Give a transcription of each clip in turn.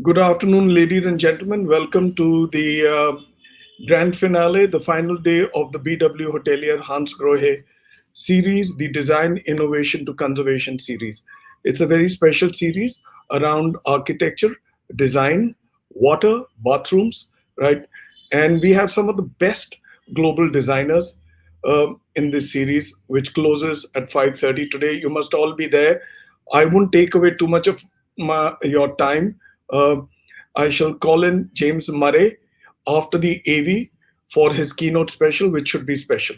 Good afternoon, ladies and gentlemen. Welcome to the grand finale, the final day of the BW Hotelier Hans Grohe series, the Design Innovation to Conservation series. It's a very special series around architecture, design, water, bathrooms, right? And we have some of the best global designers in this series, which closes at 5:30 today. You must all be there. I won't take away too much of your time. Uh, I shall call in James Murray after the AV for his keynote special, which should be special.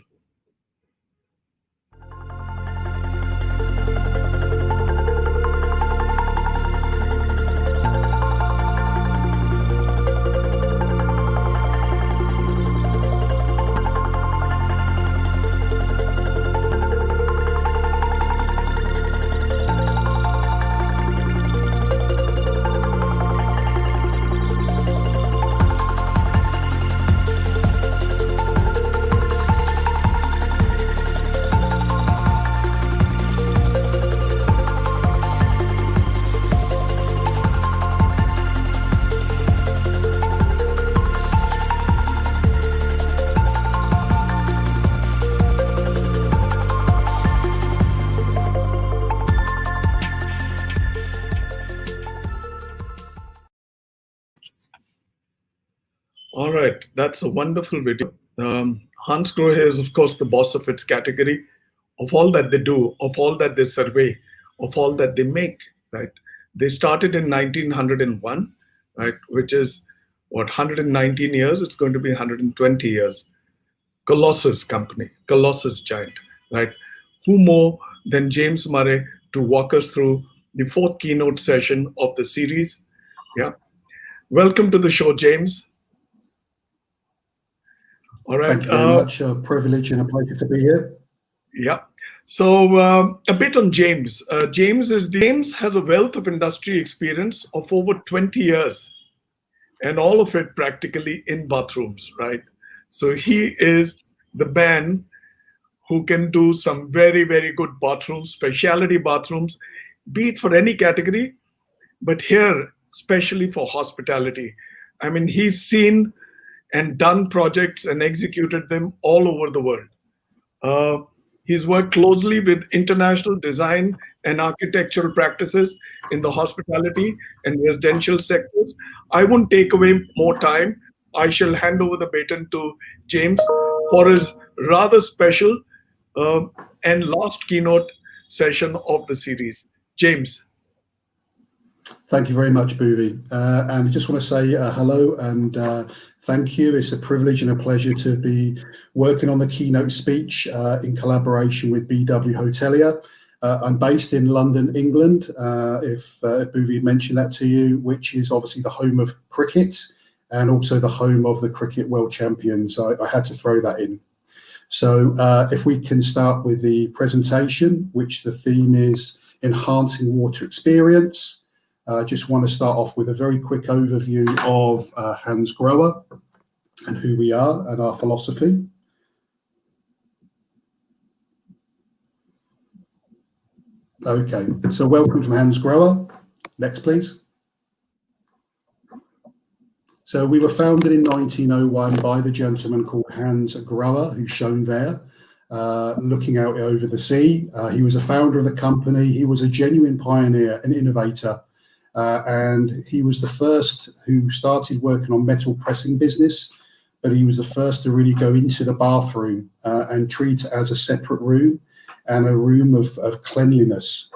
All right, that's a wonderful video. Hans Grohe is, of course, the boss of its category, of all that they do, of all that they survey, of all that they make, right? They started in 1901, right, which is what, 119 years? It's going to be 120 years. Colossus company, Colossus giant, right? Who more than James Murray to walk us through the fourth keynote session of the series? Yeah. Welcome to the show, James. All right. Thank you very much. A privilege and a pleasure to be here. Yeah. So a bit on James. James has a wealth of industry experience of over 20 years, and all of it practically in bathrooms, right? So he is the man who can do some very, very good bathrooms, specialty bathrooms, be it for any category, but here, especially for hospitality. I mean, he's seen and done projects and executed them all over the world. Uh, he's worked closely with international design and architectural practices in the hospitality and residential sectors. I won't take away more time. I shall hand over the baton to James for his rather special uh, and last keynote session of the series. James. Thank you very much, Bhuvi. And I just want to say hello and thank you. It's a privilege and a pleasure to be working on the keynote speech in collaboration with BW Hotelier. I'm based in London, England, if Bhuvi mentioned that to you, which is obviously the home of cricket and also the home of the Cricket World Champions. I had to throw that in. So if we can start with the presentation, which the theme is Enhancing Water Experience. I just want to start off with a very quick overview of Hans Grohe and who we are and our philosophy. Okay, so welcome from Hans Grohe. Next, please. So we were founded in 1901 by the gentleman called Hans Grohe, who's shown there, looking out over the sea. He was a founder of the company. He was a genuine pioneer and innovator. And he was the first who started working on metal pressing business, but he was the first to really go into the bathroom and treat it as a separate room and a room of cleanliness.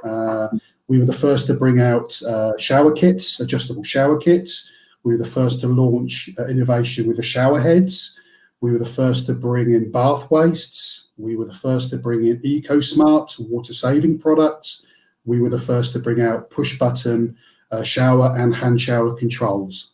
We were the first to bring out shower kits, adjustable shower kits. We were the first to launch innovation with the shower heads. We were the first to bring in bath wastes. We were the first to bring in eco-smart water-saving products. We were the first to bring out push-button shower and hand shower controls.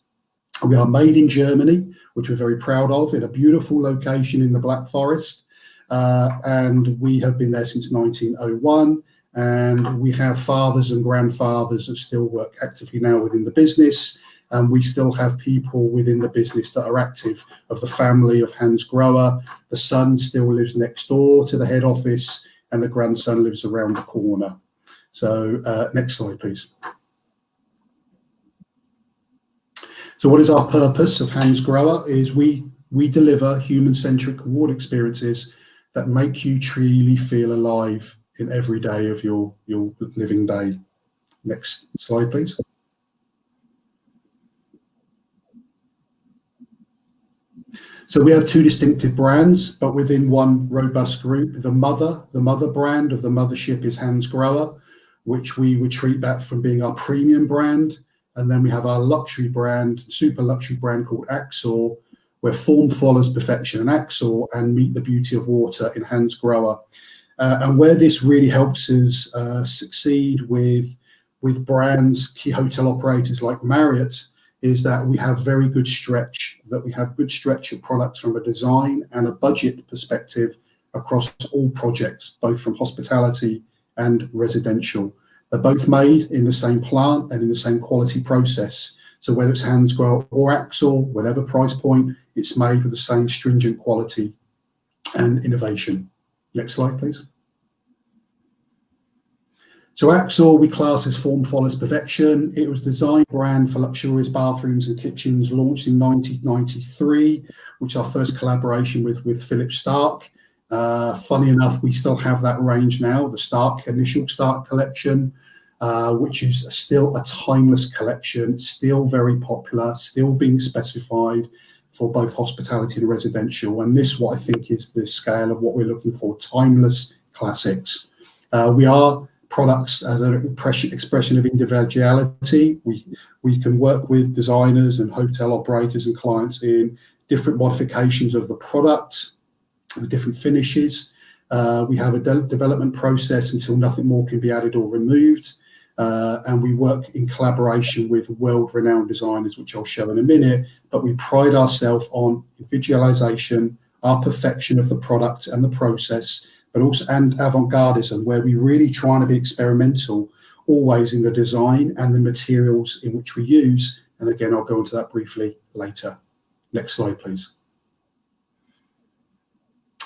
We are made in Germany, which we're very proud of, in a beautiful location in the Black Forest. And we have been there since 1901. And we have fathers and grandfathers that still work actively now within the business. And we still have people within the business that are active of the family of Hans Grohe. The son still lives next door to the head office and the grandson lives around the corner. So next slide, please. So what is our purpose of Hands Grower? Is we deliver human-centric award experiences that make you truly feel alive in every day of your living day. Next slide, please. So we have two distinctive brands, but within one robust group. The mother brand of the mothership is Hands Grower, which we would treat that from being our premium brand. And then we have our luxury brand, super luxury brand called Axor, where form follows perfection in Axor and meet the beauty of water in Hands Grower. And where this really helps us succeed with brands, key hotel operators like Marriott, is that we have very good stretch, of products from a design and a budget perspective across all projects, both from hospitality and residential. They're both made in the same plant and in the same quality process. So whether it's Hands Grower or Axor, whatever price point, it's made with the same stringent quality and innovation. Next slide, please. So Axor we class as form follows perfection. It was designed brand for luxurious bathrooms and kitchens, launched in 1993, which is our first collaboration with Philip Stark. Funny enough, we still have that range now, the initial Stark collection, which is still a timeless collection, still very popular, still being specified for both hospitality and residential. And this, what I think is the scale of what we're looking for, timeless classics. We are products as an expression of individuality. We can work with designers and hotel operators and clients in different modifications of the product, with different finishes. We have a development process until nothing more can be added or removed. And we work in collaboration with world-renowned designers, which I'll show in a minute, but we pride ourselves on individualization, our perfection of the product and the process, but also and avant-gardism, where we really trying to be experimental, always in the design and the materials in which we use. And again, I'll go into that briefly later. Next slide, please.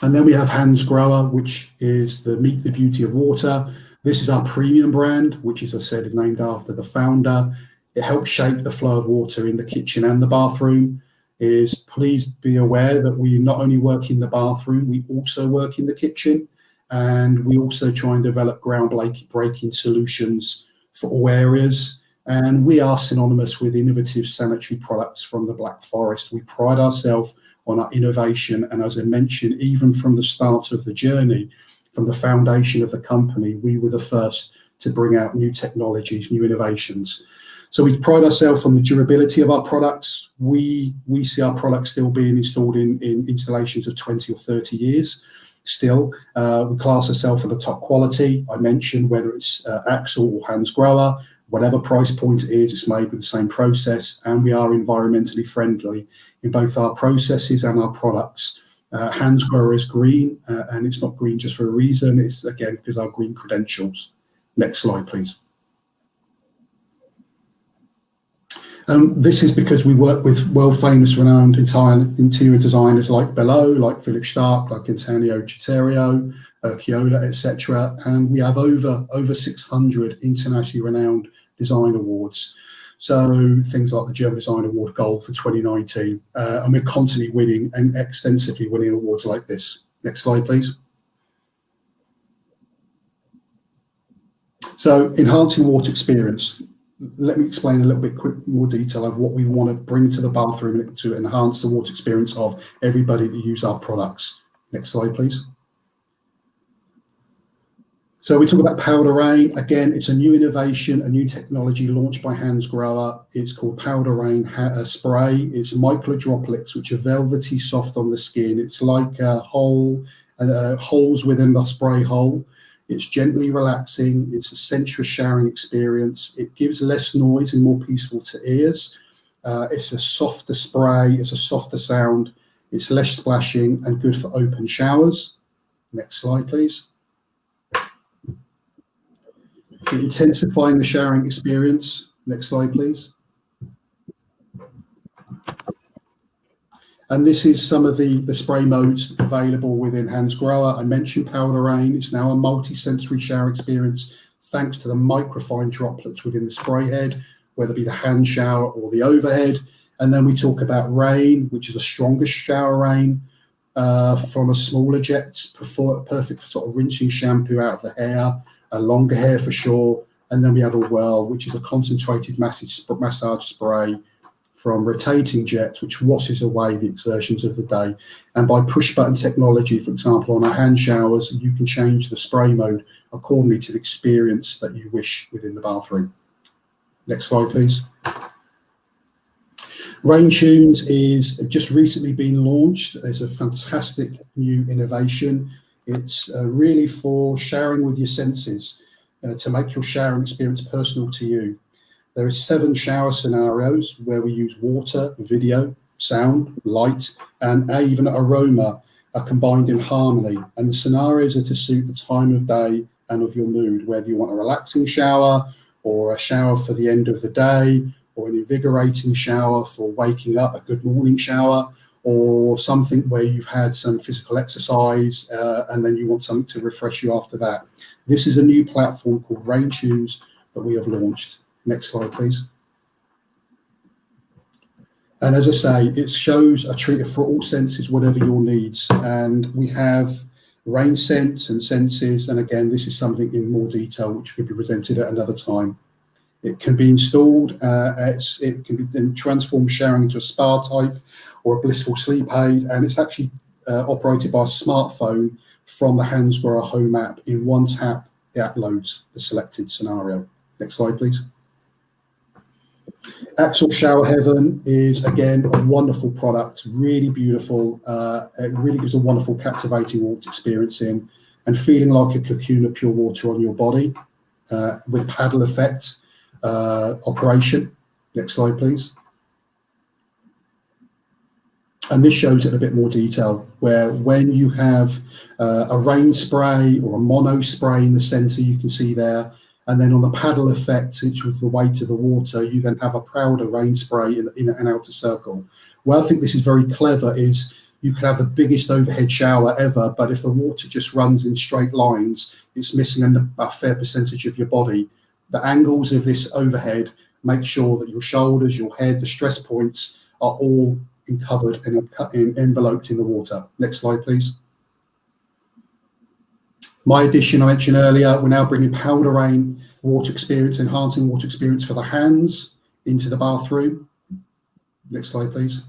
And then we have Hands Grower, which is the Meet the Beauty of Water. This is our premium brand, which, as I said, is named after the founder. It helps shape the flow of water in the kitchen and the bathroom. Please be aware that we not only work in the bathroom, we also work in the kitchen. And we also try and develop groundbreaking solutions for all areas. And we are synonymous with innovative sanitary products from the Black Forest. We pride ourselves on our innovation. And as I mentioned, even from the start of the journey, from the foundation of the company, we were the first to bring out new technologies, new innovations. So we pride ourselves on the durability of our products. We see our products still being installed in installations of 20 or 30 years. Still, we class ourselves for the top quality. I mentioned whether it's Axor or Hands Grower, whatever price point it is, it's made with the same process, and we are environmentally friendly in both our processes and our products. Hands Grower is green, and it's not green just for a reason. It's, again, because our green credentials. Next slide, please. This is because we work with world-famous, renowned interior designers like Belleau, like Philip Stark, like Antonio Citerio, Chiola, etc. And we have over 600 internationally renowned design awards. So things like the German Design Award Gold for 2019. And we're constantly winning and extensively winning awards like this. Next slide, please. So enhancing water experience. Let me explain a little bit more detail of what we want to bring to the bathroom to enhance the water experience of everybody that use our products. Next slide, please. So we talk about Powder Rain. Again, it's a new innovation, a new technology launched by Hands Grower. It's called Powder Rain Spray. It's micro droplets, which are velvety soft on the skin. It's like holes within the spray hole. It's gently relaxing. It's a sensuous showering experience. It gives less noise and more peaceful to ears. It's a softer spray. It's a softer sound. It's less splashing and good for open showers. Next slide, please. Intensifying the showering experience. Next slide, please. And this is some of the spray modes available within Hands Grower. I mentioned Powder Rain. It's now a multi-sensory shower experience thanks to the microfine droplets within the spray head, whether it be the hand shower or the overhead. And then we talk about rain, which is a stronger shower rain from a smaller jet, perfect for sort of rinsing shampoo out of the hair, a longer hair for sure. And then we have a whirl, which is a concentrated massage spray from rotating jets, which washes away the exertions of the day. And by push button technology, for example, on our hand showers, you can change the spray mode accordingly to the experience that you wish within the bathroom. Next slide, please. Rain Tunes is just recently been launched. It's a fantastic new innovation. It's really for showering with your senses to make your showering experience personal to you. There are 7 shower scenarios where we use water, video, sound, light, and even aroma are combined in harmony. And the scenarios are to suit the time of day and of your mood, whether you want a relaxing shower or a shower for the end of the day, or an invigorating shower for waking up, a good morning shower, or something where you've had some physical exercise and then you want something to refresh you after that. This is a new platform called Rain Tunes that we have launched. Next slide, please. And as I say, it shows a treat for all senses, whatever your needs. And we have rain scents and senses. And again, this is something in more detail, which could be presented at another time. It can be installed, it can be then transformed showering into a spa type or a blissful sleep aid. And it's actually operated by a smartphone from the Hansgrohe home app. In one tap, the app loads the selected scenario. Next slide, please. Axel Shower Heaven is, again, a wonderful product, really beautiful. It really gives a wonderful, captivating water experience in and feeling like a cocoon of pure water on your body with paddle effect operation. Next slide, please. And this shows it in a bit more detail, where when you have a rain spray or a mono spray in the center, you can see there, and then on the paddle effect, which was the weight of the water, you then have a prouder rain spray in an outer circle. Where I think this is very clever is you could have the biggest overhead shower ever, but if the water just runs in straight lines, it's missing a fair percentage of your body. The angles of this overhead make sure that your shoulders, your head, the stress points are all covered and enveloped in the water. Next slide, please. My addition I mentioned earlier, we're now bringing powder rain water experience, enhancing water experience for the hands into the bathroom. Next slide, please.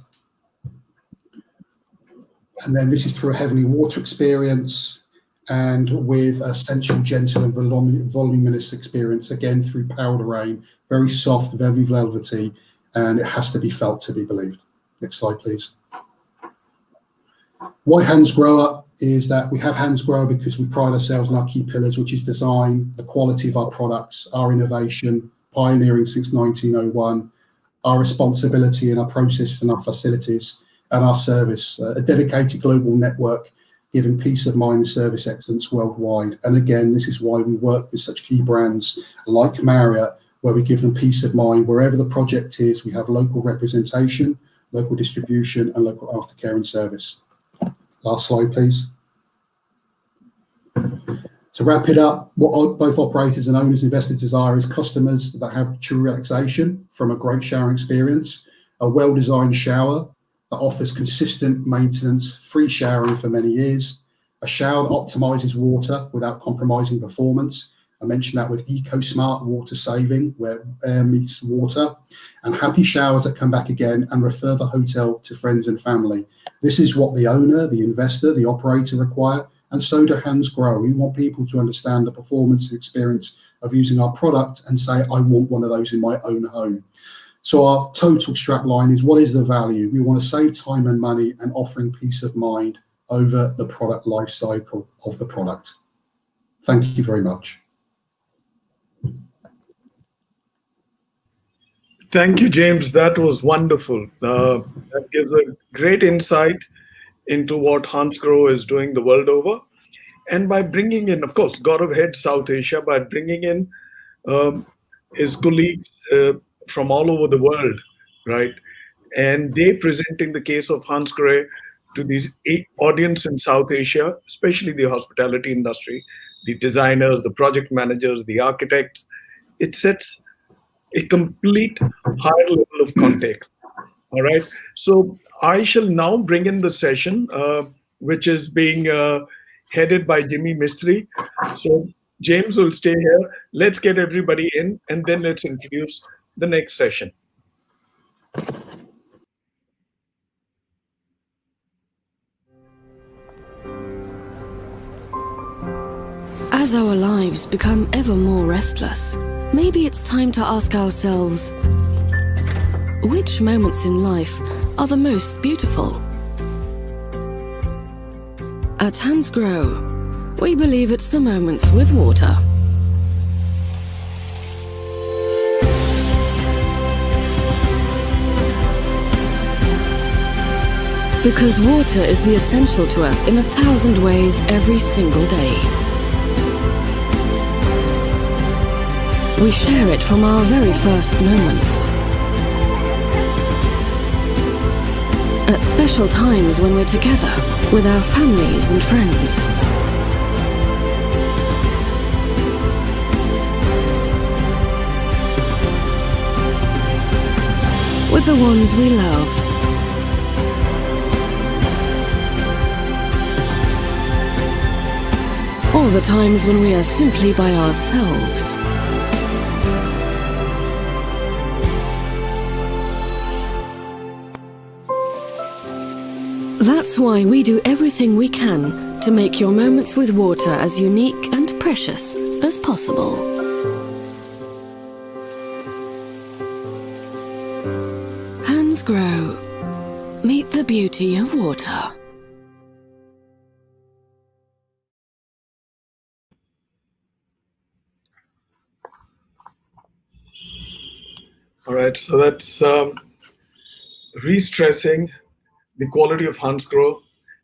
And then this is for a heavenly water experience and with a sensual, gentle and voluminous experience, again through powder rain, very soft, very velvety, and it has to be felt to be believed. Next slide, please. Why Hansgrohe is that we have Hansgrohe because we pride ourselves on our key pillars, which is design, the quality of our products, our innovation, pioneering since 1901, our responsibility in our processes and our facilities, and our service, a dedicated global network giving peace of mind and service excellence worldwide. And again, this is why we work with such key brands like Marriott, where we give them peace of mind. Wherever the project is, we have local representation, local distribution, and local aftercare and service. Last slide, please. To wrap it up, what both operators and owners investors desire is customers that have true relaxation from a great showering experience, a well-designed shower that offers consistent maintenance, free showering for many years, a shower that optimizes water without compromising performance. I mentioned that with EcoSmart water saving, where air meets water, and happy showers that come back again and refer the hotel to friends and family. This is what the owner, the investor, the operator require, and so do Hansgrohe. We want people to understand the performance and experience of using our product and say, I want one of those in my own home. So our total strap line is, what is the value? We want to save time and money and offering peace of mind over the product life cycle of the product. Thank you very much. Thank you, James. That was wonderful. That gives a great insight into what Hansgrohe is doing the world over. And by bringing in, of course, Gaurav heads South Asia, by bringing in his colleagues from all over the world, right? And they presenting the case of Hansgrohe to these audience in South Asia, especially the hospitality industry, the designers, the project managers, the architects. It sets a complete higher level of context All right. So I shall now bring in the session, which is being headed by Jimmy Mistry. So James will stay here. Let's get everybody in, and then let's introduce the next session. As our lives become ever more restless, maybe it's time to ask ourselves, which moments in life are the most beautiful? At Hands Grow, we believe it's the moments with water. Because water is the essential to us in 1,000 ways every single day. We share it from our very first moments. At special times when we're together with our families and friends. With the ones we love. Or the times when we are simply by ourselves. That's why we do everything we can to make your moments with water as unique and precious as possible. Hands Grow. Meet the beauty of water. All right. So that's re-stressing the quality of Hansgrohe.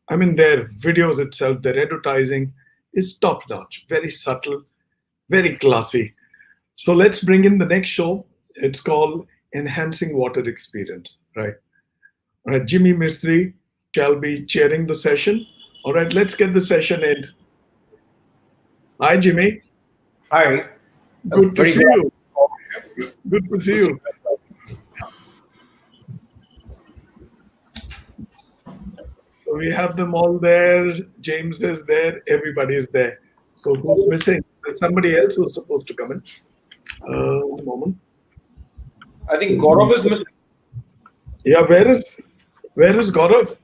I mean, their videos itself, their advertising is top notch, very subtle, very classy. So let's bring in the next show. It's called Enhancing Water Experience, right? All right, Jimmy Mistry shall be chairing the session. All right, let's get the session in. Hi, Jimmy. Hi. Good to Very see good. you. Good to see you. So we have them all there. James is there. Everybody is there. So who's missing? There's somebody else who's supposed to come in. One moment. I think Gaurav is missing. Yeah, where is Gaurav?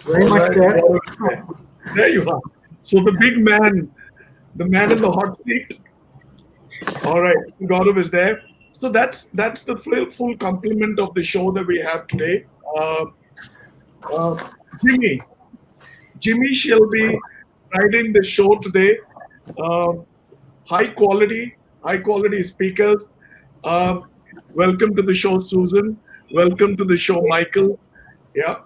Very much there. There you are. So the big man, the man in the hot seat. All right, Gaurav is there. So that's the full complement of the show that we have today. Jimmy, Jimmy shall be riding the show today. High quality speakers. Welcome to the show, Susan. Welcome to the show, Michael. Yeah.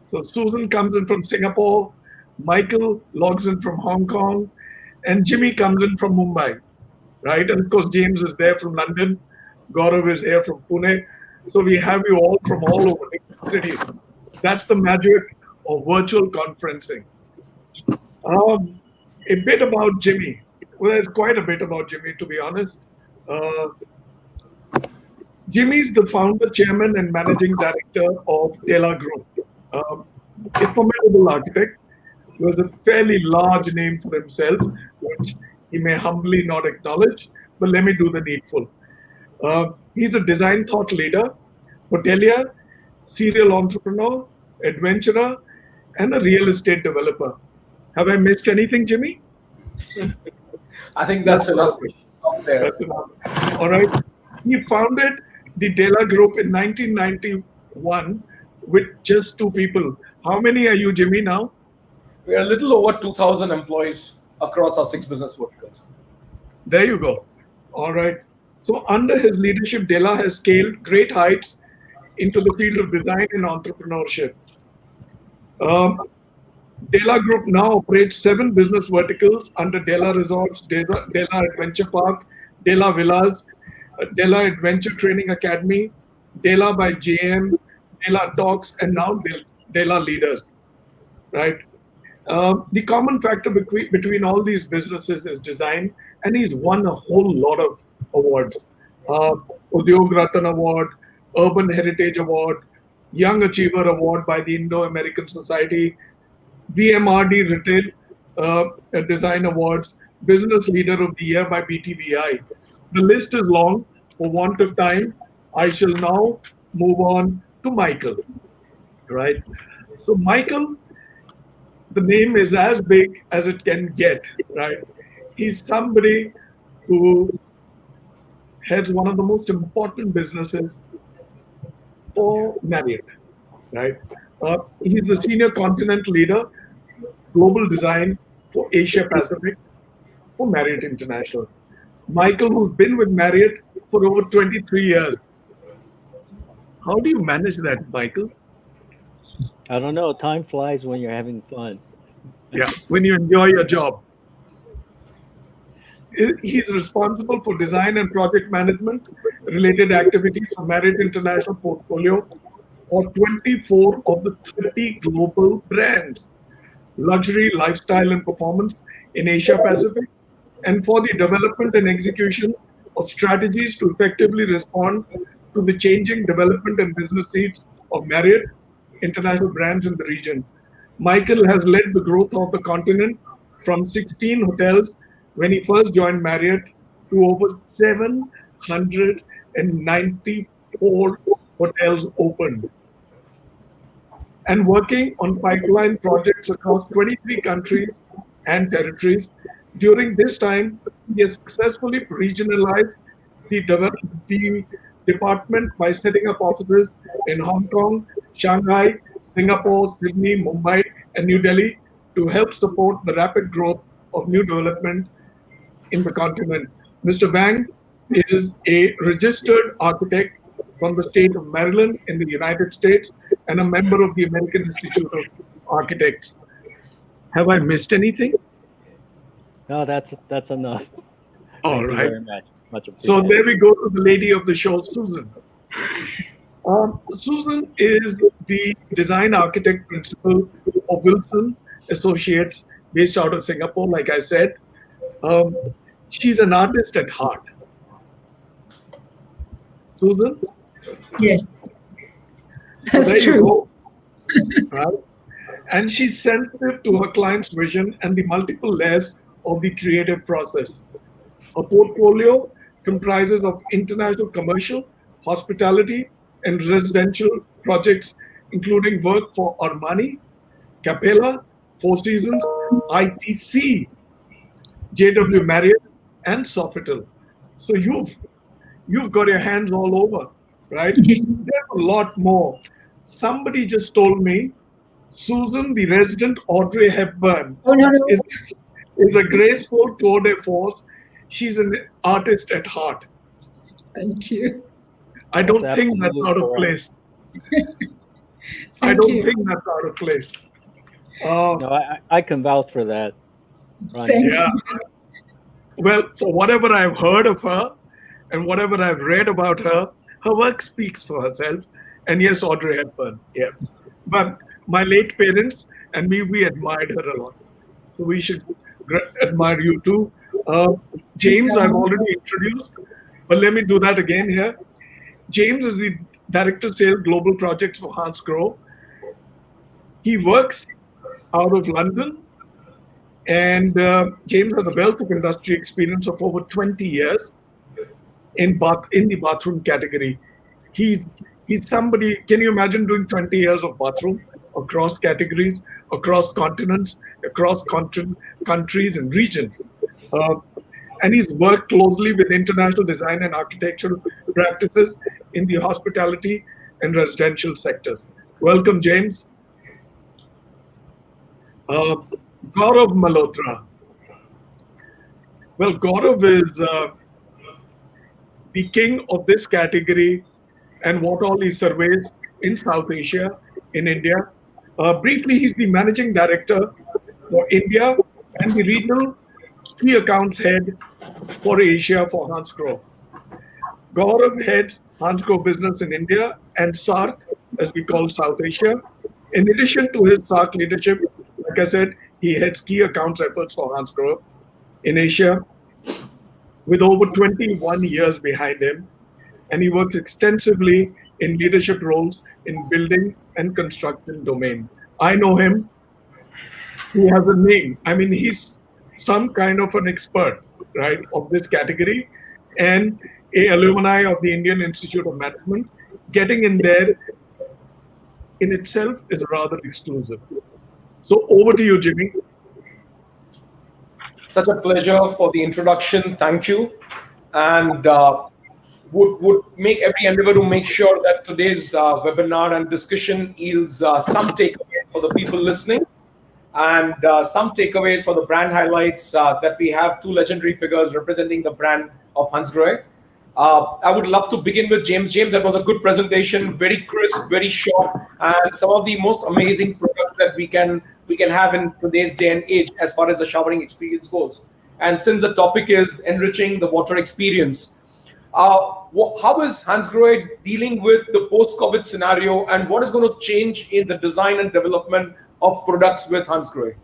So Susan comes in from Singapore, Michael logs in from Hong Kong, and Jimmy comes in from Mumbai, right? And of course, James is there from London, Gaurav is here from Pune. So we have you all from all over the cities. That's the magic of virtual conferencing. A bit about Jimmy. Well, there's quite a bit about Jimmy, to be honest. Uh, Jimmy's the founder, chairman, and managing director of Dela Group, a formidable architect. He was a fairly large name for himself, which he may humbly not acknowledge, but let me do the needful. He's a design thought leader, hotelier, serial entrepreneur, adventurer, and a real estate developer. Have I missed anything, Jimmy? I think that's enough. Stop there. That's enough. All right. He founded the Dela Group in 1991 with just two people. How many are you, Jimmy, now? We are a little over 2,000 employees across our 6 business verticals. There you go. All right. So under his leadership, Dela has scaled great heights into the field of design and entrepreneurship. Dela Group now operates 7 business verticals under Dela Resorts, Dela Adventure Park, Dela Villas, Dela Adventure Training Academy, Dela by JM, Dela Talks, and now Dela Leaders, right? The common factor between all these businesses is design, and he's won a whole lot of awards. Udyog Ratan Award, Urban Heritage Award, Young Achiever Award by the Indo-American Society, VMRD Retail Design Awards, Business Leader of the Year by BTVI. The list is long. For want of time, I shall now move on to Michael. Right? So Michael, the name is as big as it can get. Right? He's somebody who heads one of the most important businesses for Marriott. Right? He's the senior continent leader, global design for Asia Pacific for Marriott International. Michael, who's been with Marriott for over 23 years. How do you manage that, Michael? I don't know. Time flies when you're having fun. Yeah, when you enjoy your job. He's responsible for design and project management related activities for Marriott International portfolio or 24 of the 30 global brands, luxury, lifestyle, and performance in Asia Pacific, and for the development and execution of strategies to effectively respond to the changing development and business needs of Marriott International brands in the region. Michael has led the growth of the continent from 16 hotels when he first joined Marriott to over 794 hotels opened, and working on pipeline projects across 23 countries and territories. During this time, he has successfully regionalized the department by setting up offices in Hong Kong, Shanghai, Singapore, Sydney, Mumbai, and New Delhi to help support the rapid growth of new development in the continent. Mr. Wang is a registered architect from the state of Maryland in the United States and a member of the American Institute of Architects. Have I missed anything? No, that's enough. All Thank you right. very much. Much So appreciated. there we go to the lady of the show, Susan. Susan is the design architect principal of Wilson Associates, based out of Singapore, like I said. She's an artist at heart. Susan? Yes, So that's there you true. go. Right? And she's sensitive to her client's vision and the multiple layers of the creative process. Her portfolio comprises of international commercial, hospitality, and residential projects, including work for Armani, Capella, Four Seasons, ITC, JW Marriott, and Sofitel. So you've got your hands all over, right? There's a lot more. Somebody just told me Susan, the resident Audrey Hepburn, Oh, no, no. is a graceful tour de force. She's an artist at heart. Thank you. I don't That's think that's absolutely out of correct. place. I Thank don't you. think that's out of place. No, I can vouch for that. Ronnie. Thanks. Yeah. Well, for whatever I've heard of her and whatever I've read about her, her work speaks for herself. And yes, Audrey Hepburn. Yeah. But my late parents and me, we admired her a lot. So we should admire you too. James, I've already introduced, but let me do that again here. James is the Director of Sales Global Projects for Hans Grohe. He works out of London, and James has a wealth of industry experience of over 20 years in the bathroom category. He's somebody. Can you imagine doing 20 years of bathroom across categories, across continents, across countries and regions? And he's worked closely with international design and architectural practices in the hospitality and residential sectors. Welcome, James. Gaurav Malhotra. Well, Gaurav is the king of this category and what all he surveys in South Asia, in India. Briefly, he's the managing director for India and the regional key accounts head for Asia for Hans Grohe. Gaurav heads Hans Grohe business in India and SAARC, as we call South Asia. In addition to his SAARC leadership, like I said, he heads key accounts efforts for Hans Grohe in Asia with over 21 years behind him. And he works extensively in leadership roles in building and construction domain. I know him. He has a name. I mean, he's some kind of an expert, right, of this category, and a alumni of the Indian Institute of Management. Getting in there in itself is rather exclusive. So over to you, Jimmy. Such a pleasure for the introduction. Thank you. And would make every endeavor to make sure that today's webinar and discussion yields some takeaways for the people listening, and some takeaways for the brand highlights that we have two legendary figures representing the brand of Hansgrohe. I would love to begin with James. James, that was a good presentation, very crisp, very short, and some of the most amazing products that we can have in today's day and age as far as the showering experience goes. And since the topic is enriching the water experience, how is Hansgrohe dealing with the post-COVID scenario, and what is going to change in the design and development of products with Hansgrohe?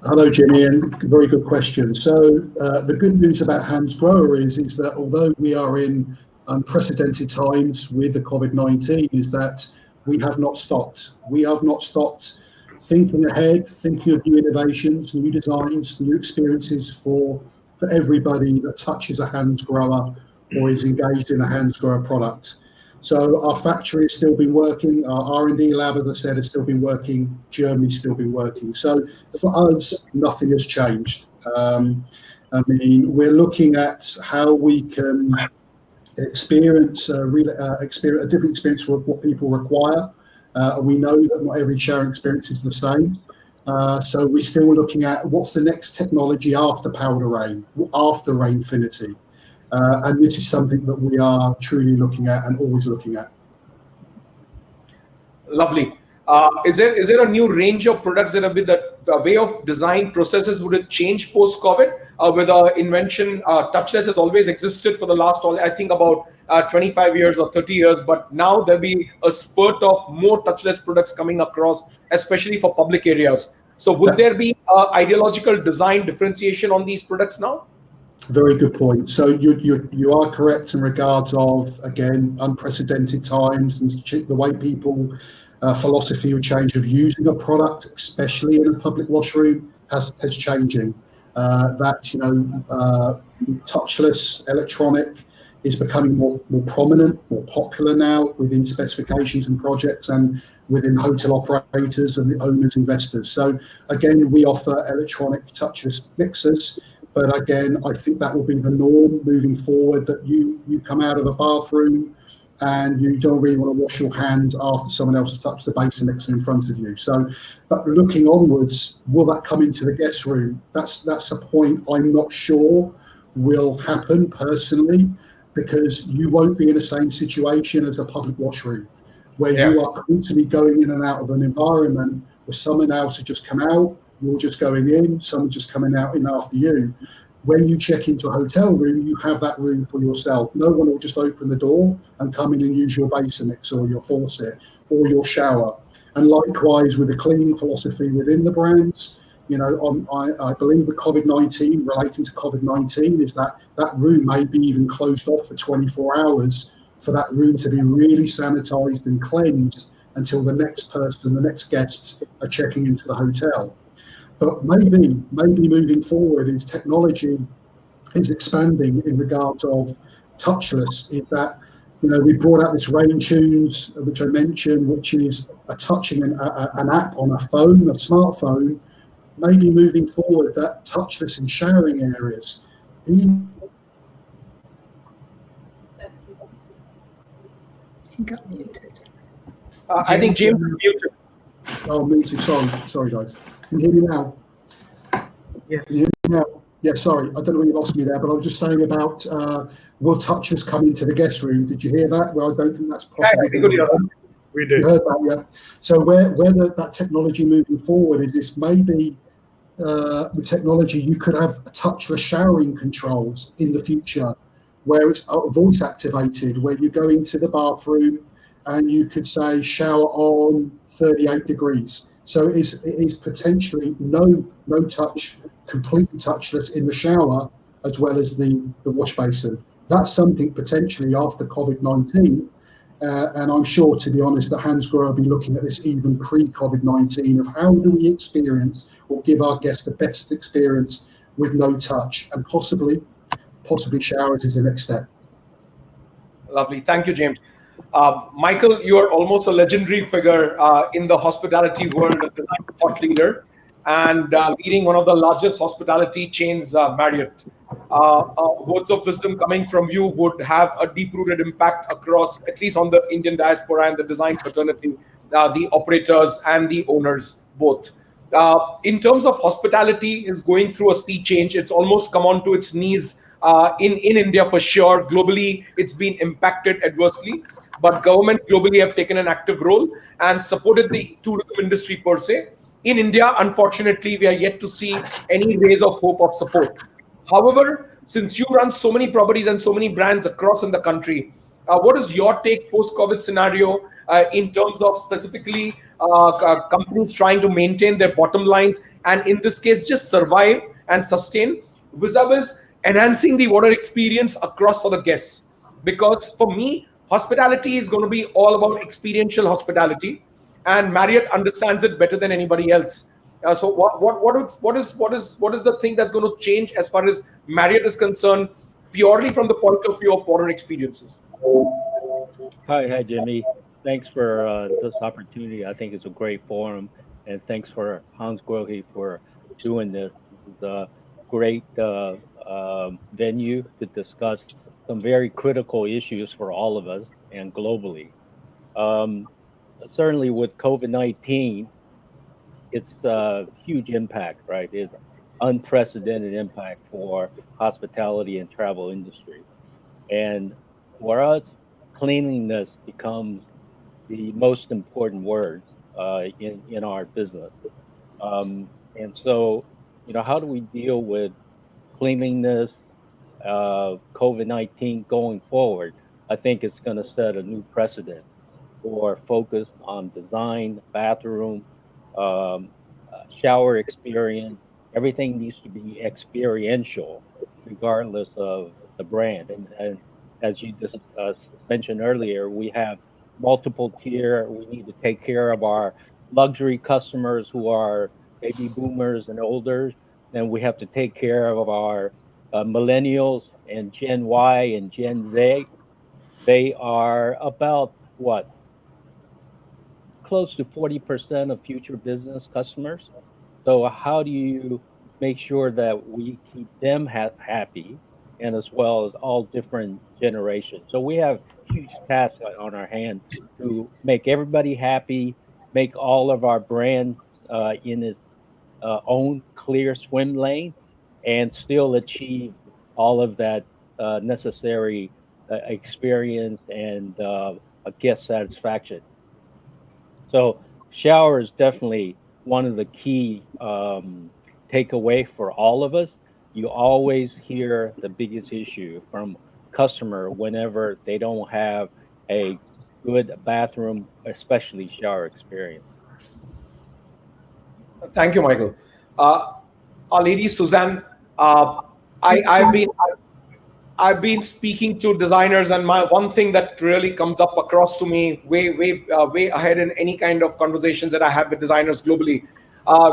Hello, Jimmy, and very good question. So the good news about Hansgrohe is that although we are in unprecedented times with the COVID-19, is that we have not stopped. We have not stopped thinking ahead, thinking of new innovations, new designs, new experiences for everybody that touches a Hansgrohe or is engaged in a Hansgrohe product. So our factory has still been working, our R&D lab, as I said, has still been working, Germany's still been working. So for us, nothing has changed. I mean, we're looking at how we can experience a different experience for what people require. We know that not every showering experience is the same. So we're still looking at what's the next technology after powder rain, after Rainfinity. And this is something that we are truly looking at and always looking at. Lovely. Is there a new range of products that have been the way of design processes? Would it change post-COVID? With invention, touchless has always existed for the last, I think, about 25 years or 30 years. But now there'll be a spurt of more touchless products coming across, especially for public areas. So would there be ideological design differentiation on these products now? Very good point. So you are correct in regards of, again, unprecedented times and the way people philosophy or change of using a product, especially in a public washroom, has changing. Touchless electronic is becoming more prominent, more popular now within specifications and projects and within hotel operators and the owners, investors. So again, we offer electronic touchless mixers. But again, I think that will be the norm moving forward, that you come out of a bathroom and you don't really want to wash your hands after someone else has touched the basin mixer in front of you. So, but looking onwards, will that come into the guest room? That's a point I'm not sure will happen personally, because you won't be in the same situation as a public washroom, where you are constantly going in and out of an environment where someone else has just come out, you're just going in, someone's just coming out in after you. When you check into a hotel room, you have that room for yourself. No one will just open the door and come in and use your basin mixer or your faucet or your shower. And likewise with the cleaning philosophy within the brands, you know, I believe with COVID-19, relating to COVID-19, is that room may be even closed off for 24 hours for that room to be really sanitized and cleansed until the next person, the next guests are checking into the hotel. But maybe moving forward, as technology is expanding in regards of touchless, is that, you know, we brought out this Rain Tunes, which I mentioned, which is touching an app on a phone, a smartphone. Maybe moving forward, that touchless in showering areas. He got muted. I think James is muted. Oh, muted. Sorry, guys. Can you hear me now? Yes. Can you hear me now? Yeah, sorry. I don't know where you lost me there, but I was just saying about will touchless come into the guest room? Did you hear that? Well, I don't think that's possible. We did. You heard that, yeah. So where that technology moving forward is this maybe with technology you could have touchless showering controls in the future, where it's voice activated, where you go into the bathroom and you could say shower on 38 degrees. So it is potentially no touch, completely touchless in the shower as well as the wash basin. That's something potentially after COVID-19 And I'm sure, to be honest, that Hans Grohe will be looking at this even pre-COVID-19 of how do we experience or give our guests the best experience with no touch, and possibly showers is the next step. Lovely. Thank you, James. Michael, you are almost a legendary figure in the hospitality world, a design thought leader, and leading one of the largest hospitality chains, Marriott. Words of wisdom coming from you would have a deep-rooted impact across, at least on the Indian diaspora and the design fraternity, the operators and the owners both. In terms of hospitality, is going through a sea change. It's almost come onto its knees in India for sure. Globally, it's been impacted adversely, but governments globally have taken an active role and supported the tourism industry per se. In India, unfortunately, we are yet to see any rays of hope of support. However, since you run so many properties and so many brands across in the country, what is your take post-COVID scenario in terms of specifically companies trying to maintain their bottom lines and in this case just survive and sustain vis-a-vis enhancing the water experience across for the guests? Because for me, hospitality is going to be all about experiential hospitality, and Marriott understands it better than anybody else. So what is the thing that's going to change as far as Marriott is concerned, purely from the point of view of water experiences? Hi, Jimmy. Thanks for this opportunity. I think it's a great forum, and thanks for Hans Grohe for doing this. This is a great venue to discuss some very critical issues for all of us and globally. Certainly with COVID-19, it's a huge impact, right? It's unprecedented impact for hospitality and travel industry. And for us, cleanliness becomes the most important word in our business. And so, how do we deal with cleanliness, COVID-19 going forward? I think it's going to set a new precedent for focus on design, bathroom, shower experience. Everything needs to be experiential, regardless of the brand. And as you just mentioned earlier, we have multiple tier. We need to take care of our luxury customers who are baby boomers and older. Then we have to take care of our millennials and Gen Y and Gen Z. They are about what? Close to 40% of future business customers. So how do you make sure that we keep them happy, and as well as all different generations? So we have huge tasks on our hand to make everybody happy, make all of our brands in its own clear swim lane, and still achieve all of that necessary experience and guest satisfaction. So shower is definitely one of the key takeaway for all of us. You always hear the biggest issue from customer whenever they don't have a good bathroom, especially shower experience. Thank you, Michael. Our lady Suzanne, I've been speaking to designers, and my one thing that really comes up across to me way ahead in any kind of conversations that I have with designers globally.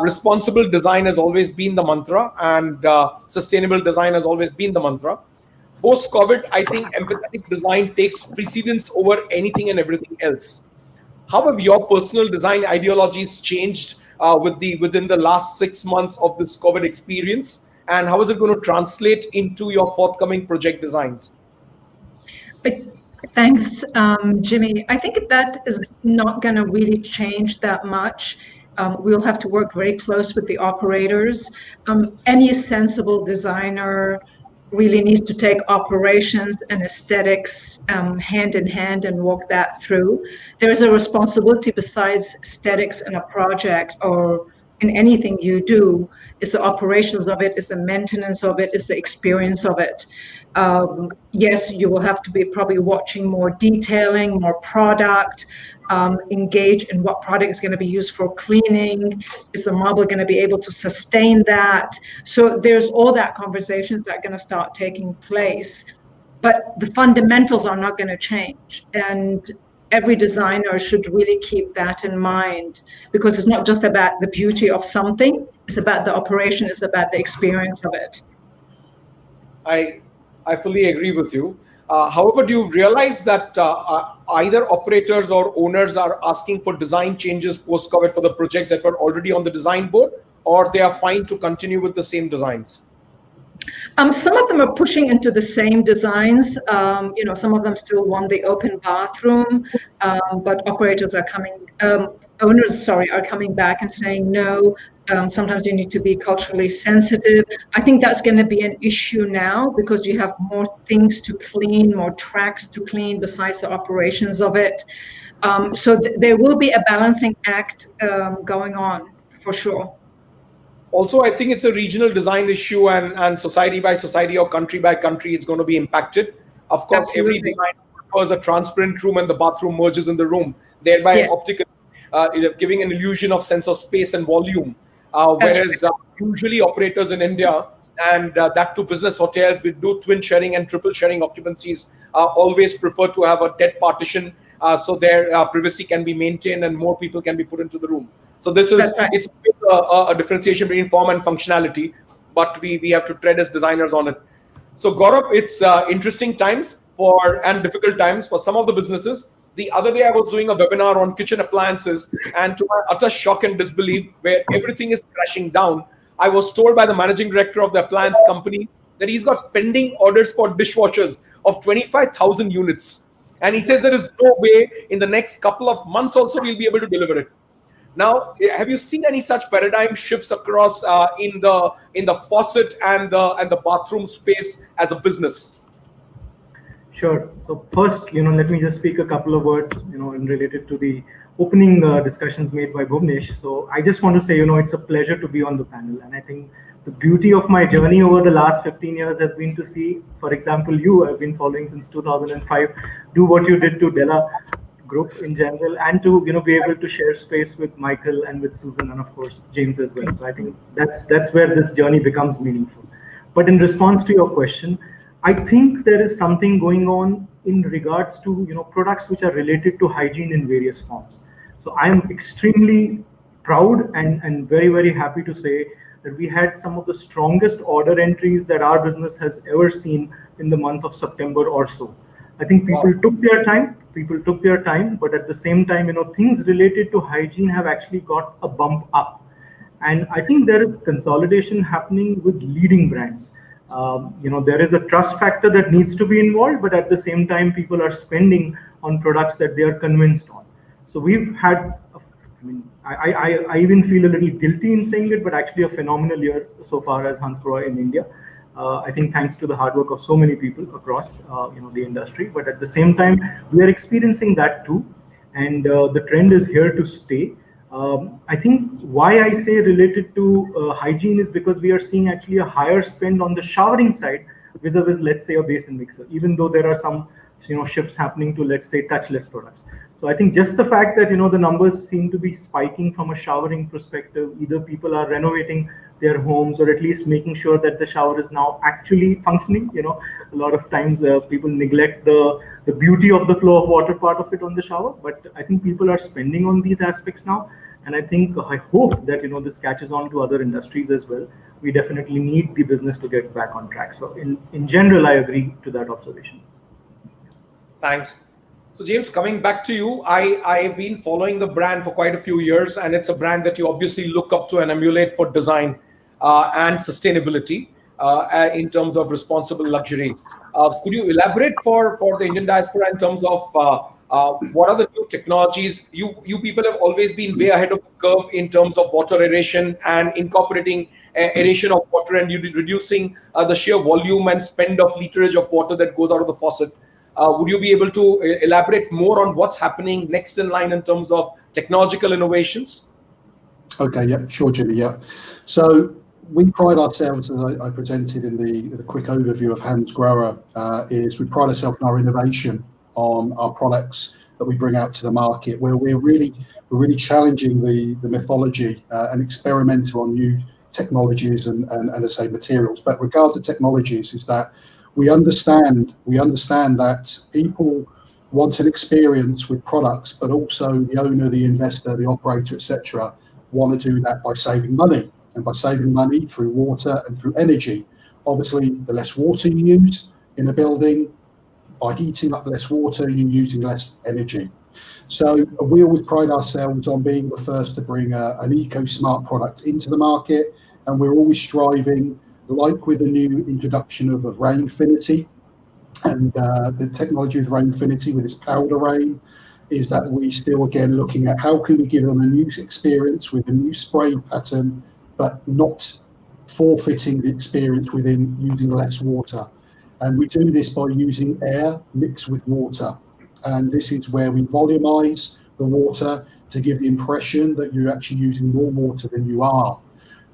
Responsible design has always been the mantra, and sustainable design has always been the mantra. Post-COVID, I think empathetic design takes precedence over anything and everything else. How have your personal design ideologies changed within the last 6 months of this COVID experience? And how is it going to translate into your forthcoming project designs? Thanks, Jimmy. I think that is not going to really change that much. We'll have to work very close with the operators. Any sensible designer really needs to take operations and aesthetics hand in hand and walk that through. There is a responsibility besides aesthetics in a project or in anything you do. Is the operations of it, is the maintenance of it, is the experience of it. Yes, you will have to be probably watching more detailing, more product, engage in what product is going to be used for cleaning. Is the marble going to be able to sustain that? So there's all that conversations that are going to start taking place, but the fundamentals are not going to change. And every designer should really keep that in mind, because it's not just about the beauty of something, it's about the operation, it's about the experience of it. I fully agree with you. However, do you realize that either operators or owners are asking for design changes post-COVID for the projects that were already on the design board, or they are fine to continue with the same designs? Some of them are pushing into the same designs. Some of them still want the open bathroom, but operators are owners are coming back and saying no. Sometimes you need to be culturally sensitive. I think that's going to be an issue now because you have more things to clean, more tracks to clean besides the operations of it. So there will be a balancing act going on for sure. Also, I think it's a regional design issue, and society by society or country by country, it's going to be impacted. Of course, Absolutely. every design prefers a transparent room and the bathroom merges in the room, thereby Yes. optically giving an illusion of sense of space and volume. Whereas usually operators in India, and that to business hotels, we do twin sharing and triple sharing occupancies, always prefer to have a dead partition so their privacy can be maintained and more people can be put into the room. So this is Right. It's a differentiation between form and functionality, but we have to tread as designers on it. So Gaurav, it's interesting times and difficult times for some of the businesses. The other day I was doing a webinar on kitchen appliances, and to my utter shock and disbelief, where everything is crashing down, I was told by the managing director of the appliance company that he's got pending orders for dishwashers of 25,000 units. And he says there is no way in the next couple of months also we'll be able to deliver it. Now, have you seen any such paradigm shifts across in the faucet and the bathroom space as a business? Sure. So first, let me just speak a couple of words, in related to the opening discussions made by Bhuvnesh. So I just want to say, it's a pleasure to be on the panel. And I think the beauty of my journey over the last 15 years has been to see, for example, I've been following since 2005, do what you did to Della Group in general, and to be able to share space with Michael and with Susan, and of course James as well. So I think that's where this journey becomes meaningful. But in response to your question, I think there is something going on in regards to products which are related to hygiene in various forms. So I am extremely proud and very, very happy to say that we had some of the strongest order entries that our business has ever seen in the month of September or so. I think people took their time, but at the same time, things related to hygiene have actually got a bump up. And I think there is consolidation happening with leading brands. There is a trust factor that needs to be involved, but at the same time, people are spending on products that they are convinced on. So we've had, I even feel a little guilty in saying it, but actually a phenomenal year so far as Hansgrohe in India. I think thanks to the hard work of so many people across the industry, but at the same time we are experiencing that too, and the trend is here to stay. I think why I say related to hygiene is because we are seeing actually a higher spend on the showering side vis-a-vis, let's say, a basin mixer, even though there are some shifts happening to, let's say, touchless products. So I think just the fact that the numbers seem to be spiking from a showering perspective, either people are renovating their homes or at least making sure that the shower is now actually functioning. A lot of times people neglect the beauty of the flow of water part of it on the shower, but I think people are spending on these aspects now, and I hope that this catches on to other industries as well. We definitely need the business to get back on track. So in general, I agree to that observation. Thanks. So James, coming back to you, I have been following the brand for quite a few years, and it's a brand that you obviously look up to and emulate for design and sustainability in terms of responsible luxury. Could you elaborate for the Indian diaspora in terms of what are the new technologies? You people have always been way ahead of the curve in terms of water aeration and incorporating aeration of water and reducing the sheer volume and spend of literage of water that goes out of the faucet. Would you be able to elaborate more on what's happening next in line in terms of technological innovations? Okay, yeah, sure, Jimmy, yeah. So we pride ourselves, as I presented in the quick overview of Hansgrohe, is we pride ourselves in our innovation on our products that we bring out to the market, where we're really challenging the mythology and experimental on new technologies and I say materials. But regard to technologies, is that we understand that people want an experience with products, but also the owner, the investor, the operator, etc., want to do that by saving money, and by saving money through water and through energy. Obviously, the less water you use in a building, by heating up less water, you're using less energy. So we always pride ourselves on being the first to bring an eco-smart product into the market, and we're always striving, like with the new introduction of Rainfinity, and the technology with Rainfinity with its powder rain, is that we still again looking at how can we give them a new experience with a new spray pattern, but not forfeiting the experience within using less water. And we do this by using air mixed with water. And this is where we volumize the water to give the impression that you're actually using more water than you are.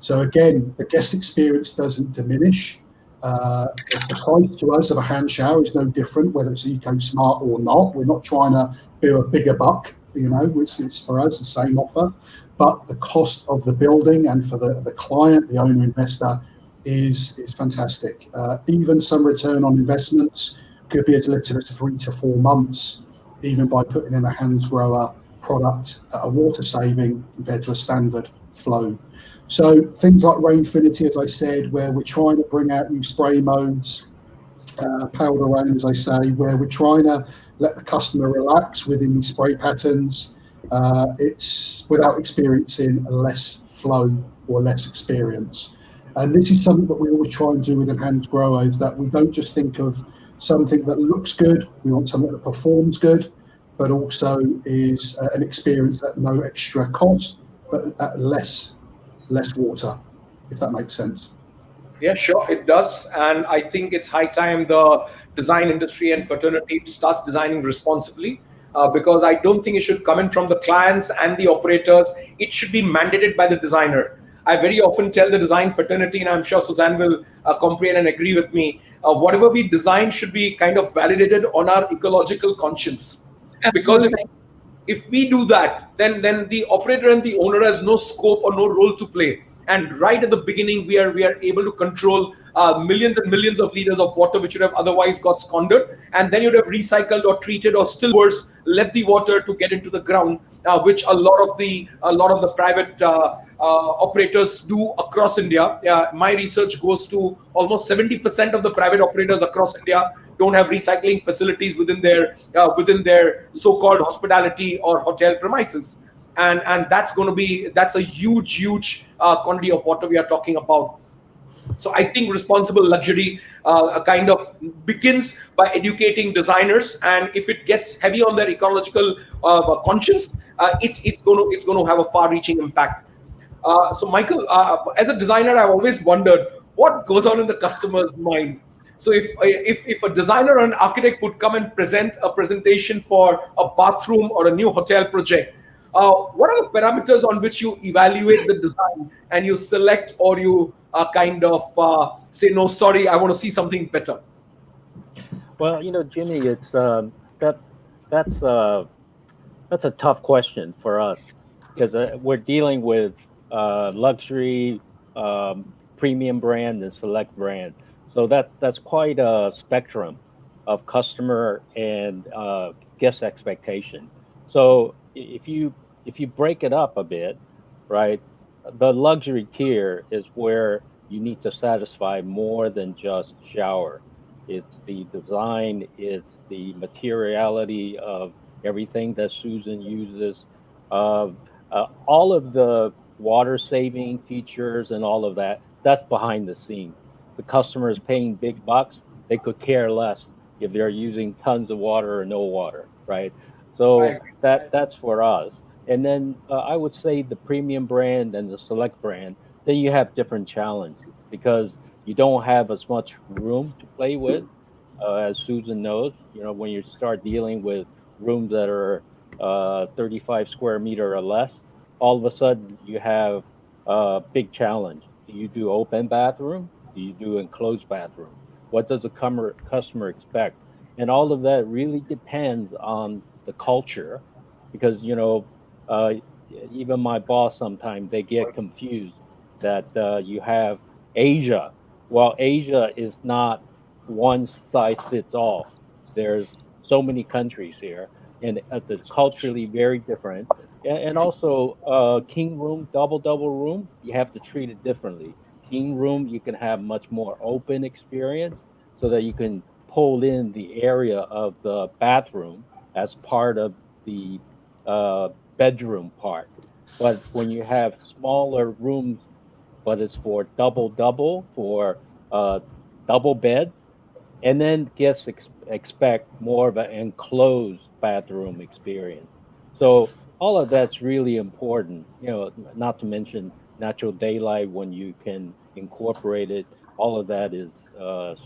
So again, the guest experience doesn't diminish. The price to us of a hand shower is no different, whether it's eco-smart or not. We're not trying to do a bigger buck, which is for us the same offer. But the cost of the building and for the client, the owner investor, is fantastic. Even some return on investments could be as little as 3 to 4 months, even by putting in a Hansgrohe product at a water saving compared to a standard flow. So things like Rainfinity, as I said, where we're trying to bring out new spray modes, powder rain, as I say, where we're trying to let the customer relax within these spray patterns. It's without experiencing a less flow or less experience. And this is something that we always try and do with Enhanced Grower, is that we don't just think of something that looks good, we want something that performs good, but also is an experience at no extra cost, but at less water, if that makes sense. Yeah, sure, it does. And I think it's high time the design industry and fraternity starts designing responsibly, because I don't think it should come in from the clients and the operators. It should be mandated by the designer. I very often tell the design fraternity, and I'm sure Suzanne will comprehend and agree with me, whatever we design should be kind of validated on our ecological conscience. Absolutely. Because if we do that, then the operator and the owner has no scope or no role to play. And right at the beginning, we are able to control millions and millions of liters of water which would have otherwise got squandered, and then you'd have recycled or treated, or still worse, left the water to get into the ground, which a lot of the private operators do across India. My research goes to almost 70% of the private operators across India don't have recycling facilities within their so-called hospitality or hotel premises, and that's a huge quantity of water we are talking about. So I think responsible luxury kind of begins by educating designers, and if it gets heavy on their ecological conscience, it's going to have a far-reaching impact. So Michael, as a designer, I've always wondered what goes on in the customer's mind. So if a designer or an architect would come and present a presentation for a bathroom or a new hotel project, what are the parameters on which you evaluate the design and you select, or you kind of say, no, sorry, I want to see something better? Well, Jimmy, it's that's a tough question for us, because we're dealing with luxury, premium brand, and select brand. So that's quite a spectrum of customer and guest expectation. So if you break it up a bit, right, the luxury tier is where you need to satisfy more than just shower. It's the design, it's the materiality of everything that Susan uses, all of the water saving features and all of that. That's behind the scenes. The customer is paying big bucks. They could care less if they're using tons of water or no water, right? So that's for us. And then I would say the premium brand and the select brand, then you have different challenges, because you don't have as much room to play with, as Susan knows. When you start dealing with rooms that are 35 square meter or less, all of a sudden you have a big challenge. Do you do open bathroom? Do you do enclosed bathroom? What does the customer expect? And all of that really depends on the culture, because even my boss sometimes they get confused that you have Asia. Well, Asia is not one size fits all. There's so many countries here, and it's culturally very different. And also, king room, double room, you have to treat it differently. King room, you can have much more open experience, so that you can pull in the area of the bathroom as part of the uh, bedroom part. But when you have smaller rooms, but it's for double for uh, double beds, and then guests expect more of an enclosed bathroom experience. So all of that's really important. Not to mention natural daylight when you can incorporate it. All of that is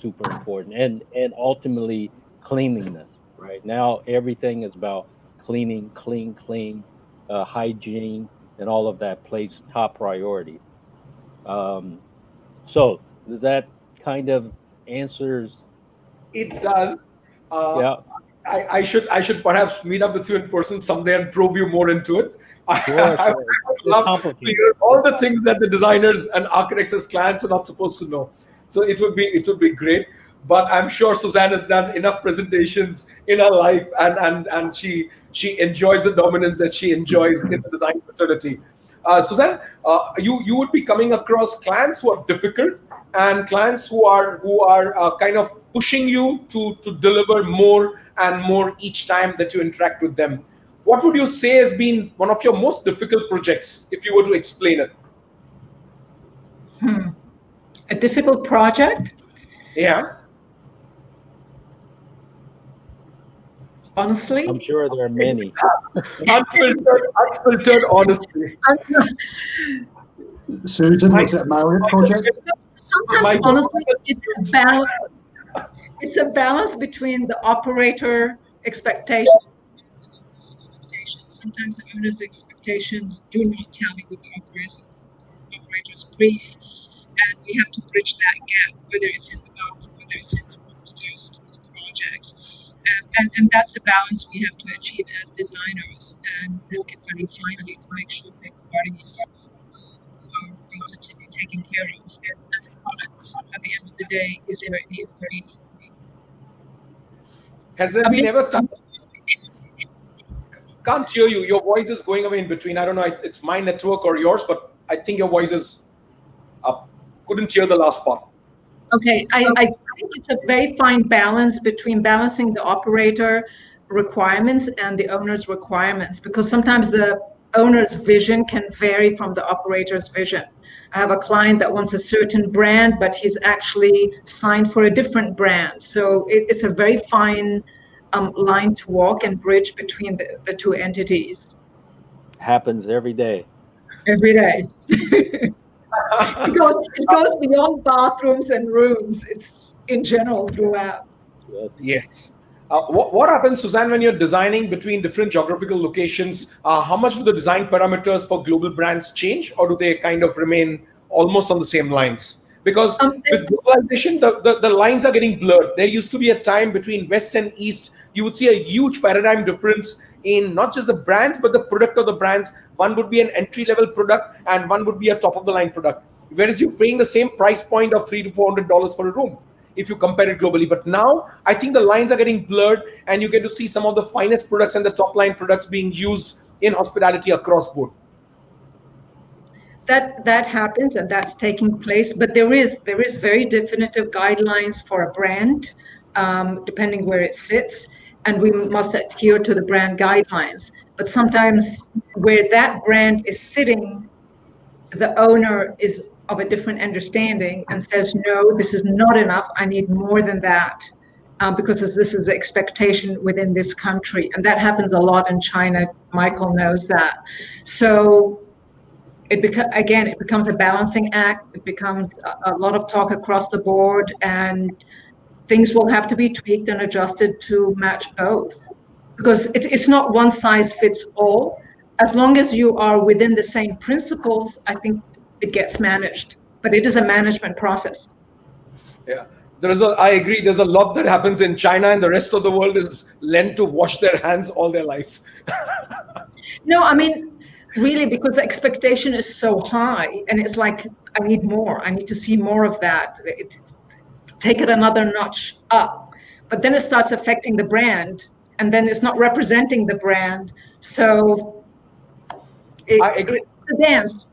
super important, and ultimately cleanliness. Right now, everything is about cleaning, clean, hygiene, and all of that plays top priority. Um, so does that kind of answers? It does. Uh, Yeah, I should perhaps meet up with you in person someday and probe you more into it. sure, I sure. would It's love to complicated. hear all the things that the designers and architects as clients are not supposed to know. So it would be great. But I'm sure Suzanne has done enough presentations in her life, and she enjoys the dominance that she enjoys in the design fraternity. Suzanne, you would be coming across clients who are difficult and clients who are kind of pushing you to deliver more and more each time that you interact with them. What would you say has been one of your most difficult projects, if you were to explain it? A difficult project? Yeah. Honestly, I'm sure there are many. Unfiltered honesty. Susan, was it a Marriott project? sometimes honestly it's a balance between the operator expectation and the owner's expectations. Sometimes the owner's expectations do not tally with the operator's brief, and we have to bridge that gap, whether it's in the bathroom, whether it's in the room to host the project. And that's a balance we have to achieve as designers, and work it very finally to make sure both parties are relatively taken care of, and the product at the end of the day is where it needs to be. Has there been ever time? Can't hear you. Your voice is going away in between. I don't know. It's my network or yours, but I think your voice is up. Couldn't hear the last part. Okay, I think it's a very fine balance between balancing the operator requirements and the owner's requirements, because sometimes the owner's vision can vary from the operator's vision. I have a client that wants a certain brand, but he's actually signed for a different brand. So it's a very fine line to walk and bridge between the two entities. Happens every day. Every day. It goes beyond bathrooms and rooms. It's in general throughout. Yes. What happens, Suzanne, when you're designing between different geographical locations? How much do the design parameters for global brands change, or do they kind of remain almost on the same lines? Because with globalization, the lines are getting blurred. There used to be a time between West and East. You would see a huge paradigm difference in not just the brands, but the product of the brands. One would be an entry-level product, and one would be a top-of-the-line product. Whereas you're paying the same price point of $300 to $400 for a room, if you compare it globally. But now I think the lines are getting blurred, and you get to see some of the finest products and the top line products being used in hospitality across board. That happens, and that's taking place, but there is very definitive guidelines for a brand, depending where it sits, and we must adhere to the brand guidelines. But sometimes where that brand is sitting, the owner is of a different understanding and says, no, this is not enough, I need more than that, because this is the expectation within this country. And that happens a lot in China. Michael knows that. So it becomes a balancing act. It becomes a lot of talk across the board, and things will have to be tweaked and adjusted to match both, because it's not one size fits all. As long as you are within the same principles, I think it gets managed, but it is a management process. Yeah, I agree. There's a lot that happens in China, and the rest of the world is lent to wash their hands all their life. No, I mean, really, because the expectation is so high, and it's like, I need more. I need to see more of that. Take it another notch up. but then it starts affecting the brand, and then it's not representing the brand. So it's a dance.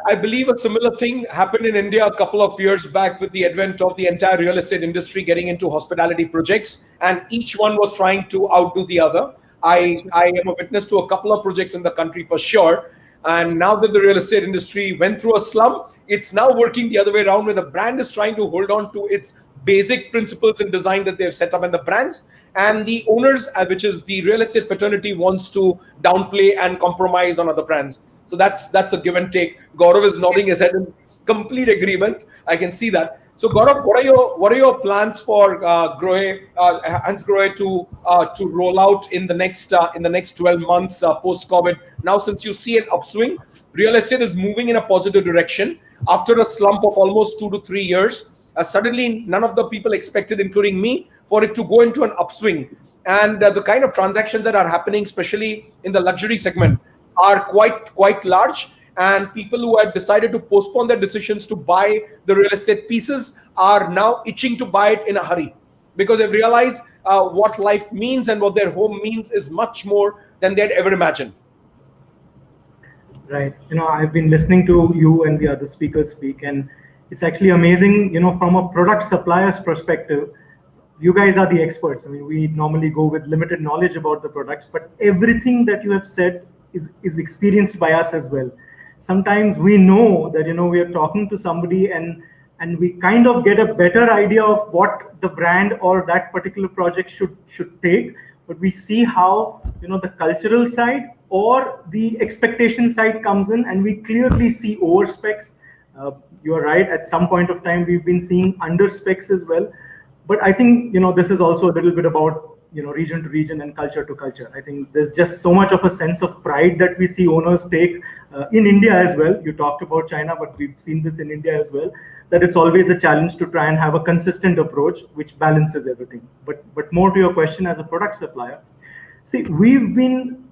I believe a similar thing happened in India a couple of years back with the advent of the entire real estate industry getting into hospitality projects, and each one was trying to outdo the other. I am a witness to a couple of projects in the country for sure. And now that the real estate industry went through a slump, it's now working the other way around, where the brand is trying to hold on to its basic principles in design that they've set up in the brands. And the owners, which is the real estate fraternity, wants to downplay and compromise on other brands. So that's a give and take. Gaurav is nodding his head in complete agreement. I can see that. So Gaurav, what are your plans for Hans Grohe to roll out in the next 12 months post COVID? Now, since you see an upswing, real estate is moving in a positive direction after a slump of almost 2 to 3 years. Suddenly, none of the people expected, including me, for it to go into an upswing. And the kind of transactions that are happening, especially in the luxury segment, are quite large. And people who had decided to postpone their decisions to buy the real estate pieces are now itching to buy it in a hurry, because they've realized what life means and what their home means is much more than they'd ever imagined. Right. I've been listening to you and the other speakers speak, and it's actually amazing, from a product supplier's perspective. You guys are the experts. I mean, we normally go with limited knowledge about the products, but everything that you have said is experienced by us as well. Sometimes we know that we are talking to somebody and we kind of get a better idea of what the brand or that particular project should take, but we see how the cultural side or the expectation side comes in, and we clearly see over specs. You're right, at some point of time we've been seeing under specs as well. But I think this is also a little bit about region to region and culture to culture. I think there's just so much of a sense of pride that we see owners take in India as well. You talked about China, but we've seen this in India as well, that it's always a challenge to try and have a consistent approach which balances everything. But more to your question, as a product supplier, see, we've been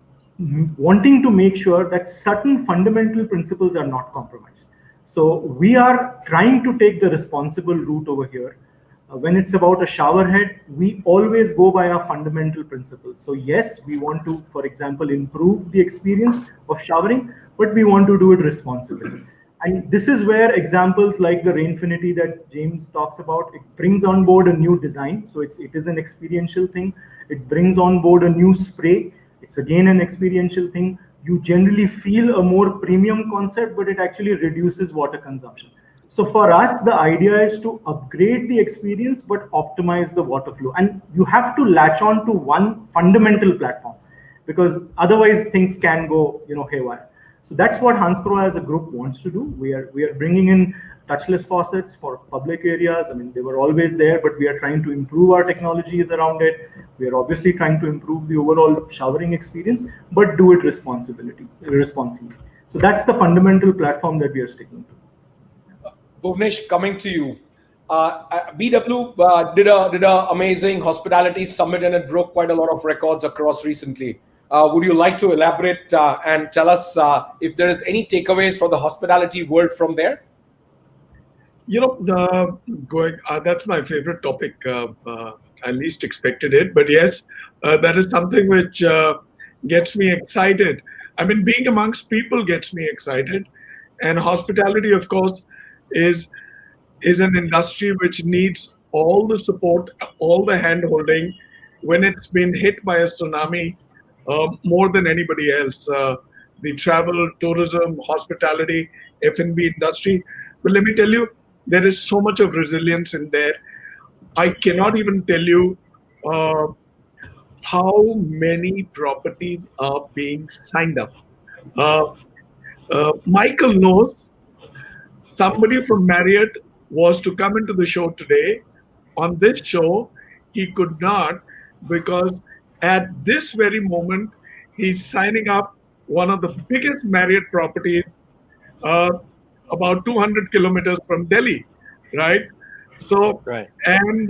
wanting to make sure that certain fundamental principles are not compromised. So we are trying to take the responsible route over here. When it's about a shower head, we always go by our fundamental principles. So yes, we want to, for example, improve the experience of showering, but we want to do it responsibly. And this is where examples like the Rainfinity that James talks about, it brings on board a new design. So it is an experiential thing. It brings on board a new spray. It's again an experiential thing. You generally feel a more premium concept, but it actually reduces water consumption. So for us, the idea is to upgrade the experience, but optimize the water flow. And you have to latch on to one fundamental platform, because otherwise things can go, haywire. So that's what Hans Grohe as a group wants to do. We are bringing in touchless faucets for public areas. I mean, they were always there, but we are trying to improve our technologies around it. We are obviously trying to improve the overall showering experience, but do it responsibly. So that's the fundamental platform that we are sticking to. Bhuvnesh, coming to you. BW did a amazing hospitality summit, and it broke quite a lot of records across recently. Would you like to elaborate and tell us if there is any takeaways for the hospitality world from there? That's my favorite topic. I least expected it, but yes, that is something which gets me excited. I mean, being amongst people gets me excited, and hospitality, of course, is an industry which needs all the support, all the hand-holding when it's been hit by a tsunami more than anybody else. The travel, tourism, hospitality, F&B industry. But let me tell you, there is so much of resilience in there. I cannot even tell you how many properties are being signed up. Michael knows. Somebody from Marriott was to come into the show today. On this show, he could not, because at this very moment, he's signing up one of the biggest Marriott properties about 200 kilometers from Delhi, right? So, right. And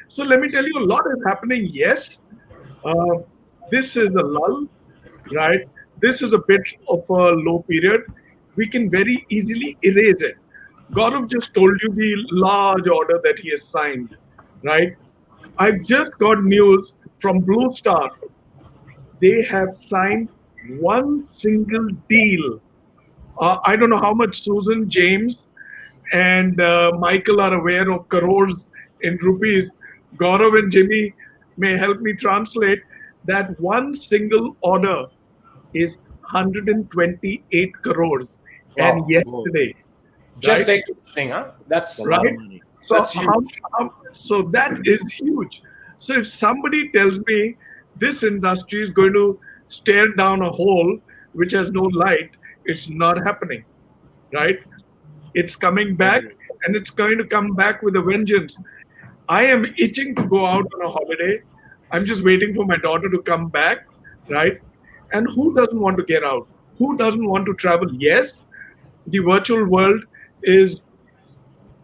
so let me tell you, a lot is happening. Yes, this is a lull, right? This is a bit of a low period. We can very easily erase it. Gaurav just told you the large order that he has signed, right? I've just got news from Blue Star. They have signed one single deal. I don't know how much Susan, James, and Michael are aware of crores in rupees. Gaurav and Jimmy may help me translate that one single order is 128 crores. And Wow. yesterday, Just right? interesting, huh? That's a lot Right? of money. So That's huge. so that is huge. So if somebody tells me this industry is going to stare down a hole which has no light, it's not happening, right? It's coming back, Agree. and it's going to come back with a vengeance. I am itching to go out on a holiday. I'm just waiting for my daughter to come back, right? And who doesn't want to get out? Who doesn't want to travel? Yes, the virtual world is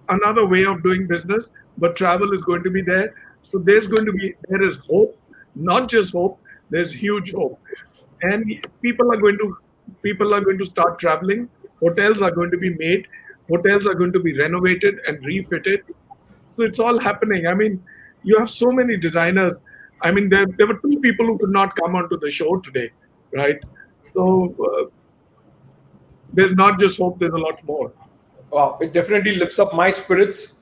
another way of doing business, but travel is going to be there. So there is hope, not just hope, there's huge hope. And people are going to start traveling. Hotels are going to be made, hotels are going to be renovated and refitted. So it's all happening. I mean, you have so many designers. I mean, there were two people who could not come onto the show today, right? So there's not just hope, there's a lot more. Wow, it definitely lifts up my spirits.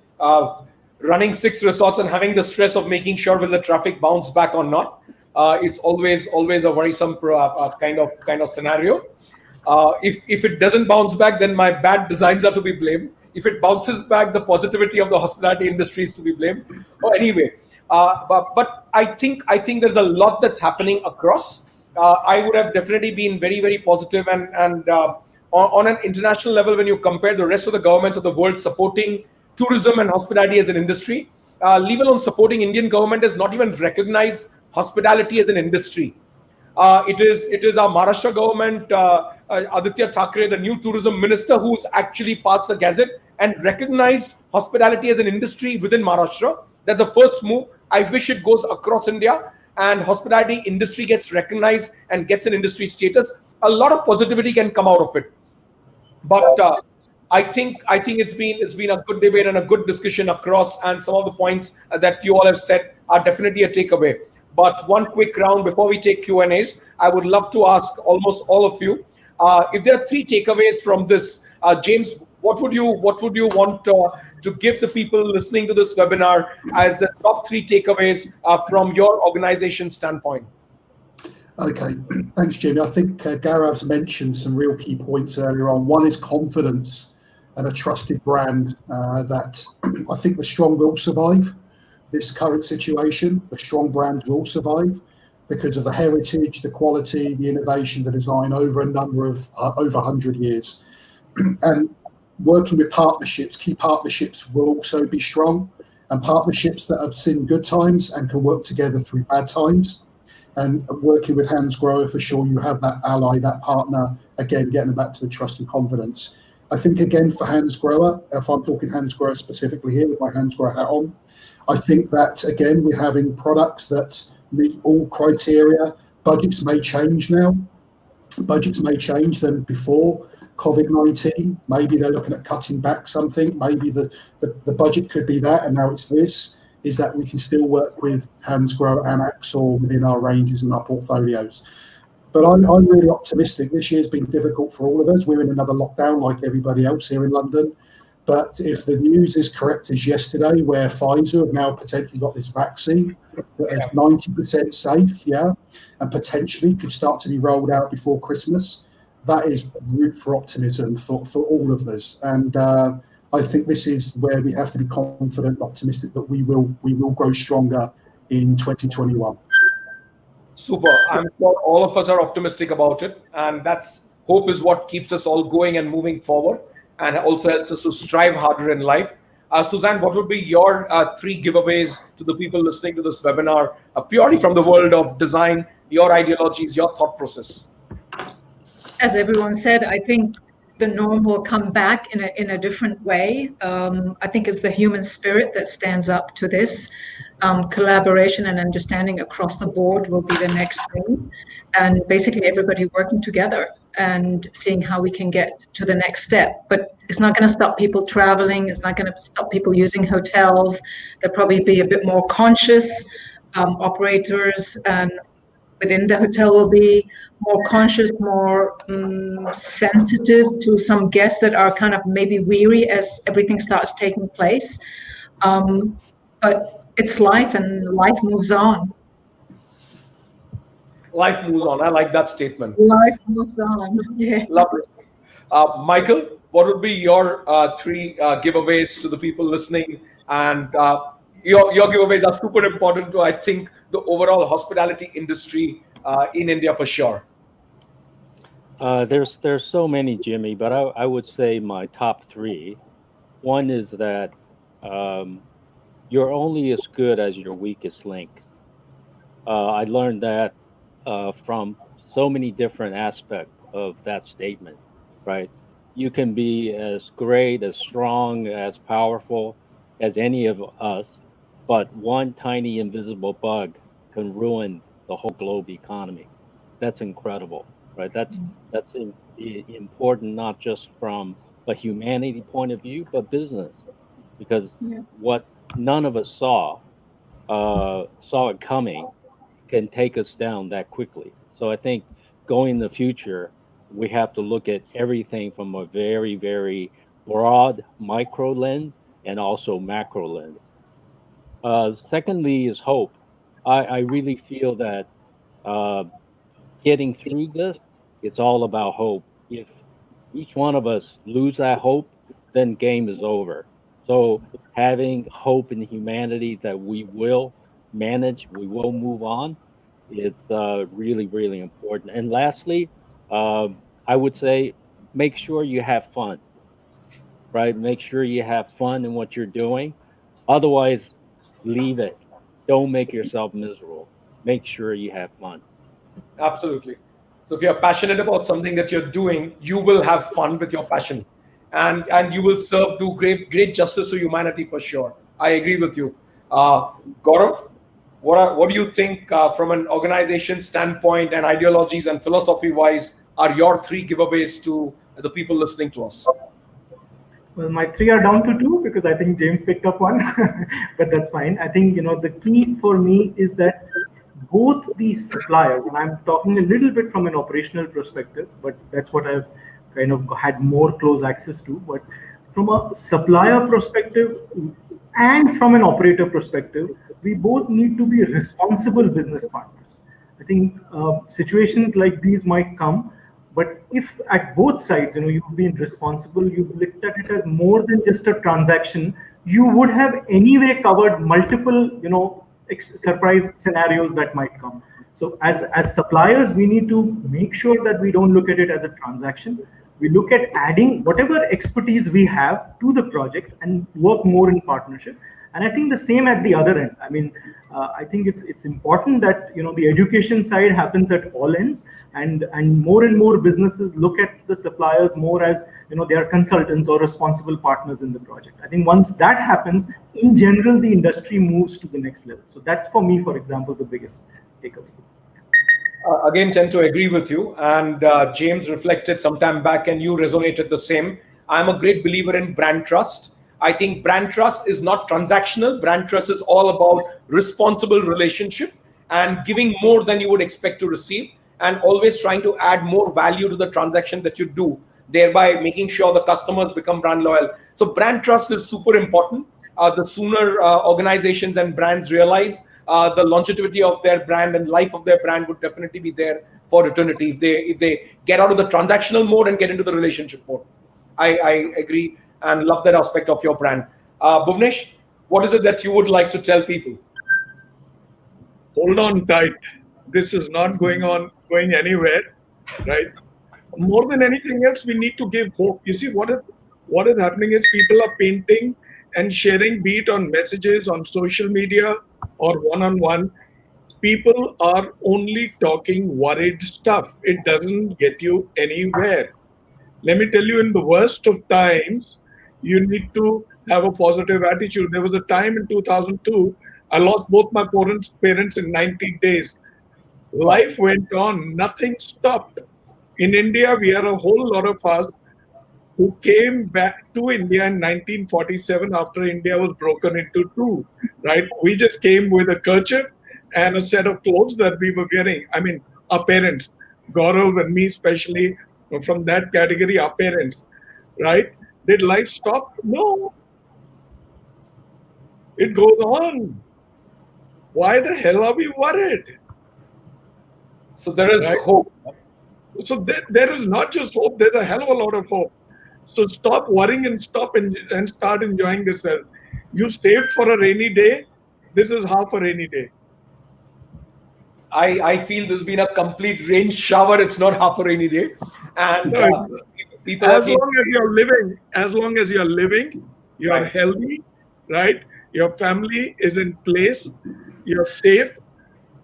Running 6 resorts and having the stress of making sure will the traffic bounce back or not. It's always a worrisome kind of scenario. If it doesn't bounce back, then my bad designs are to be blamed. If it bounces back, the positivity of the hospitality industry is to be blamed. Oh, anyway, but I think there's a lot that's happening across. I would have definitely been very positive and on an international level, when you compare the rest of the governments of the world supporting tourism and hospitality as an industry, leave alone supporting Indian government has not even recognized hospitality as an industry. It is our Maharashtra government, Aditya Thackeray, the new tourism minister, who's actually passed a gazette and recognized hospitality as an industry within Maharashtra. That's the first move. I wish it goes across India and hospitality industry gets recognized and gets an industry status. A lot of positivity can come out of it. But I think it's been a good debate and a good discussion across, and some of the points that you all have said are definitely a takeaway. But one quick round before we take Q&As, I would love to ask almost all of you if there are three takeaways from this. James, what would you want to give the people listening to this webinar as the top three takeaways from your organization standpoint? Okay, thanks, Jimmy. I think Gaurav's mentioned some real key points earlier on. One is confidence and a trusted brand that I think the strong will survive this current situation. The strong brands will survive because of the heritage, the quality, the innovation, the design over a number of over 100 years. And working with partnerships, key partnerships will also be strong, and partnerships that have seen good times and can work together through bad times. And working with Hansgrohe, for sure, you have that ally, that partner, again, getting back to the trust and confidence. I think, again, for Hansgrohe, if I'm talking Hansgrohe specifically here with my Hansgrohe hat on, I think that, again, we're having products that meet all criteria. Budgets may change now. Budgets may change than before COVID-19. Maybe they're looking at cutting back something. Maybe the budget could be that, and now it's this. Is that we can still work with Hansgrohe and Axel within our ranges and our portfolios. But I'm really optimistic. This year's been difficult for all of us. We're in another lockdown like everybody else here in London. But if the news is correct as yesterday, where Pfizer have now potentially got this vaccine that is 90% safe, and potentially could start to be rolled out before Christmas, that is root for optimism for all of us. And I think this is where we have to be confident and optimistic that we will grow stronger in 2021. Super. I'm sure all of us are optimistic about it, and that's hope is what keeps us all going and moving forward, and also helps us to strive harder in life. Suzanne, what would be your three giveaways to the people listening to this webinar, purely from the world of design, your ideologies, your thought process? As everyone said, I think the norm will come back in a different way. I think it's the human spirit that stands up to this. Collaboration and understanding across the board will be the next thing. And basically everybody working together. and seeing how we can get to the next step. But it's not going to stop people traveling. It's not going to stop people using hotels. There'll probably be a bit more conscious operators, and within the hotel will be more conscious, more sensitive to some guests that are kind of maybe weary as everything starts taking place. But it's life, and life moves on. Life moves on. I like that statement. Life moves on. Yeah. Lovely. Michael, what would be your three giveaways to the people listening? And your giveaways are super important to, I think, the overall hospitality industry in India for sure. There's so many, Jimmy, but I would say my top three. One is that you're only as good as your weakest link. I learned that from so many different aspects of that statement, right? You can be as great, as strong, as powerful as any of us, but one tiny invisible bug can ruin the whole globe economy. That's incredible, right? That's important not just from a humanity point of view, but business, because what none of us saw it coming can take us down that quickly. So I think going in the future, we have to look at everything from a very, very broad micro lens and also macro lens. Secondly is hope. I really feel that getting through this, it's all about hope. If each one of us lose that hope, then game is over. So having hope in humanity that we will manage, we will move on, it's really, really important. And lastly, I would say make sure you have fun, right? Make sure you have fun in what you're doing. Otherwise, leave it. Don't make yourself miserable. Make sure you have fun. Absolutely. So if you're passionate about something that you're doing, you will have fun with your passion, and you will do great justice to humanity for sure. I agree with you. Gaurav, what do you think from an organization standpoint and ideologies and philosophy wise are your three giveaways to the people listening to us? Well, my three are down to two because I think James picked up one, but that's fine. I think the key for me is that both the suppliers, and I'm talking a little bit from an operational perspective, but that's what I've kind of had more close access to. But from a supplier perspective and from an operator perspective, we both need to be responsible business partners. I think situations like these might come, but if at both sides, you've been responsible, you've looked at it as more than just a transaction, you would have anyway covered multiple, surprise scenarios that might come. So as suppliers, we need to make sure that we don't look at it as a transaction. We look at adding whatever expertise we have to the project and work more in partnership. And I think the same at the other end. I mean, I think it's important that the education side happens at all ends, and more businesses look at the suppliers more as they are consultants or responsible partners in the project. I think once that happens, in general, the industry moves to the next level. So that's for me, for example, the biggest takeaway. Again, tend to agree with you. And James reflected some time back, and you resonated the same. I'm a great believer in brand trust. I think brand trust is not transactional. Brand trust is all about responsible relationship and giving more than you would expect to receive, and always trying to add more value to the transaction that you do, thereby making sure the customers become brand loyal. So brand trust is super important. The sooner organizations and brands realize the longevity of their brand and life of their brand would definitely be there for eternity if they get out of the transactional mode and get into the relationship mode. I agree and love that aspect of your brand. Bhuvnesh, what is it that you would like to tell people? Hold on tight. This is not going anywhere, right? More than anything else, we need to give hope. You see, what is happening is people are painting and sharing, be it on messages, on social media, or one-on-one. People are only talking worried stuff. It doesn't get you anywhere. Let me tell you, in the worst of times, you need to have a positive attitude. There was a time in 2002, I lost both my parents in 90 days. Life went on, nothing stopped. In India, we are a whole lot of us who came back to India in 1947 after India was broken into two, right? We just came with a kerchief and a set of clothes that we were wearing. I mean, our parents, Gaurav and me especially, from that category, our parents, right? Did life stop? No, it goes on. Why the hell are we worried? So there is Right? hope. So there is not just hope, there's a hell of a lot of hope. So stop worrying and and start enjoying yourself. You saved for a rainy day. This is half a rainy day. I feel there's been a complete rain shower. It's not half a rainy day. And No, people have as been, long as you're living, you are right. healthy, right? Your family is in place, you're safe.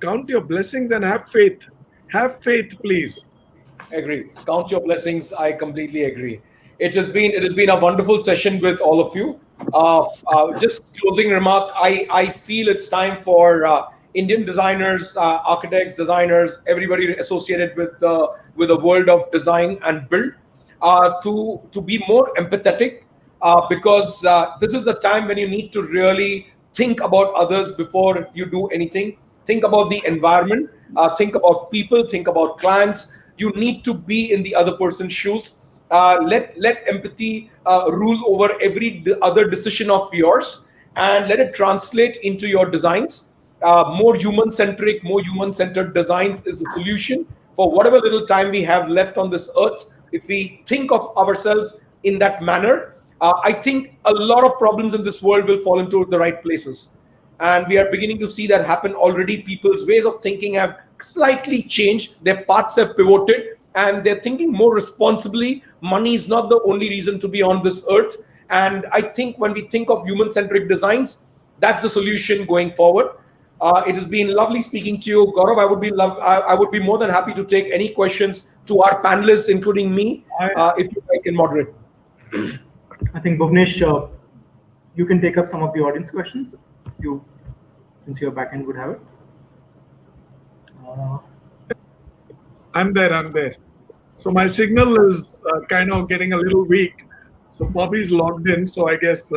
Count your blessings and have faith. Have faith, please. Agree. Count your blessings. I completely agree. It has been a wonderful session with all of you. Just closing remark. I feel it's time for Indian designers, architects, designers, everybody associated with the world of design and build, to be more empathetic, because this is the time when you need to really think about others before you do anything. Think about the environment, think about people, think about clients. You need to be in the other person's shoes. Let empathy rule over every other decision of yours, and let it translate into your designs. More human centric, more human centered designs is the solution for whatever little time we have left on this earth. If we think of ourselves in that manner, I think a lot of problems in this world will fall into the right places. And we are beginning to see that happen already. People's ways of thinking have slightly changed, their paths have pivoted, and they're thinking more responsibly. Money is not the only reason to be on this earth. And I think when we think of human centric designs, that's the solution going forward. It has been lovely speaking to you, Gaurav. I would be more than happy to take any questions to our panelists, including me, if you guys can moderate. I think Bhuvnesh, you can take up some of the audience questions. You, since your backend would have it. I'm there. So my signal is kind of getting a little weak. So Bobby's logged in. So I guess.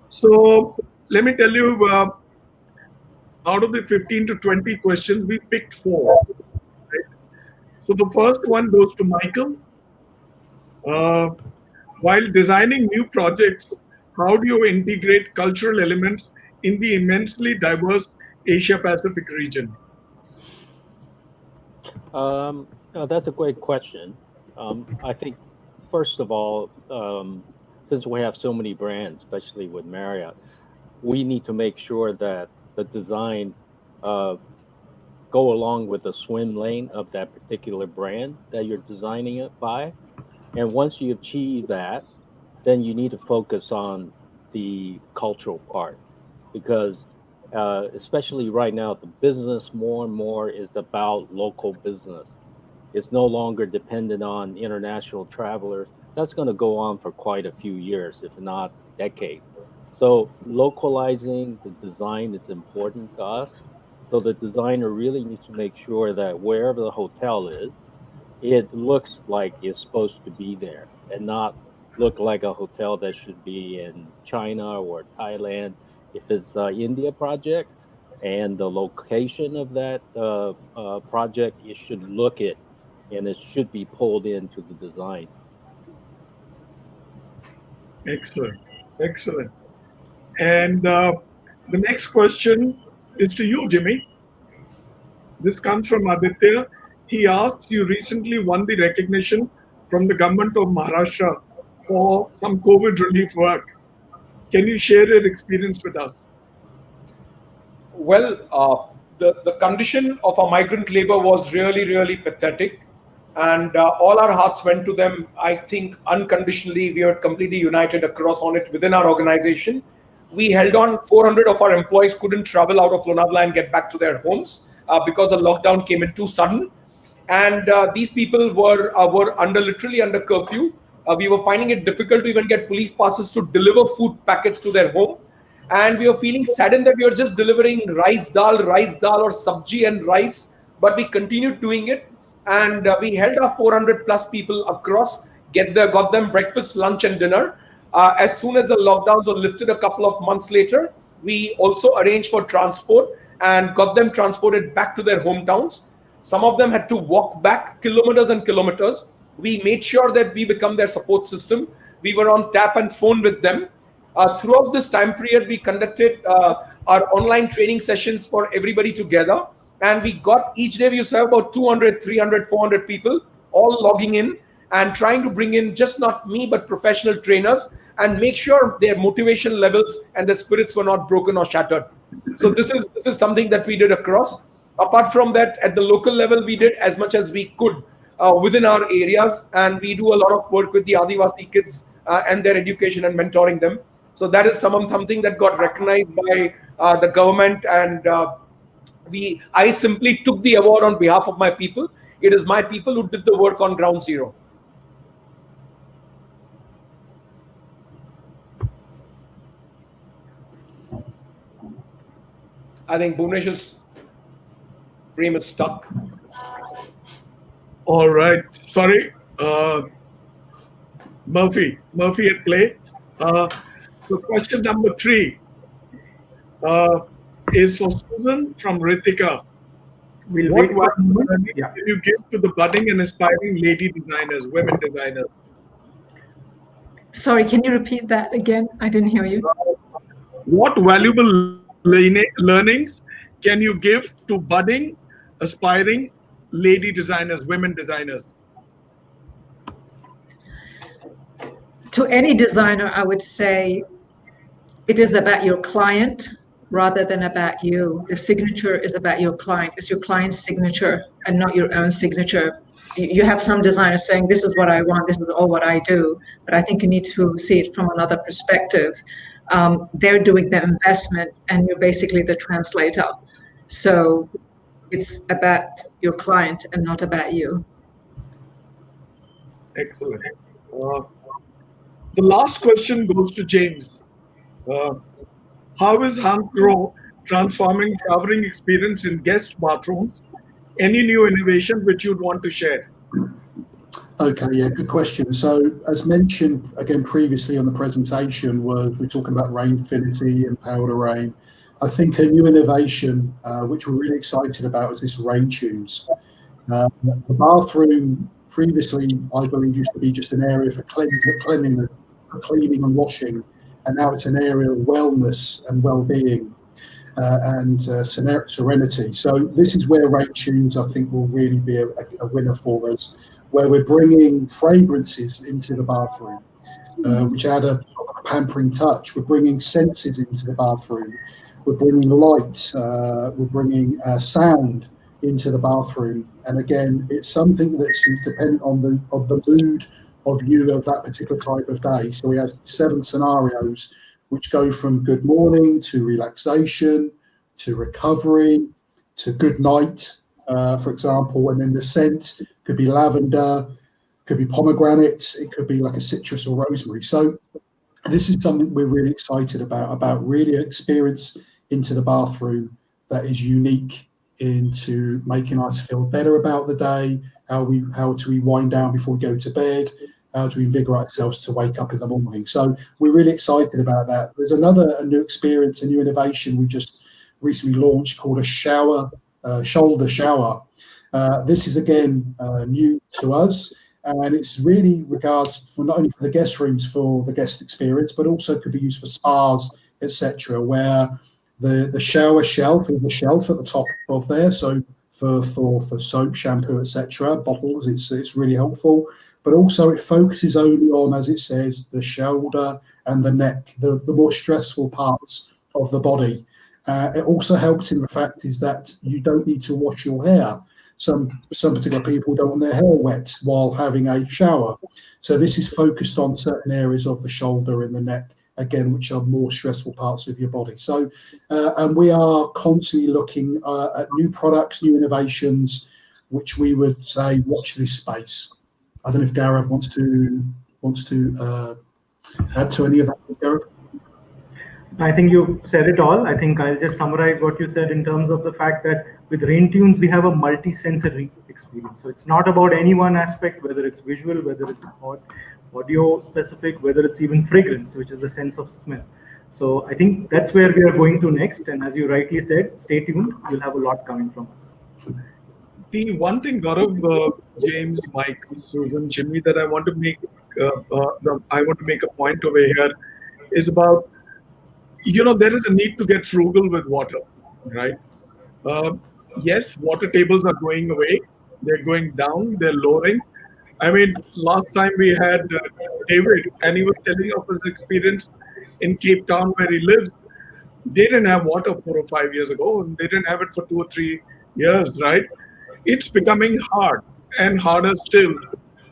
So let me tell you, out of the 15 to 20 questions, we picked 4. Right? So the first one goes to Michael. While designing new projects, how do you integrate cultural elements in the immensely diverse Asia Pacific region? That's a great question. I think, first of all, since we have so many brands, especially with Marriott, we need to make sure that the design go along with the swim lane of that particular brand that you're designing it by. And once you achieve that, then you need to focus on the cultural part, because especially right now, the business more and more is about local business. It's no longer dependent on international travelers. That's going to go on for quite a few years, if not decades. So localizing the design is important to us. So the designer really needs to make sure that wherever the hotel is, it looks like it's supposed to be there, and not look like a hotel that should be in China or Thailand. If it's an India project and the location of that project, it should look it, and it should be pulled into the design. Excellent. And the next question is to you, Jimmy. This comes from Aditya. He asks, you recently won the recognition from the government of Maharashtra for some COVID relief work. Can you share your experience with us? Well, the condition of our migrant labor was really, really pathetic. And all our hearts went to them. I think unconditionally, we were completely united across on it within our organization. We held on. 400 of our employees couldn't travel out of Lonavala and get back to their homes because the lockdown came in too sudden. And these people were literally under curfew. We were finding it difficult to even get police passes to deliver food packets to their home. And we were feeling saddened that we were just delivering rice dal, or sabji and rice. But we continued doing it. and we held our 400 plus people across, got them breakfast, lunch, and dinner. As soon as the lockdowns were lifted a couple of months later, we also arranged for transport and got them transported back to their hometowns. Some of them had to walk back kilometers and kilometers. We made sure that we become their support system. We were on tap and phone with them. Throughout this time period, we conducted our online training sessions for everybody together. And we got, each day we used to have about 200, 300, 400 people all logging in and trying to bring in just not me, but professional trainers and make sure their motivation levels and their spirits were not broken or shattered. So this is something that we did across. Apart from that, at the local level, we did as much as we could within our areas. And we do a lot of work with the Adivasi kids and their education and mentoring them. So that is something that got recognized by the government, and I simply took the award on behalf of my people. It is my people who did the work on ground zero. I think Bhuvnesh's frame is stuck. All right. Sorry. Murphy at play. So question number 3 is for Susan from Ritika. What value can you give to the budding and aspiring lady designers, women designers? Sorry, can you repeat that again? I didn't hear you. What valuable learnings can you give to budding, aspiring lady designers, women designers? To any designer, I would say it is about your client rather than about you. The signature is about your client. It's your client's signature and not your own signature. You have some designers saying, this is what I want, this is all what I do. But I think you need to see it from another perspective. They're doing the investment and you're basically the translator. So it's about your client and not about you. Excellent. The last question goes to James. How is Hankro transforming showering experience in guest bathrooms? Any new innovation which you'd want to share? Okay, yeah, good question. So as mentioned again previously on the presentation, we're talking about Rainfinity and Powder Rain. I think a new innovation which we're really excited about is this Rain Tunes. The bathroom previously, I believe, used to be just an area for cleaning and washing, and now it's an area of wellness and well-being and serenity. So this is where Rain Tunes, I think, will really be a winner for us, where we're bringing fragrances into the bathroom, which add a pampering touch. We're bringing senses into the bathroom. We're bringing light. We're bringing sound into the bathroom. And again, it's something that's dependent on the mood of you of that particular type of day. So we have 7 scenarios which go from good morning to relaxation to recovery to good night, for example. And then the scent could be lavender, could be pomegranate, it could be like a citrus or rosemary. So this is something we're really excited about really experience into the bathroom that is unique into making us feel better about the day, how do we wind down before we go to bed, how do we invigorate ourselves to wake up in the morning. So we're really excited about that. There's a new experience, a new innovation we just recently launched called a shoulder shower. This is again new to us, and it's really regards for not only for the guest rooms for the guest experience, but also could be used for spas, etc., where the shower shelf is the shelf at the top of there. So for soap, shampoo, etc., bottles, it's really helpful. But also it focuses only on, as it says, the shoulder and the neck, the more stressful parts of the body. It also helps in the fact is that you don't need to wash your hair. Some particular people don't want their hair wet while having a shower. So this is focused on certain areas of the shoulder and the neck, again, which are more stressful parts of your body. So, and we are constantly looking at new products, new innovations, which we would say, watch this space. I don't know if Gaurav wants to add to any of that, Gaurav? I think you've said it all. I think I'll just summarize what you said in terms of the fact that with RainTunes, we have a multi-sensory experience. So it's not about any one aspect, whether it's visual, whether it's audio specific, whether it's even fragrance, which is a sense of smell. So I think that's where we are going to next. And as you rightly said, stay tuned. You'll have a lot coming from us. The one thing, Gaurav, James, Mike, Susan, Jimmy, that I want to make, I want to make a point over here is about, there is a need to get frugal with water, right? Uh, yes, water tables are going away. They're going down. They're lowering. I mean, last time we had David, and he was telling of his experience in Cape Town where he lives. They didn't have water 4 or 5 years ago, and they didn't have it for 2 or 3 years, right? It's becoming hard and harder still.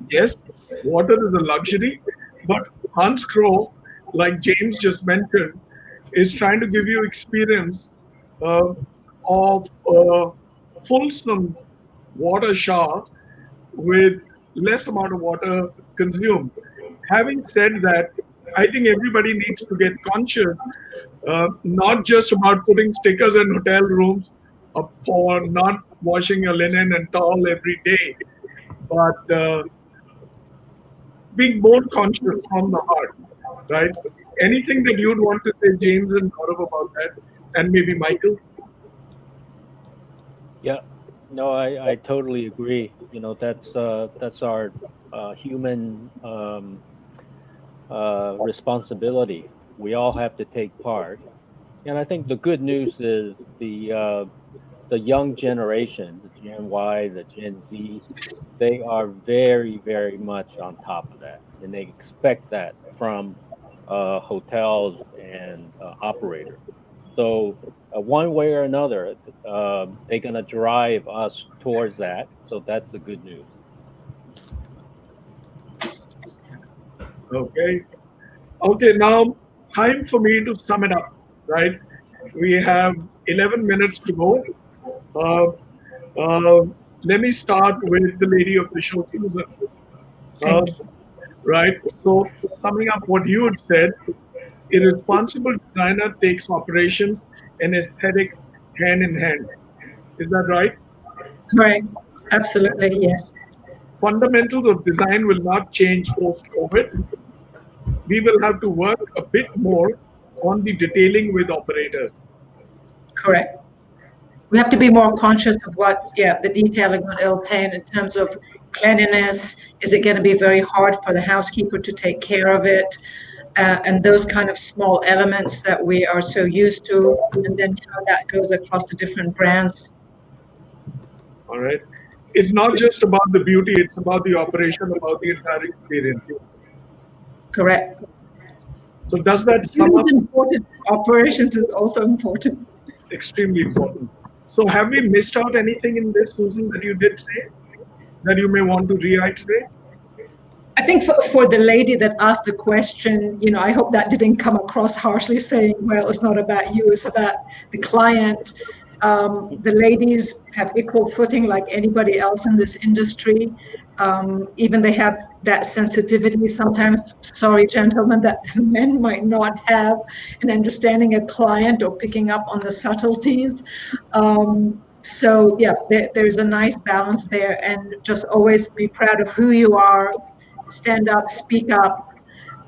Yes, water is a luxury, but Hans Crow, like James just mentioned, is trying to give you experience uh, of a fulsome water shower with less amount of water consumed. Having said that, I think everybody needs to get conscious, not just about putting stickers in hotel rooms for not washing your linen and towel every day, but being more conscious from the heart, right? Anything that you'd want to say, James and Gaurav, about that, and maybe Michael? Yeah, no, I totally agree. That's our human responsibility. We all have to take part. And I think the good news is the young generation, the Gen Y, the Gen Z, they are very, very much on top of that, and they expect that from hotels and operators. So one way or another, they're gonna drive us towards that. So that's the good news. Okay. Okay, now time for me to sum it up, right? We have 11 minutes to go. Uh, uh, Let me start with the lady of the show, Susan. Uh, Thank you. right? So, summing up what you had said, a responsible designer takes operations and aesthetics hand in hand. Is that right? Correct. Absolutely, yes. Fundamentals of design will not change post COVID. We will have to work a bit more on the detailing with operators. Correct. We have to be more conscious of the detailing what it'll take in terms of cleanliness. Is it going to be very hard for the housekeeper to take care of it? And those kind of small elements that we are so used to, and then how that goes across the different brands. All right. It's not just about the beauty, it's about the operation, about the entire experience. Correct. So, does that It sum up? is important. Operations is also important. Extremely important. So, have we missed out anything in this, Susan, that you did say that you may want to reiterate? I think for the lady that asked the question, I hope that didn't come across harshly saying, well, it's not about you, it's about the client. The ladies have equal footing like anybody else in this industry. Even they have that sensitivity sometimes, sorry, gentlemen, that men might not have in understanding a client or picking up on the subtleties. So yeah, there's a nice balance there, and just always be proud of who you are, stand up, speak up,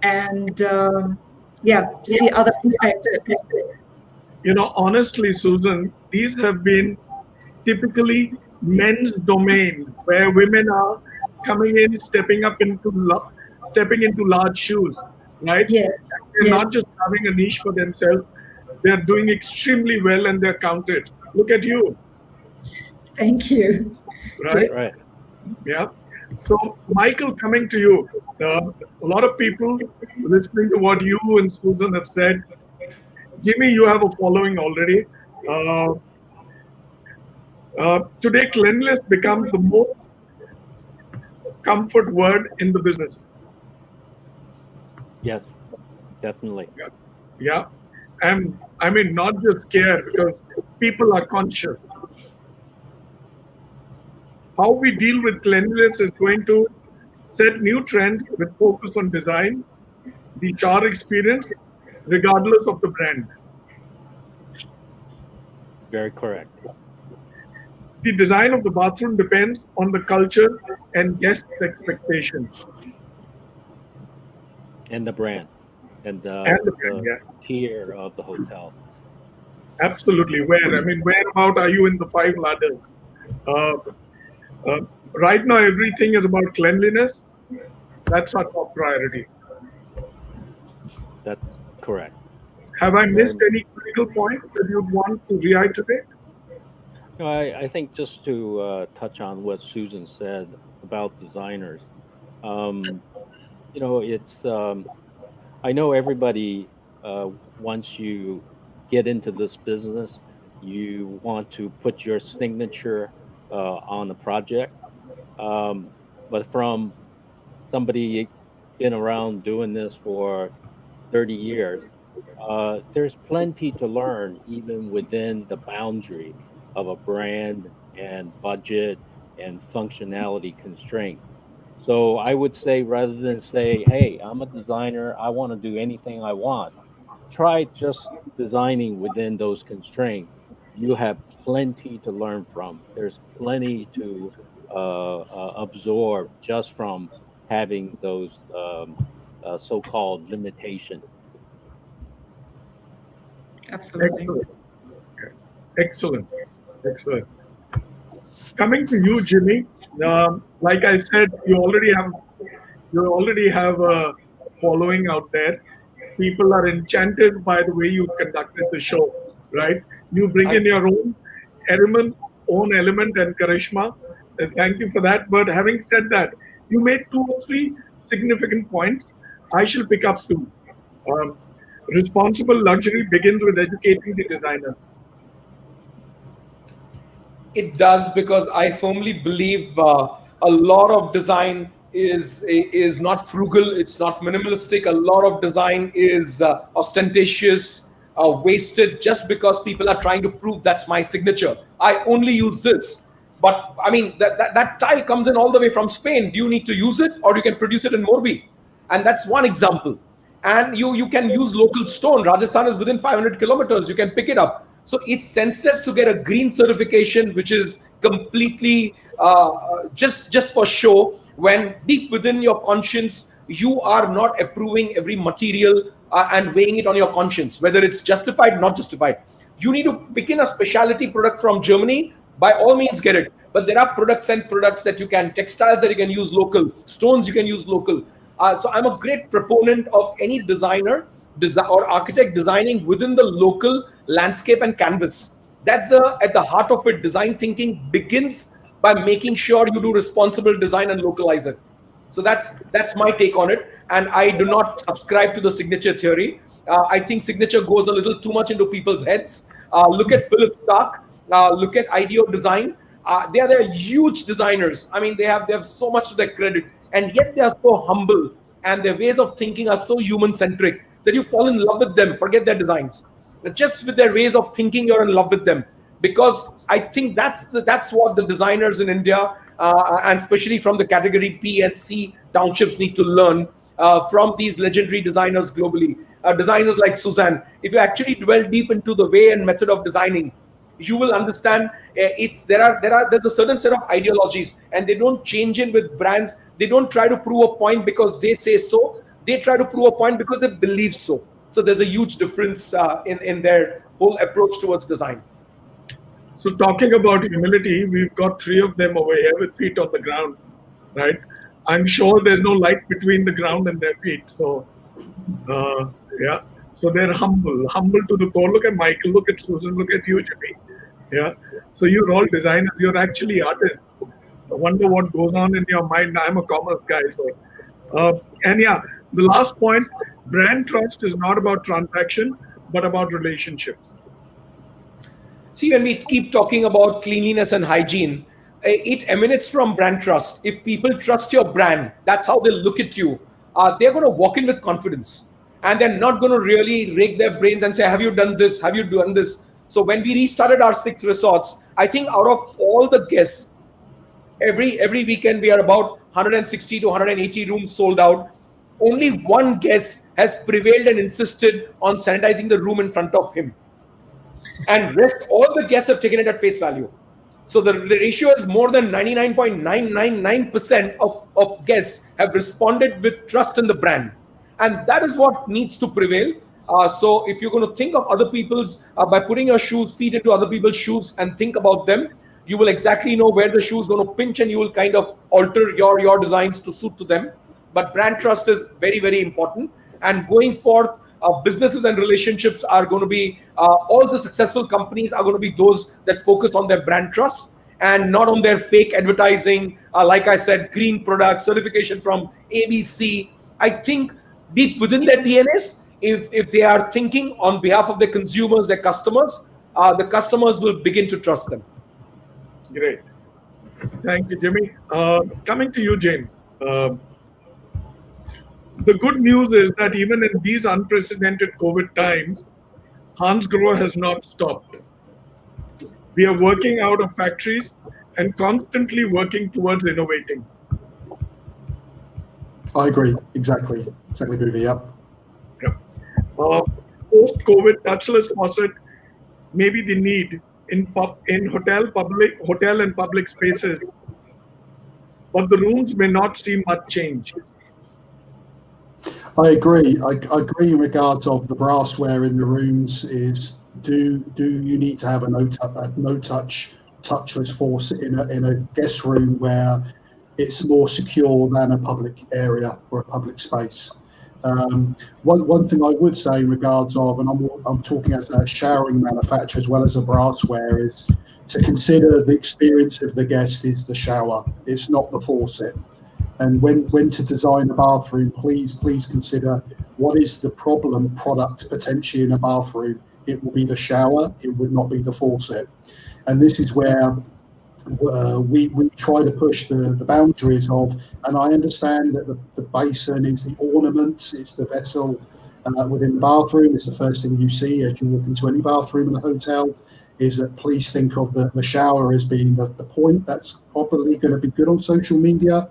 and see other perspectives. Honestly, Susan, these have been typically men's domain where women are coming in, stepping into large shoes, right? Yes, They're yes, not just having a niche for themselves; they're doing extremely well, and they're counted. Look at you, thank you. right? Right. Yeah. So, Michael, coming to you, a lot of people listening to what you and Susan have said. Jimmy, you have a following already. Uh, Today, cleanliness becomes the most comfort word in the business. Yes, definitely. Yeah. Yeah. And I mean, not just care because people are conscious. How we deal with cleanliness is going to set new trends with focus on design, the shower experience, regardless of the brand. Very correct. The design of the bathroom depends on the culture and guests' expectations. And the brand and And the brand, yeah. tier of the hotel. Absolutely. Where about are you in the 5 ladders? Uh, right now, everything is about cleanliness. That's our top priority. That's correct. Have I missed any critical points that you'd want to reiterate? No, I think just to touch on what Susan said about designers, it's I know everybody once you get into this business, you want to put your signature on the project. But from somebody been around doing this for 30 years, there's plenty to learn even within the boundary of a brand and budget and functionality constraint. So I would say rather than say, hey, I'm a designer, I want to do anything I want, try just designing within those constraints. You have plenty to learn from. There's plenty to absorb just from having those so-called limitations. Absolutely. Excellent. Excellent. Coming to you, Jimmy. Like I said, you already have a following out there. People are enchanted by the way you conducted the show, right? You bring in your own element and charisma. And thank you for that. But having said that, you made 2 or 3 significant points. I shall pick up 2. Um, Responsible luxury begins with educating the designer. It does, because I firmly believe a lot of design is not frugal. It's not minimalistic. A lot of design is ostentatious, wasted, just because people are trying to prove that's my signature. I only use this. But I mean, that tile comes in all the way from Spain. Do you need to use it, or you can produce it in Morbi? And that's one example. And you can use local stone. Rajasthan is within 500 kilometers. You can pick it up. So it's senseless to get a green certification, which is completely just for show, when deep within your conscience, you are not approving every material and weighing it on your conscience, whether it's justified, not justified. You need to pick in a specialty product from Germany, by all means get it. But there are products that you can, textiles that you can use local, stones you can use local. So I'm a great proponent of any designer or architect designing within the local landscape and canvas. That's at the heart of it. Design thinking begins by making sure you do responsible design and localize it. So that's my take on it. And I do not subscribe to the signature theory. I think signature goes a little too much into people's heads. Look at Philip Stark. Look at IDEO Design. They're huge designers. I mean, they have so much to their credit, and yet they are so humble, and their ways of thinking are so human-centric that you fall in love with them. Forget their designs. Just with their ways of thinking, you're in love with them. Because I think that's what the designers in India, and especially from the category P and C townships, need to learn from these legendary designers globally. Designers like Suzanne. If you actually dwell deep into the way and method of designing, you will understand there's a certain set of ideologies, and they don't change in with brands. They don't try to prove a point because they say so. They try to prove a point because they believe so. So there's a huge difference in their whole approach towards design. So talking about humility, we've got 3 of them over here with feet on the ground, right? I'm sure there's no light between the ground and their feet. So, yeah. So they're humble to the core. Look at Michael, look at Susan, look at you, Jimmy. Yeah. So you're all designers. You're actually artists. I wonder what goes on in your mind. I'm a commerce guy. So, and yeah, the last point, brand trust is not about transaction, but about relationships. See, when we keep talking about cleanliness and hygiene, it emanates from brand trust. If people trust your brand, that's how they look at you. They're going to walk in with confidence, and they're not going to really rake their brains and say, have you done this? Have you done this? So when we restarted our 6 resorts, I think out of all the guests, every weekend we are about 160 to 180 rooms sold out. only one guest has prevailed and insisted on sanitizing the room in front of him. And rest, all the guests have taken it at face value. So the ratio is more than 99.999% of guests have responded with trust in the brand. And that is what needs to prevail. So if you're going to think of other people's, by putting your feet into other people's shoes and think about them, you will exactly know where the shoe is going to pinch, and you will kind of alter your designs to suit to them. But brand trust is very, very important. And going forth, businesses and relationships are going to be, all the successful companies are going to be those that focus on their brand trust and not on their fake advertising. Like I said, green products, certification from ABC. I think deep within their DNAs, if they are thinking on behalf of their consumers, their customers, the customers will begin to trust them. Great. Thank you, Jimmy. Coming to you, James. The good news is that even in these unprecedented COVID times, Hansgrohe has not stopped. We are working out of factories and constantly working towards innovating. I agree. Exactly, Bhuvi. Yep. Post-COVID, touchless faucet may be the need in hotel and public spaces, but the rooms may not see much change. I agree. I agree in regards of the brassware in the rooms. Is do you need to have a touchless faucet in a guest room where it's more secure than a public area or a public space? One thing I would say in regards of, and I'm talking as a showering manufacturer as well as a brassware, is to consider the experience of the guest is the shower. It's not the faucet. And when to design a bathroom, please consider what is the problem product potentially in a bathroom. It will be the shower. It would not be the faucet. And this is where we try to push the boundaries of, and I understand that the basin is the ornament, it's the vessel within the bathroom. It's the first thing you see as you walk into any bathroom in a hotel, is that please think of the shower as being the point that's probably going to be good on social media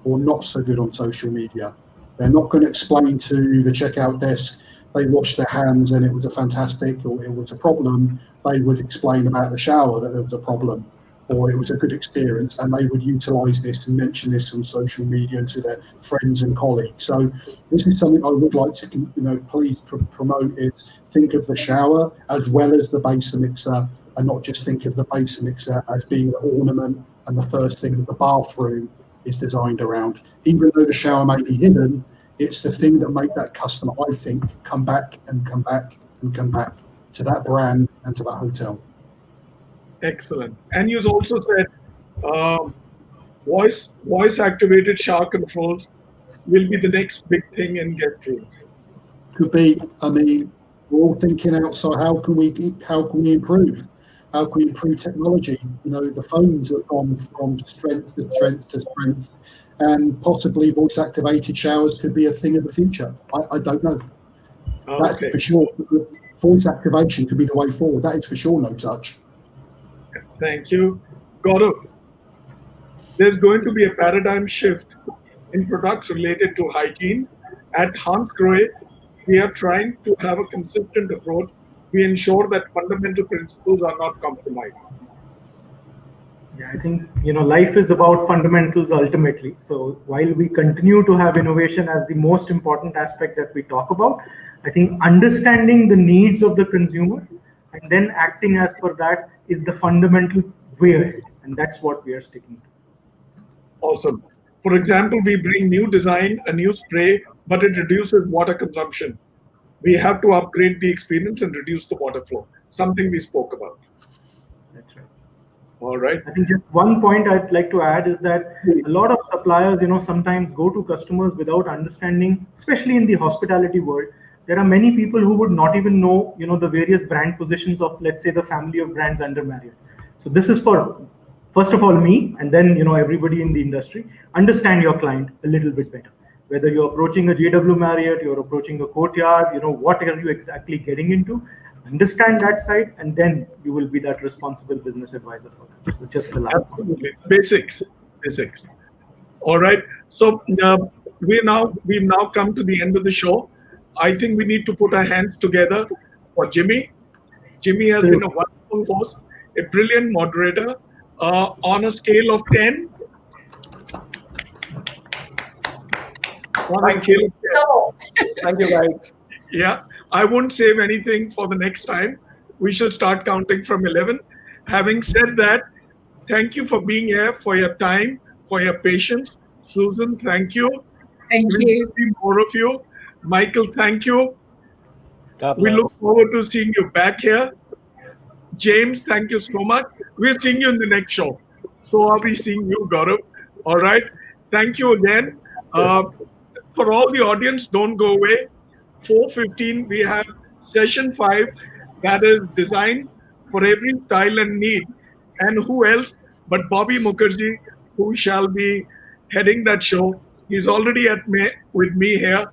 or not so good on social media. They're not going to explain to the checkout desk they washed their hands and it was a fantastic, or it was a problem. They would explain about the shower that there was a problem, or it was a good experience, and they would utilize this and mention this on social media to their friends and colleagues. So this is something I would like to, please promote, is think of the shower as well as the basin mixer, and not just think of the basin mixer as being the ornament and the first thing that the bathroom is designed around. Even though the shower may be hidden, it's the thing that make that customer, I think, come back and come back and come back to that brand and to that hotel. Excellent. And you also said voice activated shower controls will be the next big thing in guest rooms. Could be. I mean, we're all thinking outside. How can we improve? How can we improve technology? The phones have gone from strength to strength to strength, and possibly voice activated showers could be a thing of the future. I don't know. Okay. That's for sure. Voice activation could be the way forward. That is for sure. No touch. Thank you. Gaurav, there's going to be a paradigm shift in products related to hygiene. At Hansgrohe, we are trying to have a consistent approach. We ensure that fundamental principles are not compromised. Yeah, I think, life is about fundamentals ultimately. So while we continue to have innovation as the most important aspect that we talk about, I think understanding the needs of the consumer and then acting as per that is the fundamental way ahead, and that's what we are sticking to. Awesome. For example, we bring new design, a new spray, but it reduces water consumption. We have to upgrade the experience and reduce the water flow, something we spoke about. That's right. All right. I think just one point I'd like to add is that a lot of suppliers, sometimes go to customers without understanding, especially in the hospitality world. There are many people who would not even know, the various brand positions of, let's say, the family of brands under Marriott. So this is for, first of all, me, and then, everybody in the industry. Understand your client a little bit better. Whether you're approaching a JW Marriott, you're approaching a Courtyard, what are you exactly getting into? Understand that side, and then you will be that responsible business advisor for them. So just the last Absolutely. Basics. All right. So we've now come to the end of the show. I think we need to put our hands together for Jimmy. Jimmy has been a wonderful host, a brilliant moderator. On a scale of 10, Thank you. Thank you, guys. Yeah, I won't save anything for the next time. We shall start counting from 11. Having said that, thank you for being here, for your time, for your patience. Susan, thank you. Thank We you. will see more of you. Michael, thank you. God We bless. look forward to seeing you back here. James, thank you so much. We're seeing you in the next show. So are we seeing you, Gaurav? All right. Thank you again. For all the audience, don't go away. 4:15, we have session 5 that is designed for every style and need. And who else but Bobby Mukherjee, who shall be heading that show. He's already with me here,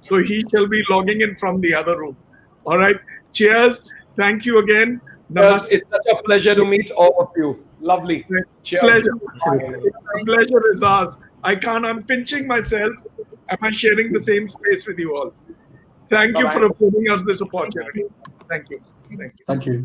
so he shall be logging in from the other room. All right. Cheers. Thank you again. Yes, it's such a pleasure to meet all of you. Lovely. Cheers. Pleasure. The pleasure is ours. I'm pinching myself. Am I sharing the same space with you all? Thank you for affording us this opportunity. Thank you. Thank you. Thank you.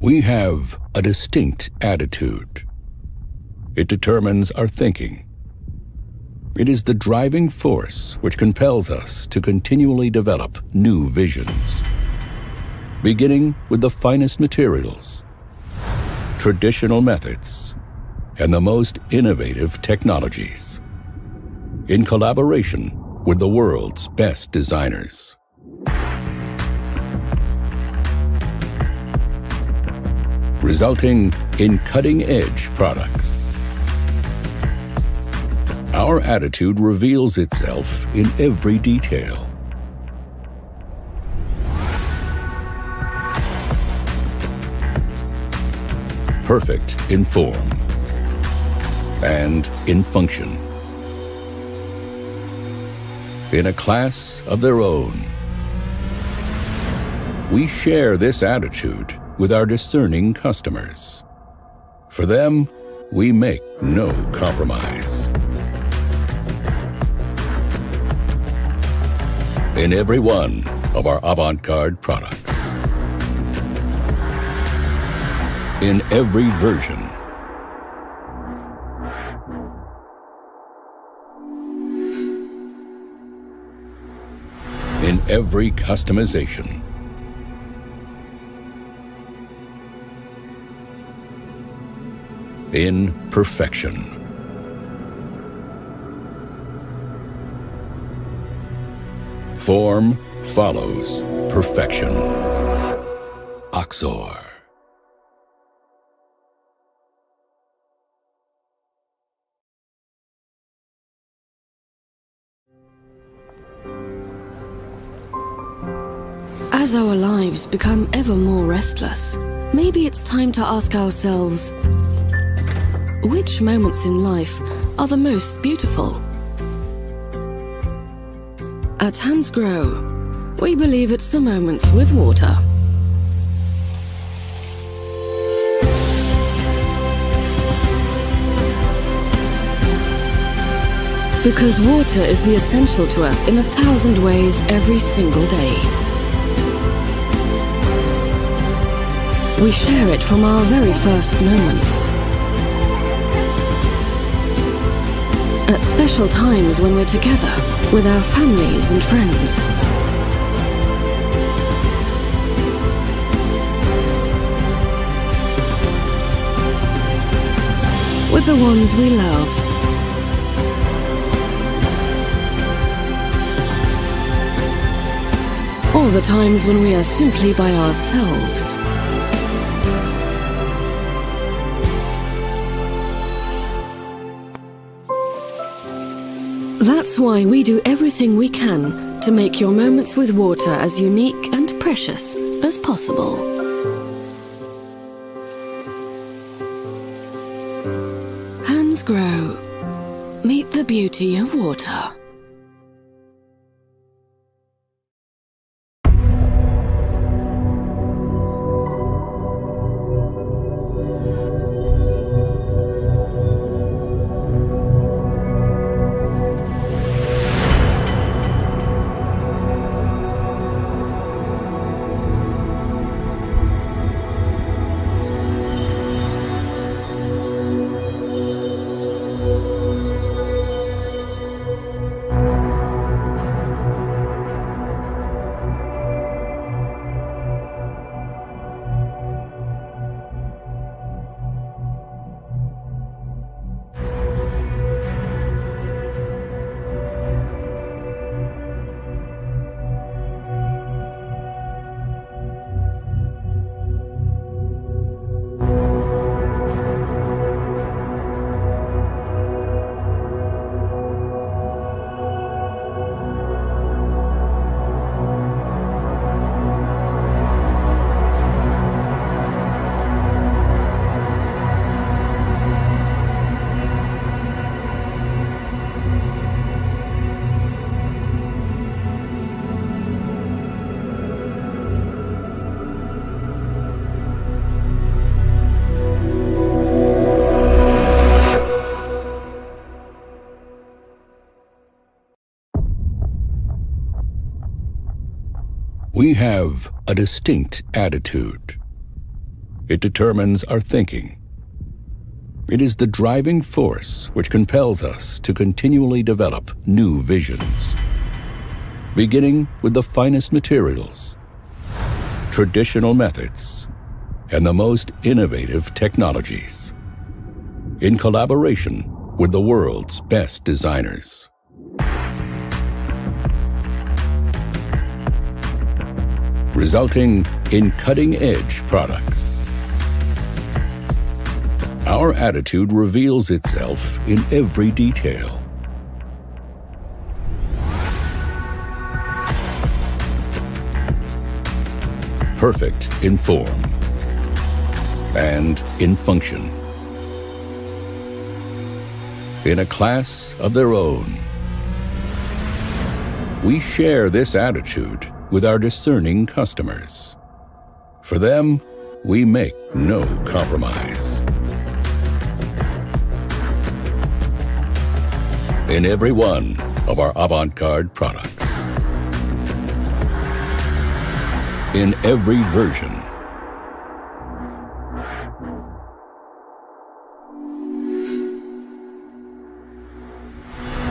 We have a distinct attitude. It determines our thinking. It is the driving force which compels us to continually develop new visions, beginning with the finest materials, traditional methods, and the most innovative technologies, in collaboration with the world's best designers. Resulting in cutting-edge products. Our attitude reveals itself in every detail. Perfect in form and in function. In a class of their own. We share this attitude with our discerning customers. For them, we make no compromise. In every one of our avant-garde products. In every version. in every customization. In perfection. Form follows perfection. Oxor. As our lives become ever more restless, maybe it's time to ask ourselves, which moments in life are the most beautiful? At Hands Grow, we believe it's the moments with water. Because water is the essential to us in 1,000 ways every single day. We share it from our very first moments. At special times when we're together with our families and friends. With the ones we love. Or the times when we are simply by ourselves. That's why we do everything we can to make your moments with water as unique and precious as possible. Hands Grow. Meet the beauty of water. We have a distinct attitude. It determines our thinking. It is the driving force which compels us to continually develop new visions, beginning with the finest materials, traditional methods, and the most innovative technologies, in collaboration with the world's best designers. Resulting in cutting-edge products. Our attitude reveals itself in every detail. Perfect in form and in function. In a class of their own. We share this attitude with our discerning customers. For them, we make no compromise. In every one of our avant-garde products. In every version.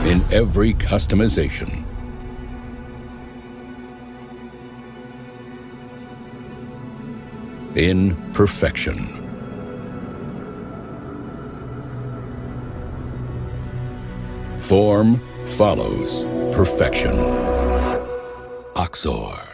In every customization. in perfection. Form follows perfection. Oxor.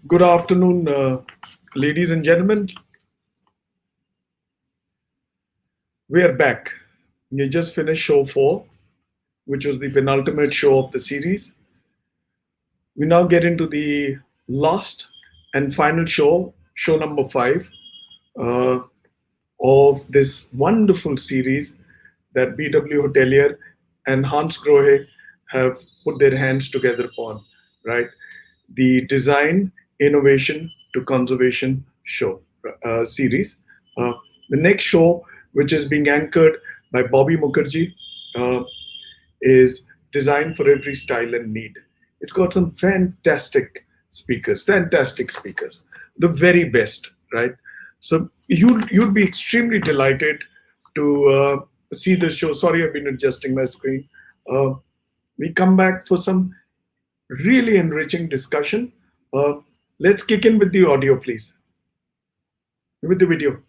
Good afternoon, ladies and gentlemen. We are back. We just finished show 4, which was the penultimate show of the series. We now get into the last and final show, show number 5, uh, of this wonderful series that BW Hotelier and Hans Grohe have put their hands together upon, right? The Design, Innovation to Conservation show series. The next show, which is being anchored by Bobby Mukherjee, uh, is Designed for Every Style and Need. It's got some fantastic speakers, the very best, right? So you'd be extremely delighted to see this show. Sorry, I've been adjusting my screen. We come back for some really enriching discussion. Let's kick in with the audio, please, with the video.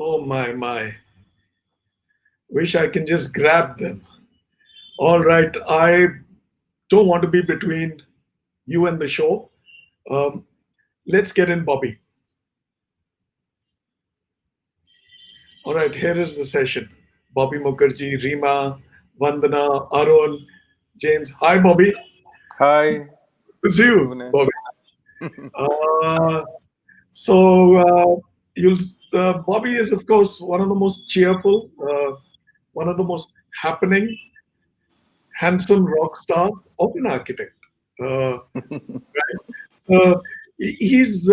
Oh my. Wish I can just grab them. All right, I don't want to be between you and the show. Um, let's get in, Bobby. All right, here is the session. Bobby Mukherjee, Rima, Vandana, Arun, James. Hi, Bobby. Hi. Good to see you, Bhuvanesh. Bobby. Uh, so Bobby is, of course, one of the most cheerful, one of the most happening, handsome rock star of an architect. Right? So he's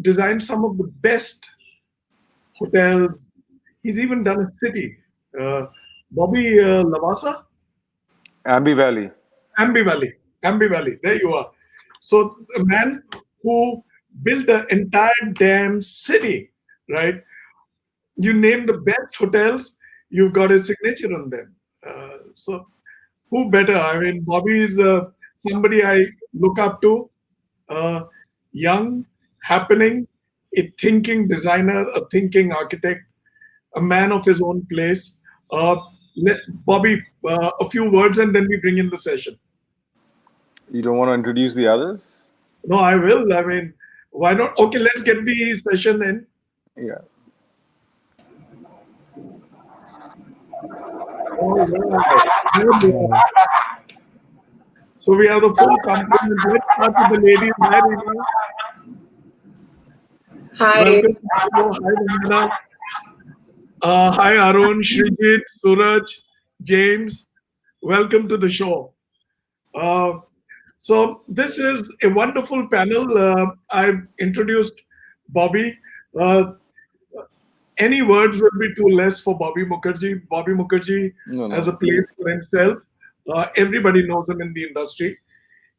designed some of the best hotels. He's even done a city. Uh, Bobby Lavasa, Ambi Valley. Ambi Valley. Ambi Valley. There you are. So a man who built the entire damn city, right? You name the best hotels, you've got his signature on them. So who better? I mean, Bobby is somebody I look up to. Uh, young, happening, a thinking designer, a thinking architect, a man of his own place. Uh, Bobby, a few words and then we bring in the session. You don't want to introduce the others? No, I will. I mean, why not? Okay, let's get the session in. Yeah. All right. So we have the full complement. Let's start with the ladies. Hi, Rima. Hi. Welcome to the show. Hi, Vandana. Hi, Arun, Srijit, Suraj, James. Welcome to the show. So this is a wonderful panel. I've introduced Bobby. Uh, any words will be too less for Bobby Mukherjee. Bobby Mukherjee No, has a no. place for himself. Everybody knows him in the industry.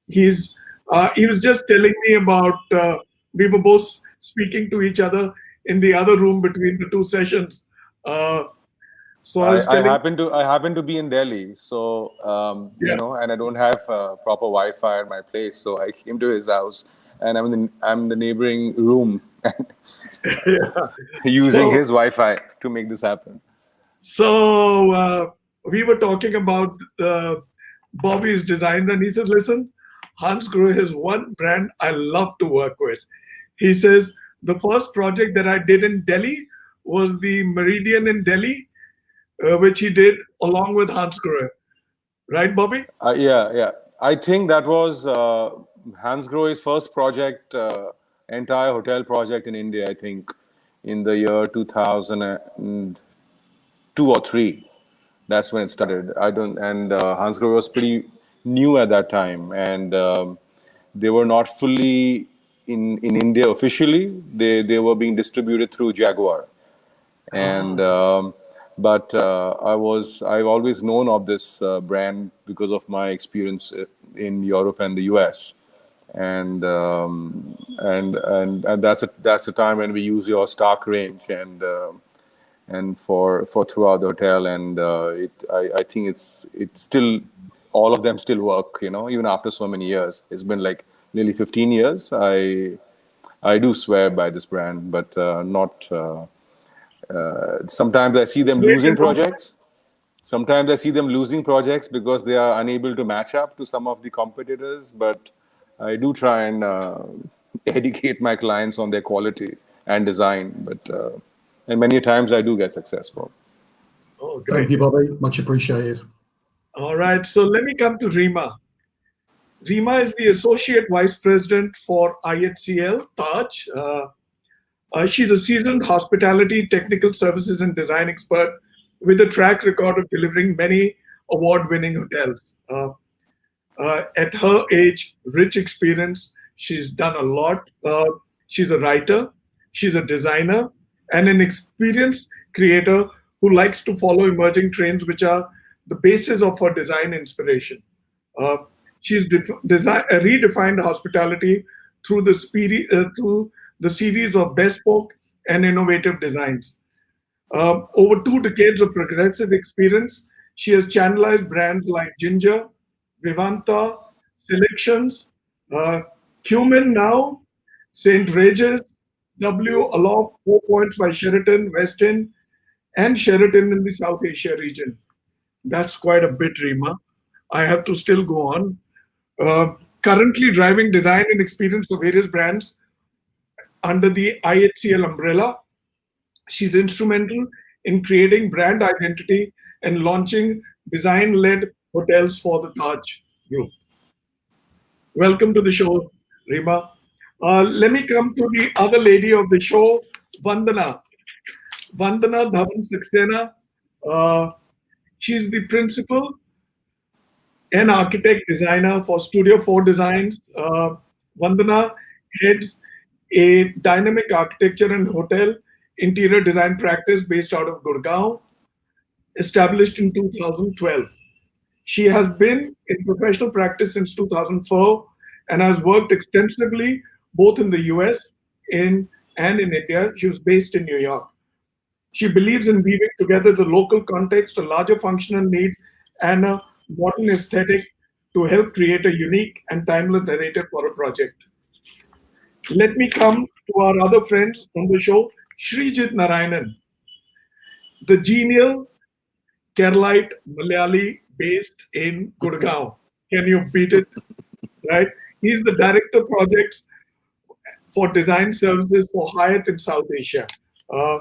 He was just telling me about we were both speaking to each other in the other room between the two sessions. So I was I telling, happen to be in Delhi, so yeah, and I don't have proper Wi-Fi at my place, so I came to his house, and I'm in the neighboring room yeah. using So his Wi-Fi to make this happen. So we were talking about Bobby's design, and he says, "Listen, Hans Grohe is one brand I love to work with." He says the first project that I did in Delhi was the Meridian in Delhi, which he did along with Hans Grohe. Right, Bobby? Yeah. I think that was Hans Grohe's first project, entire hotel project in India. I think in the year 2002 or three. That's when it started. I don't, and Hans Grohe was pretty new at that time, and they were not fully in India officially. They were being distributed through Jaguar, and but I've always known of this brand because of my experience in Europe and the US, and that's the time when we use your Stark range and for throughout the hotel, and I think it's still, all of them still work, even after so many years. It's been like nearly 15 years. I do swear by this brand, but not sometimes I see them losing projects. Sometimes I see them losing projects because they are unable to match up to some of the competitors, but I do try and educate my clients on their quality and design, but and many times I do get successful. Oh, Thank great. you, Bobby. Much appreciated. All right. So let me come to Rima. Rima is the Associate Vice President for IHCL, Taj. She's a seasoned hospitality, technical services, and design expert with a track record of delivering many award-winning hotels. At her age, rich experience, she's done a lot. She's a writer, she's a designer, and an experienced creator who likes to follow emerging trends, which are the basis of her design inspiration. Uh, she's redefined hospitality through the series of bespoke and innovative designs. Over 2 decades of progressive experience, she has channelized brands like Ginger, Vivanta, Selections, uh, Cumin Now, St. Regis, W, Aloft, 4 Points by Sheraton, Westin, and Sheraton in the South Asia region. That's quite a bit, Rima. I have to still go on. Currently driving design and experience for various brands under the IHCL umbrella. She's instrumental in creating brand identity and launching design led hotels for the Taj Group. Welcome to the show, Rima. Let me come to the other lady of the show, Vandana. Vandana Dhavan Saxena. Uh, she's the principal and architect designer for Studio 4 Designs. Vandana heads a dynamic architecture and hotel interior design practice based out of Gurgaon, established in 2012. She has been in professional practice since 2004 and has worked extensively both in the US and in India. She was based in New York. She believes in weaving together the local context, a larger functional needs, and a modern aesthetic to help create a unique and timeless narrative for a project. Let me come to our other friends on the show, Srijit Narayanan, the genial Keralite Malayali based in Gurgaon. Can you beat it? Right? He's the director projects for design services for Hyatt in South Asia. A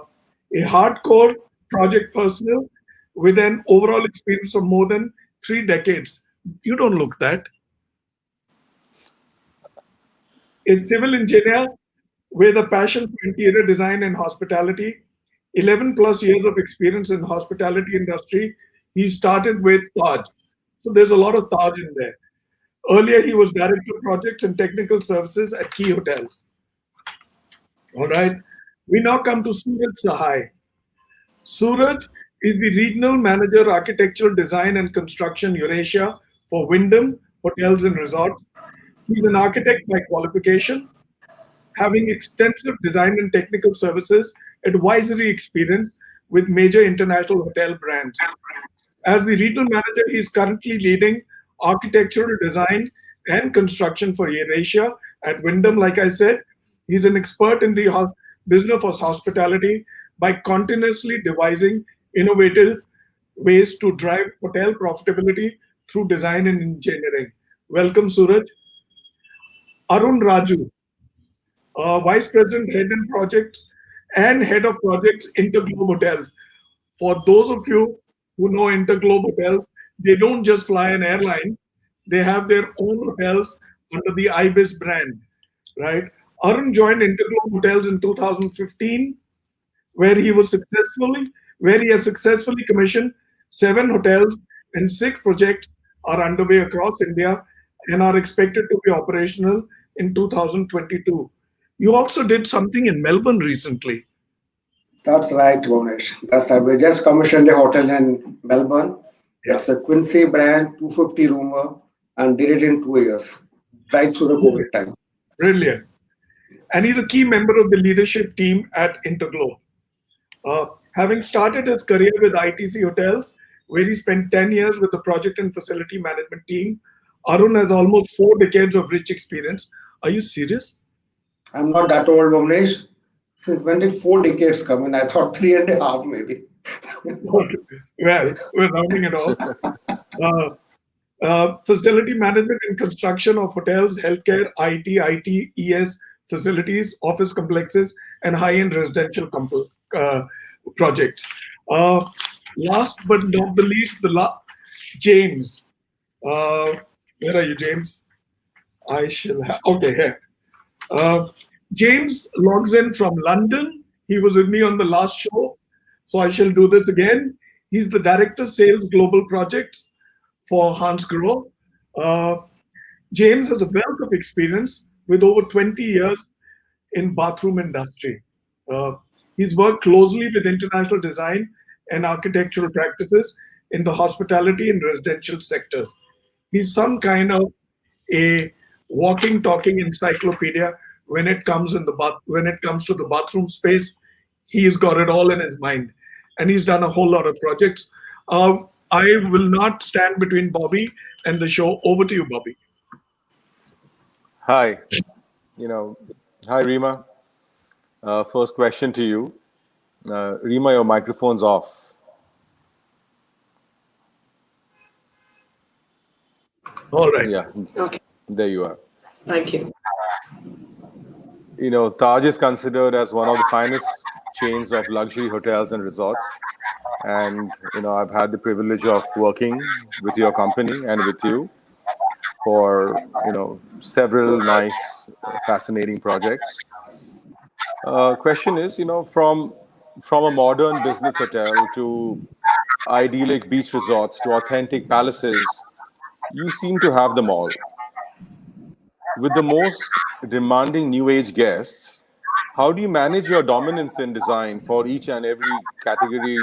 hardcore project personnel with an overall experience of more than 3 decades. You don't look that. A civil engineer with a passion for interior design and hospitality, 11 plus years of experience in hospitality industry. He started with Taj. So there's a lot of Taj in there. Earlier, he was director of projects and technical services at key hotels. All right. We now come to Suraj Sahai. Suraj is the regional manager, architectural design and construction Eurasia for Wyndham Hotels and Resorts. He's an architect by qualification, having extensive design and technical services advisory experience with major international hotel brands. As the regional manager, he is currently leading architectural design and construction for Eurasia at Wyndham. Like I said, he's an expert in the business of hospitality by continuously devising innovative ways to drive hotel profitability through design and engineering. Welcome, Suraj. Arun Raju, Vice President, Head and Projects and Head of Projects, Interglobe Hotels. For those of you who know Interglobe Hotels, they don't just fly an airline, they have their own hotels under the IBIS brand, right? Arun joined Interglobe Hotels in 2015, where he has successfully commissioned 7 hotels and 6 projects are underway across India and are expected to be operational in 2022. You also did something in Melbourne recently. That's right, Bhunesh. That's right. We just commissioned a hotel in Melbourne. Yeah. It's a Quincy brand, 250 roomer, and did it in 2 years, right through the COVID time. Brilliant. And he's a key member of the leadership team at Interglobe. Having started his career with ITC Hotels, where he spent 10 years with the project and facility management team, Arun has almost 4 decades of rich experience. Are you serious? I'm not that old, Bhunesh. Since when did 4 decades come in? I thought 3.5 maybe. Well, we're rounding it off. Facility management and construction of hotels, healthcare, IT, ES facilities, office complexes, and high-end residential projects. Last but not the least, James. Where are you, James? I shall have. Okay, here. James logs in from London. He was with me on the last show, so I shall do this again. He's the Director Sales Global Projects for Hansgrohe. James has a wealth of experience with over 20 years in bathroom industry. He's worked closely with international design and architectural practices in the hospitality and residential sectors. He's some kind of a walking, talking encyclopedia when it comes to the bathroom space. He's got it all in his mind, and he's done a whole lot of projects. I will not stand between Bobby and the show. Over to you, Bobby. Hi. Hi, Rima. First question to you. Rima, your microphone's off. All right. Yeah. Okay, There you are. thank you. Taj is considered as one of the finest chains of luxury hotels and resorts. And I've had the privilege of working with your company and with you for several nice, fascinating projects. Question is, from a modern business hotel to idyllic beach resorts to authentic palaces, you seem to have them all. With the most demanding new age guests, how do you manage your dominance in design for each and every category,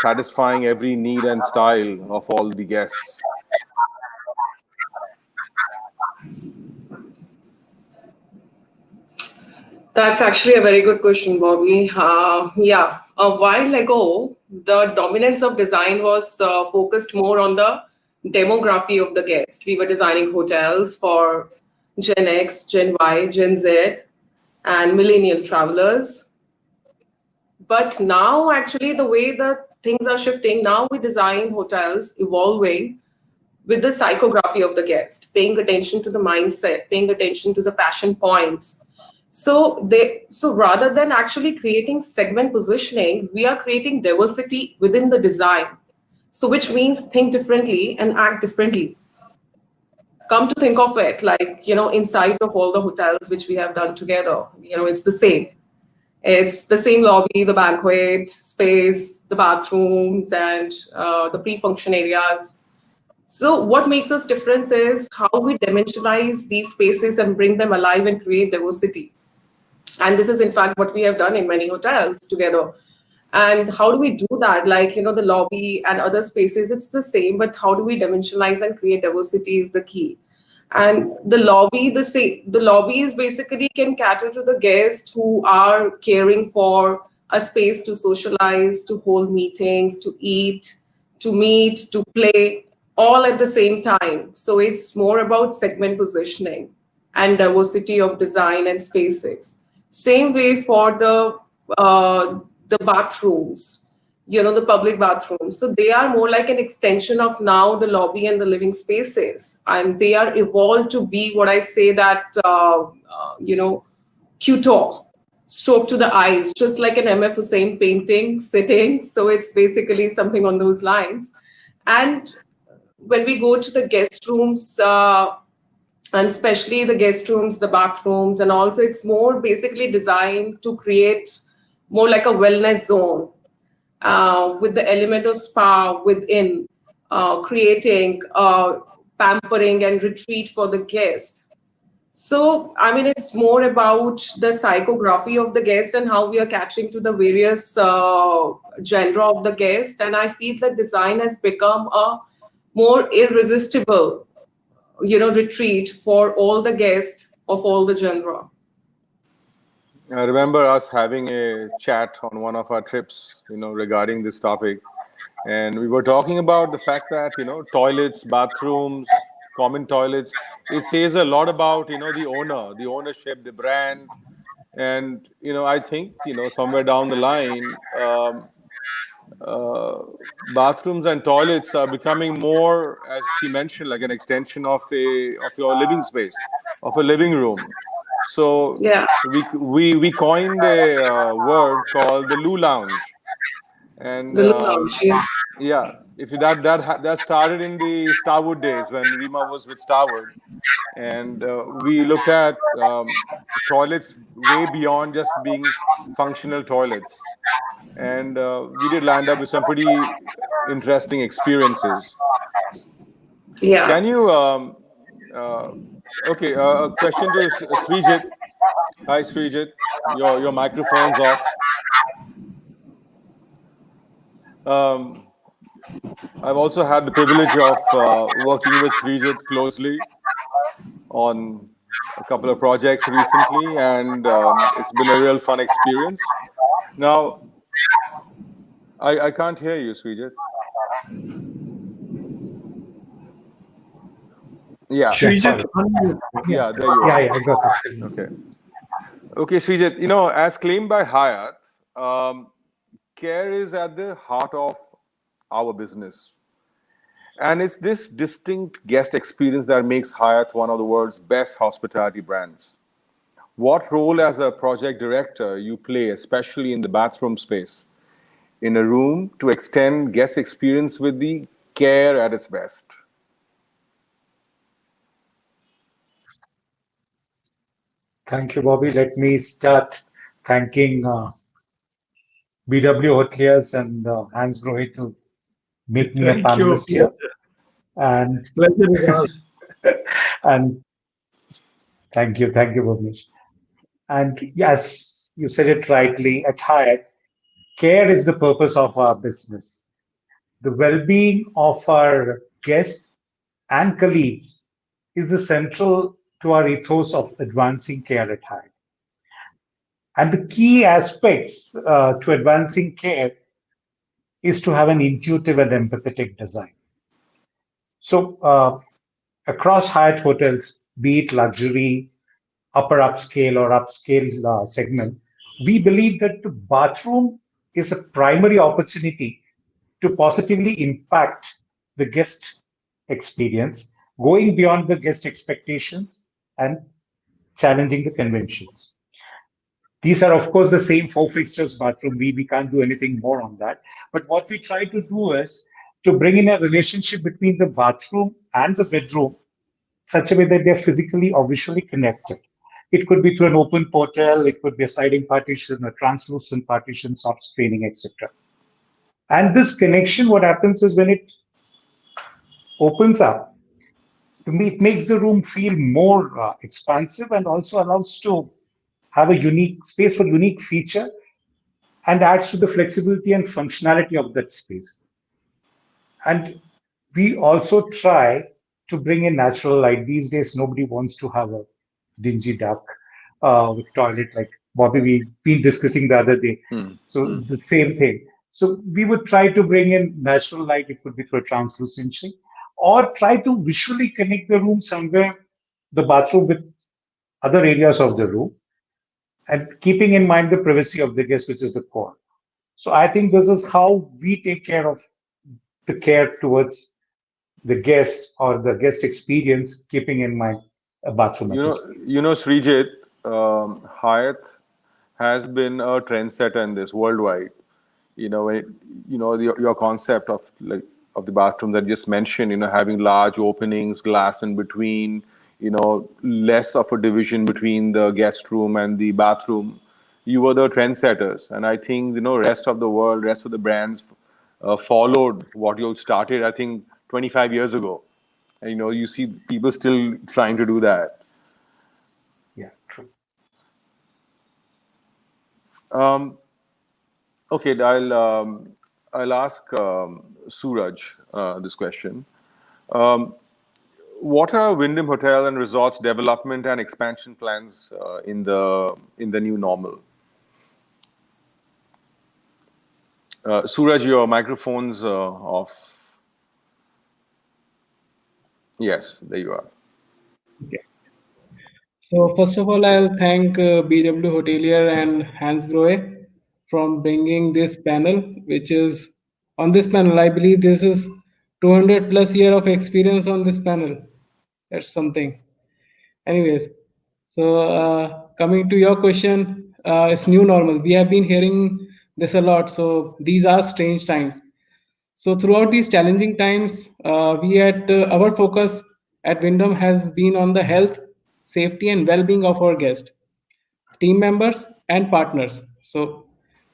satisfying every need and style of all the guests? That's actually a very good question, Bobby. Yeah, a while ago, the dominance of design was focused more on the demography of the guest. We were designing hotels for Gen X, Gen Y, Gen Z, and millennial travelers. But now, actually, the way that things are shifting, now we design hotels evolving with the psychography of the guest, paying attention to the mindset, paying attention to the passion points. So rather than actually creating segment positioning, we are creating diversity within the design. So which means think differently and act differently. Come to think of it, like, inside of all the hotels which we have done together, it's the same. It's the same lobby, the banquet space, the bathrooms, and the pre-function areas. So what makes us different is how we dimensionalize these spaces and bring them alive and create diversity. And this is, in fact, what we have done in many hotels together. And how do we do that? Like, the lobby and other spaces, it's the same, but how do we dimensionalize and create diversity is the key. And the lobby, the lobby is basically can cater to the guests who are caring for a space to socialize, to hold meetings, to eat, to meet, to play, all at the same time. So it's more about segment positioning and diversity of design and spaces. Same way for the bathrooms, the public bathrooms. So they are more like an extension of now the lobby and the living spaces, and they are evolved to be what I say that Couture, stroke to the eyes, just like an M.F. Hussain painting sitting. So it's basically something on those lines. And when we go to the guest rooms, and especially the guest rooms, the bathrooms, and also it's more basically designed to create more like a wellness zone with the element of spa within, creating pampering and retreat for the guest. So, I mean, it's more about the psychography of the guest and how we are catching to the various genre of the guest. And I feel that design has become a more irresistible, retreat for all the guests of all the genre. I remember us having a chat on one of our trips, regarding this topic. And we were talking about the fact that, toilets, bathrooms, common toilets, it says a lot about, the owner, the ownership, the brand. And, I think, somewhere down the line, bathrooms and toilets are becoming more, as she mentioned, like an extension of your living space, of a living room. So Yeah. we coined a word called the loo lounge, and The lounge, yes. yeah, if that started in the Starwood days when Rima was with Starwood, and we looked at toilets way beyond just being functional toilets, and we did land up with some pretty interesting experiences. Yeah. Can you okay, a question to Srijit. Hi, Srijit. Your microphone's off. I've also had the privilege of working with Srijit closely on a couple of projects recently, and it's been a real fun experience. Now, I can't hear you, Srijit. Yeah. Srijit, Yeah, there you are. Yeah, I got it. Okay. Okay, Srijit, as claimed by Hyatt, care is at the heart of our business. And it's this distinct guest experience that makes Hyatt one of the world's best hospitality brands. What role as a project director you play, especially in the bathroom space, in a room to extend guest experience with the care at its best? Thank you, Bobby. Let me start thanking BW Hoteliers and Hans Grohe to make me a Thank you. panelist here. And Pleasure is ours. and thank you, Bobby. And yes, you said it rightly. At Hyatt, care is the purpose of our business. The well-being of our guests and colleagues is the central to our ethos of advancing care at Hyatt. And the key aspects to advancing care is to have an intuitive and empathetic design. So across Hyatt hotels, be it luxury, upper upscale or upscale segment, we believe that the bathroom is a primary opportunity to positively impact the guest experience, going beyond the guest expectations and challenging the conventions. These are, of course, the same four fixtures bathroom. We can't do anything more on that. But what we try to do is to bring in a relationship between the bathroom and the bedroom such a way that they're physically or visually connected. It could be through an open portal, it could be a sliding partition, a translucent partition, soft screening, etc. And this connection, what happens is when it opens up, it makes the room feel more expansive and also allows to have a unique space for unique feature and adds to the flexibility and functionality of that space. And we also try to bring in natural light. These days, nobody wants to have a dingy, dark toilet like Bobby, we've been discussing the other day. So the same thing. So we would try to bring in natural light. It could be through a translucency, or try to visually connect the room somewhere, the bathroom with other areas of the room, and keeping in mind the privacy of the guest, which is the core. So I think this is how we take care of the care towards the guest or the guest experience, keeping in mind a bathroom accessories. Srijit, Hyatt has been a trendsetter in this worldwide. Your concept of the bathroom that you just mentioned, having large openings, glass in between, less of a division between the guest room and the bathroom. You were the trendsetters, and I think rest of the world, rest of the brands followed what you started. I think 25 years ago, and you see people still trying to do that. Yeah, true. Okay, I'll ask Suraj this question. What are Wyndham Hotel and Resorts development and expansion plans in the new normal? Suraj, your microphone's off. Yes, there you are. Okay. So first of all, I'll thank BW Hotelier and Hans Grohe from bringing this panel, which is on this panel. I believe this is 200 plus year of experience on this panel. That's something. Anyways, so coming to your question, it's new normal. We have been hearing this a lot. So these are strange times. So throughout these challenging times, our focus at Wyndham has been on the health, safety, and well-being of our guests, team members, and partners.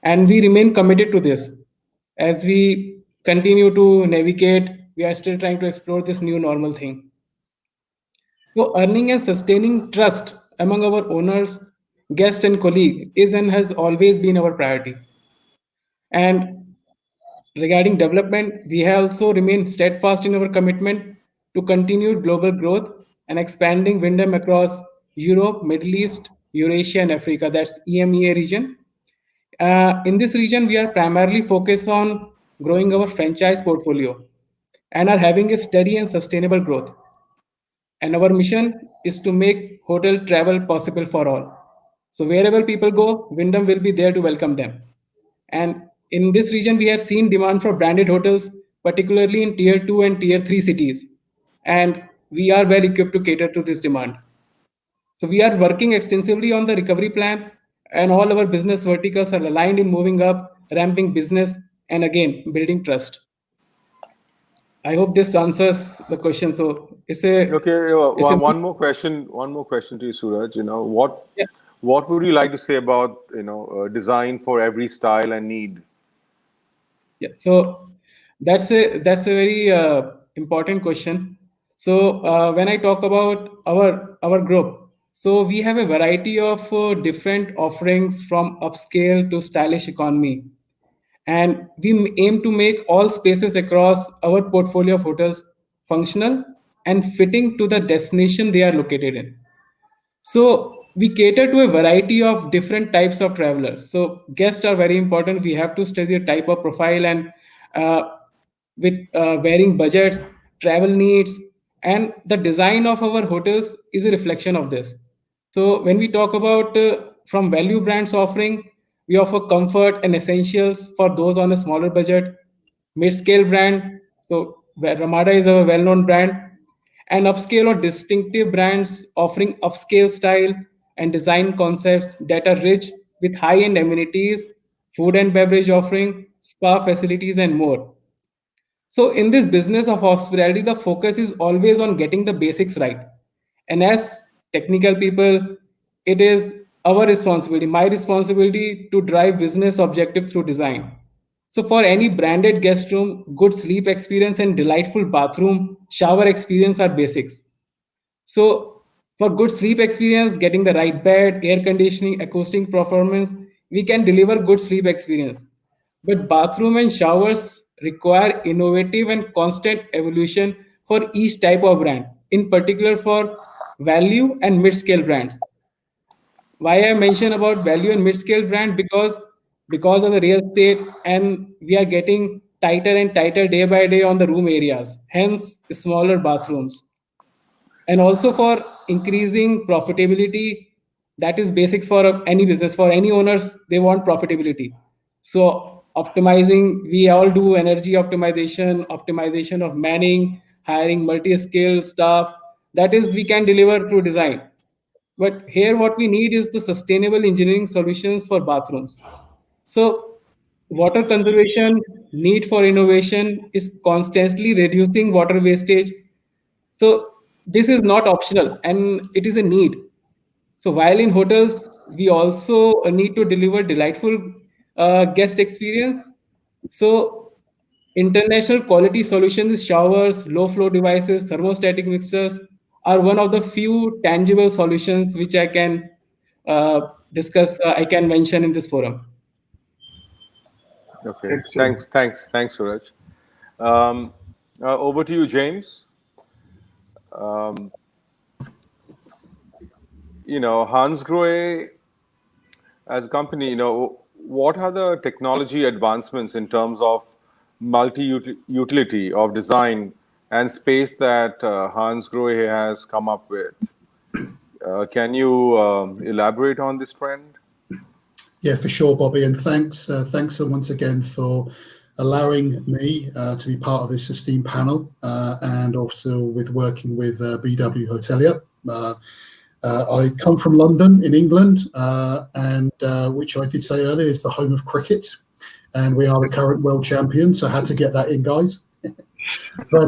And we remain committed to this as we continue to navigate. We are still trying to explore this new normal thing. So earning and sustaining trust among our owners, guests, and colleagues is and has always been our priority. And regarding development, we have also remained steadfast in our commitment to continued global growth and expanding Wyndham across Europe, Middle East, Eurasia, and Africa. That's EMEA region. In this region, we are primarily focused on growing our franchise portfolio and are having a steady and sustainable growth. And our mission is to make hotel travel possible for all. So wherever people go, Wyndham will be there to welcome them. And in this region, we have seen demand for branded hotels, particularly in tier 2 and tier 3 cities. And we are well equipped to cater to this demand. So we are working extensively on the recovery plan, and all our business verticals are aligned in moving up, ramping business and again, building trust. I hope this answers the question. So it's a Okay, it's a one more question. One more question to you, Suraj. yeah. What would you like to say about design for every style and need? Yeah, so that's a very important question. So when I talk about our group, so we have a variety of different offerings from upscale to stylish economy, and we aim to make all spaces across our portfolio of hotels functional and fitting to the destination they are located in. So we cater to a variety of different types of travelers. So guests are very important. We have to study the type of profile and uh, with varying budgets, travel needs, and the design of our hotels is a reflection of this. So when we talk about from value brands offering, we offer comfort and essentials for those on a smaller budget. Mid-scale brand, so where Ramada is our well-known brand, and upscale or distinctive brands offering upscale style and design concepts that are rich with high-end amenities, food and beverage offering, spa facilities, and more. So, in this business of hospitality, the focus is always on getting the basics right. And as technical people, it is our responsibility, my responsibility to drive business objective through design. So, for any branded guest room, good sleep experience and delightful bathroom, shower experience are basics. So, for good sleep experience, getting the right bed, air conditioning, acoustic performance, we can deliver good sleep experience. But bathroom and showers require innovative and constant evolution for each type of brand, in particular for value and mid-scale brands. Why I mention about value and mid-scale brand? Because of the real estate, and we are getting tighter and tighter day by day on the room areas, hence smaller bathrooms, and also for increasing profitability. That is basics for any business. For any owners, they want profitability. So optimizing, we all do energy optimization, optimization of manning, hiring multi-skilled staff. That is we can deliver through design. But here what we need is the sustainable engineering solutions for bathrooms. So water conservation, need for innovation is constantly reducing water wastage. So this is not optional and it is a need. So while in hotels, we also need to deliver delightful guest experience. So international quality solutions, showers, low flow devices, thermostatic mixers are one of the few tangible solutions which I can discuss, I can mention in this forum. Okay, Excellent. thanks, Suraj. Um, Over to you, James. Hansgrohe as a company, what are the technology advancements in terms of multi-utility of design and space that Hansgrohe has come up with? Can you elaborate on this trend? Yeah, for sure, Bobby, and thanks once again for allowing me to be part of this esteemed panel, and also with working with BW Hotelier. I come from London in England, and which I did say earlier is the home of cricket, and we are the current world champions. So I had to get that in, guys. but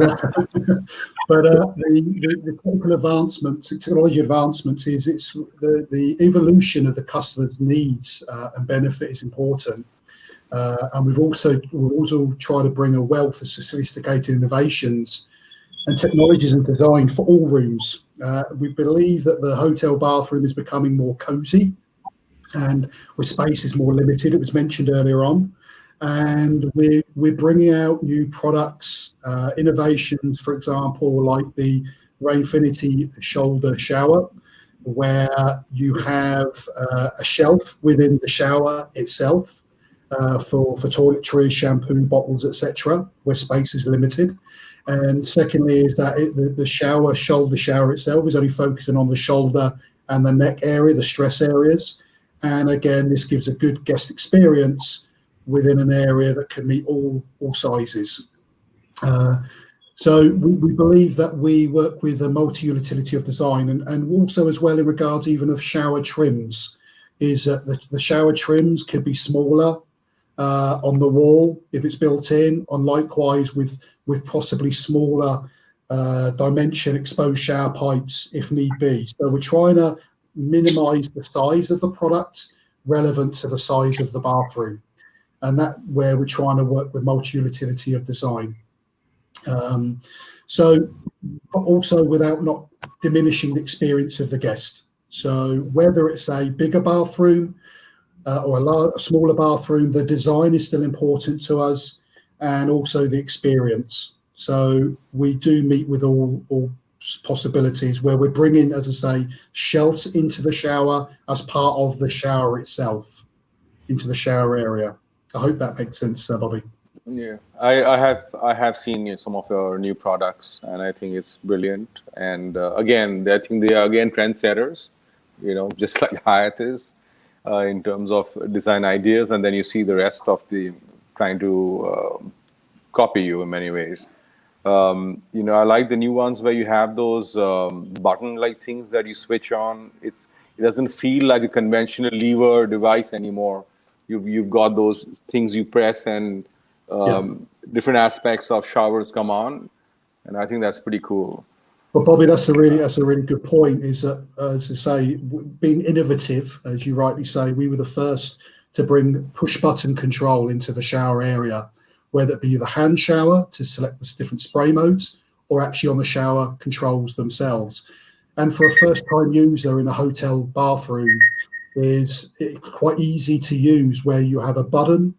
the technical advancements, technology advancements, is it's the evolution of the customer's needs and benefit is important. And we've also tried to bring a wealth of sophisticated innovations and technologies and design for all rooms. We believe that the hotel bathroom is becoming more cozy and where space is more limited. It was mentioned earlier on. And we're bringing out new products, innovations, for example, like the Rainfinity shoulder shower, where you have a shelf within the shower itself for toiletries, shampoo bottles, etc., where space is limited. And secondly is that the shoulder shower itself is only focusing on the shoulder and the neck area, the stress areas. And again, this gives a good guest experience within an area that can meet all sizes. So we believe that we work with a multi-utility of design, and also as well in regards even of shower trims, is that the shower trims could be smaller, on the wall if it's built in, and likewise with possibly smaller dimension exposed shower pipes if need be. So we're trying to minimize the size of the product relevant to the size of the bathroom, and that where we're trying to work with multi-utility of design. So also without not diminishing the experience of the guest. So whether it's a bigger bathroom or a smaller bathroom, the design is still important to us, and also the experience. So we do meet with all possibilities where we're bringing, as I say, shelves into the shower as part of the shower itself, into the shower area. I hope that makes sense, Bobby. Yeah, I have seen some of your new products, and I think it's brilliant. And again, I think they are again trendsetters, just like Hyatt is in terms of design ideas, and then you see the rest of the trying to copy you in many ways. I like the new ones where you have those button-like things that you switch on. It doesn't feel like a conventional lever device anymore. You've got those things you press, and different aspects of showers come on, and I think that's pretty cool. Well, Bobby, that's a really good point. Is that, as I say, being innovative, as you rightly say, we were the first to bring push button control into the shower area, whether it be the hand shower to select the different spray modes, or actually on the shower controls themselves. And for a first-time user in a hotel bathroom, it's quite easy to use, where you have a button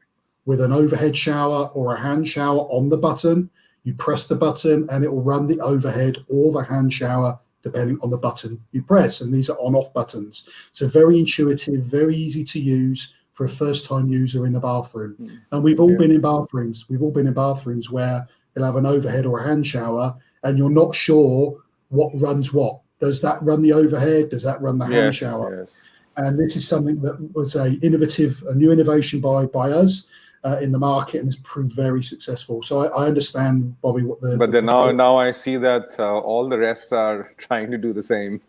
with an overhead shower or a hand shower on the button. You press the button and it will run the overhead or the hand shower depending on the button you press. And these are on-off buttons. So very intuitive, very easy to use for a first-time user in a bathroom. And we've all been in bathrooms. We've all been in bathrooms where you'll have an overhead or a hand shower and you're not sure what runs what. Does that run the overhead? Does that run the hand shower? Yes. And this is something that was a new innovation by us in the market, and has proved very successful. So I understand, Bobby, what the... But then now I see that all the rest are trying to do the same.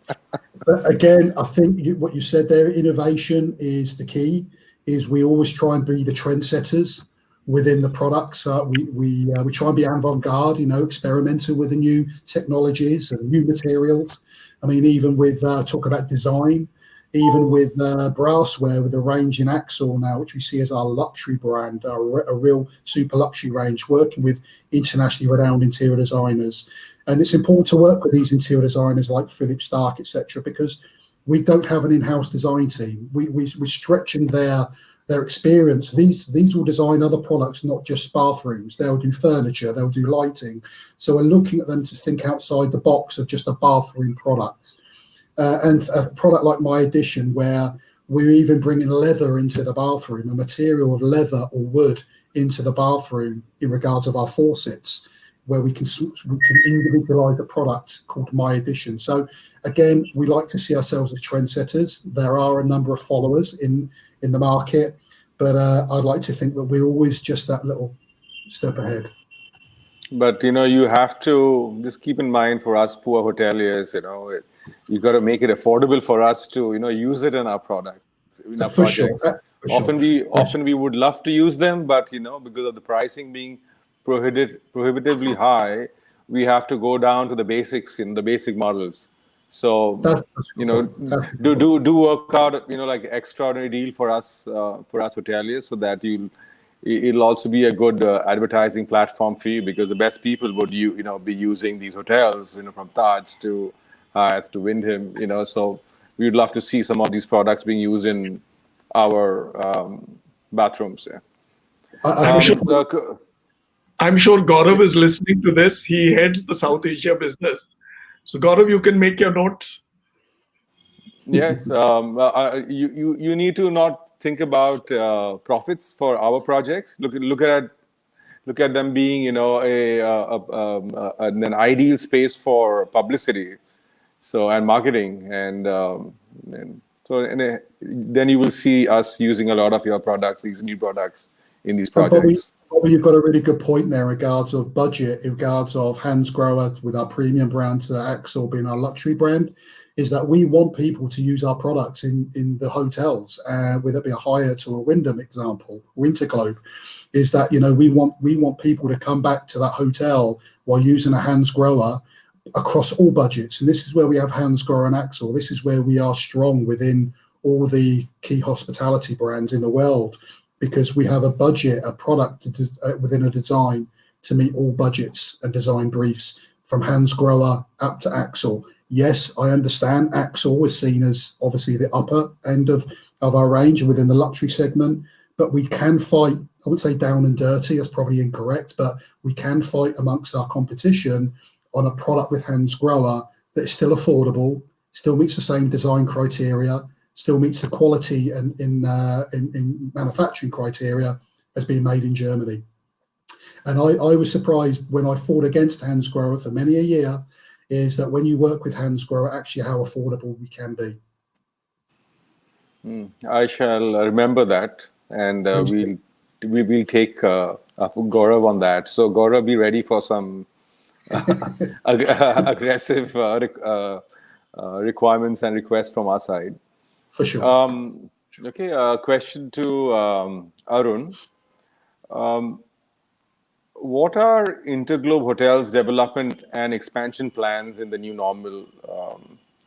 But again, I think what you said there, innovation is the key, is we always try and be the trendsetters within the products. We try and be avant-garde, experimental with the new technologies and new materials. I mean, even with talk about design, even with brassware, with the range in Axel now, which we see as our luxury brand, a real super luxury range, working with internationally renowned interior designers. And it's important to work with these interior designers like Philip Stark, etc., because we don't have an in-house design team. We're stretching their experience. These will design other products, not just bathrooms. They'll do furniture, they'll do lighting. So we're looking at them to think outside the box of just a bathroom product. And a product like My Edition, where we're even bringing leather into the bathroom, a material of leather or wood into the bathroom in regards of our faucets, where we can individualize a product called My Edition. So again, we like to see ourselves as trendsetters. There are a number of followers in the market, but I'd like to think that we're always just that little step ahead. But you have to just keep in mind, for us poor hoteliers, you got to make it affordable for us to use it in our product, in our projects. Sure. Often we would love to use them, but because of the pricing being prohibitively high, we have to go down to the basics in the basic models. So do work out like extraordinary deal for us hoteliers, so that it'll also be a good advertising platform for you, because the best people would be using these hotels, from Taj to Hyatt to Wyndham, so we would love to see some of these products being used in our bathrooms. I'm sure Gaurav is listening to this. He heads the South Asia business. So Gaurav, you can make your notes. Yes, you need to not think about profits for our projects. Look at them being an ideal space for publicity, and marketing, and then you will see us using a lot of your products, these new products, in these projects. Bobby, you've got a really good point there in regards of budget, in regards of Hansgrohe with our premium brand, Axel being our luxury brand. is that we want people to use our products in the hotels, whether it be a Hyatt or a Wyndham example, Winterglobe, is that, you know, we want people to come back to that hotel while using a Hans Grohe across all budgets. And this is where we have Hans Grohe and Axel. This is where we are strong within all the key hospitality brands in the world, because we have a budget, a product within a design to meet all budgets and design briefs, from Hans Grohe up to Axel. Yes, I understand Axel was seen as obviously the upper end of our range within the luxury segment, but we can fight, I would say down and dirty, that's probably incorrect, but we can fight amongst our competition on a product with Hans Grohe that is still affordable, still meets the same design criteria, still meets the quality and in manufacturing criteria as being made in Germany. And I was surprised when I fought against Hans Grohe for many a year, is that when you work with Hans Grohe, actually how affordable we can be. I shall remember that, and we will take up Gaurav on that. So Gaurav, be ready for some aggressive requirements and requests from our side. For sure. Okay, question to Arun. What are Interglobe Hotels' development and expansion plans in the new normal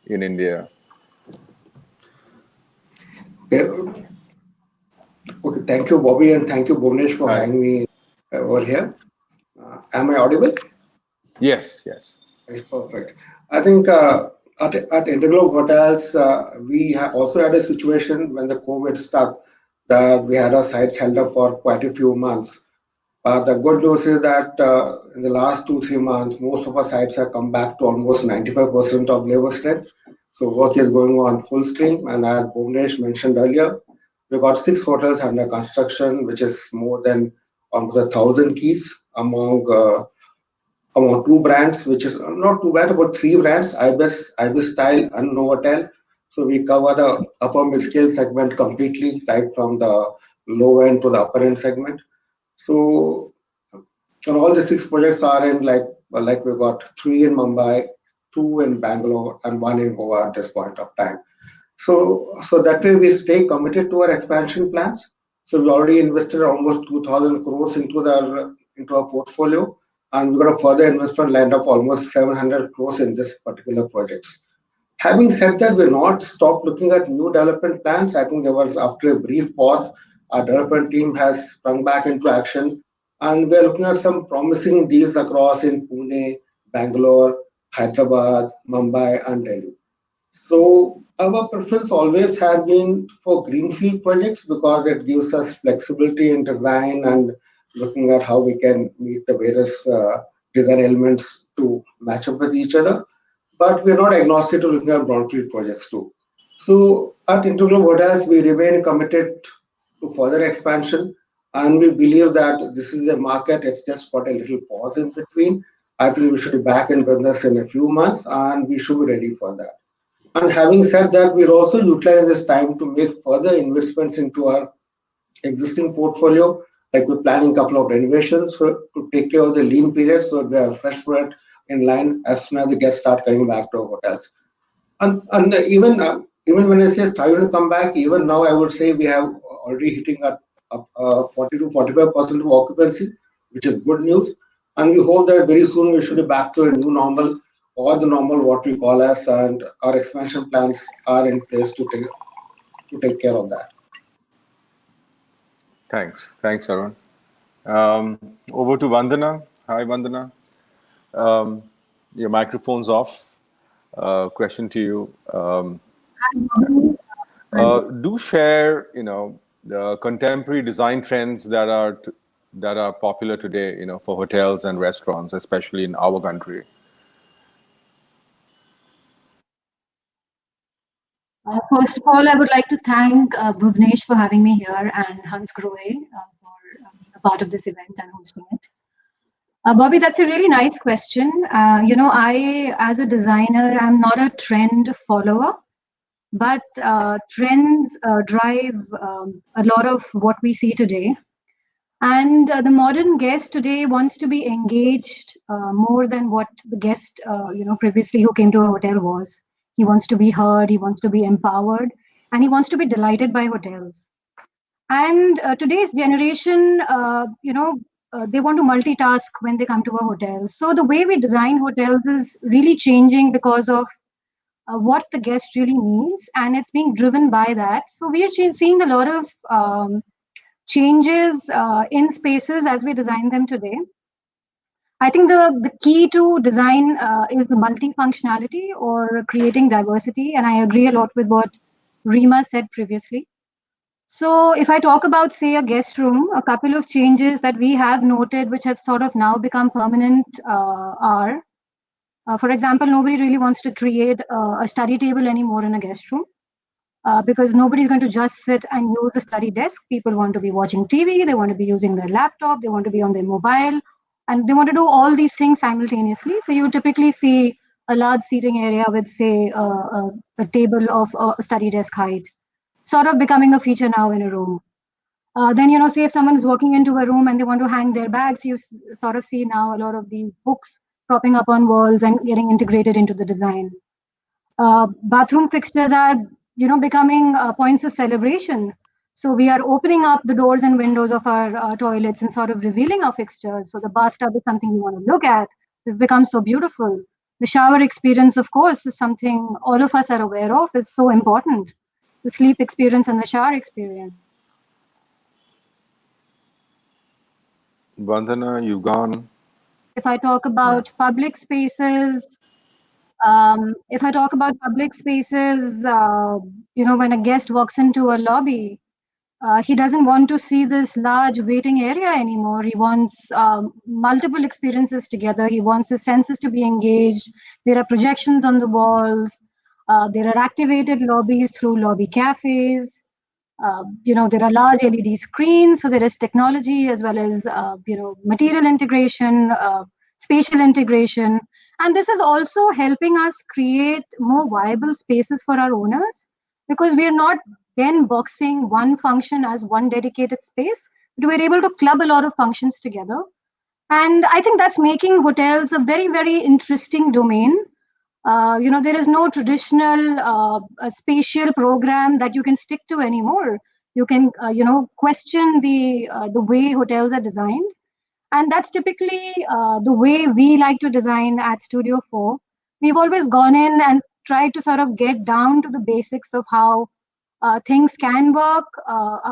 in India? Okay, thank you, Bobby, and thank you, Bhuvnesh, for having me over here. Am I audible? Yes, yes. It's perfect. I think at Interglobe Hotels, we also had a situation when the COVID struck that we had our sites held up for quite a few months. The good news is that in the last 2-3 months, most of our sites have come back to almost 95% of labor strength. So work is going on full stream. And as Bhuvnesh mentioned earlier, we've got 6 hotels under construction, which is more than almost 1,000 keys among 2 brands, which is not 2 brands, about 3 brands, Ibis Style and Novotel. So we cover the upper mid-scale segment completely, right from the low end to the upper end segment. So, and all the 6 projects are in like we've got 3 in Mumbai, 2 in Bangalore, and 1 in Goa at this point of time. So that way we stay committed to our expansion plans. So we already invested almost 2,000 crores into our portfolio, and we've got a further investment lined up almost 700 crores in this particular projects. Having said that, we're not stopped looking at new development plans. I think there was, after a brief pause, our development team has sprung back into action, and we're looking at some promising deals across in Pune, Bangalore, Hyderabad, Mumbai, and Delhi. So our preference always has been for greenfield projects because it gives us flexibility in design and looking at how we can meet the various design elements to match up with each other. But we're not agnostic to looking at brownfield projects too. So at Interglobe Hotels, we remain committed to further expansion, and we believe that this is a market. It's just got a little pause in between. I think we should be back in business in a few months, and we should be ready for that. And having said that, we'll also utilize this time to make further investments into our existing portfolio. Like we're planning a couple of renovations to take care of the lean period, so we have fresh product in line as soon as the guests start coming back to our hotels. And even when I say starting to come back, even now I would say we have already hitting at 40 to 45% of occupancy, which is good news. And we hope that very soon we should be back to a new normal, or the normal what we call as, and our expansion plans are in place to take care of that. Thanks, Arun. Over to Vandana. Hi, Vandana. Your microphone's off. Question to you. Do share, the contemporary design trends that are popular today, for hotels and restaurants, especially in our country. First of all, I would like to thank Bhuvnesh for having me here and Hans Grohe for being a part of this event and hosting it. Bobby, that's a really nice question. I, as a designer, I'm not a trend follower, but trends drive a lot of what we see today. And the modern guest today wants to be engaged more than what the guest, previously who came to a hotel was. He wants to be heard, he wants to be empowered, and he wants to be delighted by hotels. And today's generation, they want to multitask when they come to a hotel. So the way we design hotels is really changing because of what the guest really needs, and it's being driven by that. So we are seeing a lot of changes in spaces as we design them today. I think the key to design is the multifunctionality or creating diversity, and I agree a lot with what Rima said previously. So if I talk about, say, a guest room, a couple of changes that we have noted, which have sort of now become permanent, are, for example, nobody really wants to create a study table anymore in a guest room. Because nobody's going to just sit and use a study desk. People want to be watching TV, they want to be using their laptop, they want to be on their mobile, and they want to do all these things simultaneously. So you typically see a large seating area with, say, a table of a study desk height, sort of becoming a feature now in a room. Then, say if someone is walking into a room and they want to hang their bags, you sort of see now a lot of these books propping up on walls and getting integrated into the design. Bathroom fixtures are, becoming points of celebration. So we are opening up the doors and windows of our toilets and sort of revealing our fixtures. So the bathtub is something you want to look at. It's become so beautiful. The shower experience, of course, is something all of us are aware of, is so important. The sleep experience and the shower experience. Vandana, you've gone. If I talk about public spaces, when a guest walks into a lobby, he doesn't want to see this large waiting area anymore. He wants multiple experiences together. He wants his senses to be engaged. There are projections on the walls. There are activated lobbies through lobby cafes. There are large LED screens, so there is technology as well as, material integration, spatial integration. And this is also helping us create more viable spaces for our owners, because we are not then boxing one function as one dedicated space, but we're able to club a lot of functions together. And I think that's making hotels a very, very interesting domain. There is no traditional spatial program that you can stick to anymore. You can, question the way hotels are designed, and that's typically the way we like to design at Studio 4. We've always gone in and tried to sort of get down to the basics of how things can work.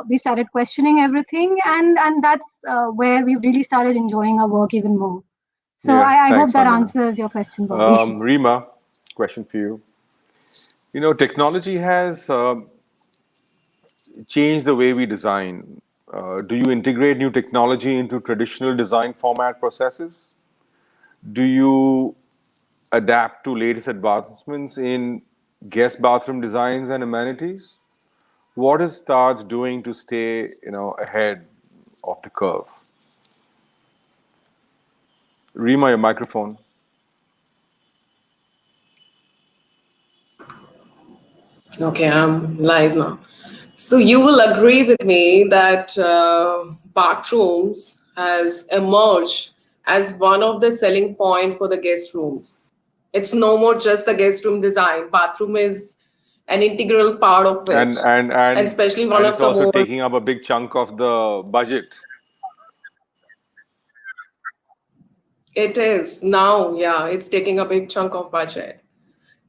We've started questioning everything, and that's where we've really started enjoying our work even more. So Yeah, I hope thanks, that Vandana. answers your question, Bobby. Rima, question for you. Technology has changed the way we design. Do you integrate new technology into traditional design format processes? Do you adapt to latest advancements in guest bathroom designs and amenities? What is Taj doing to stay, ahead of the curve? Rima, your microphone. Okay, I'm live now. So you will agree with me that bathrooms has emerged as one of the selling point for the guest rooms. It's no more just the guest room design. Bathroom is an integral part of it, and especially one of it's the also more taking up a big chunk of the budget. It is now, yeah, it's taking a big chunk of budget.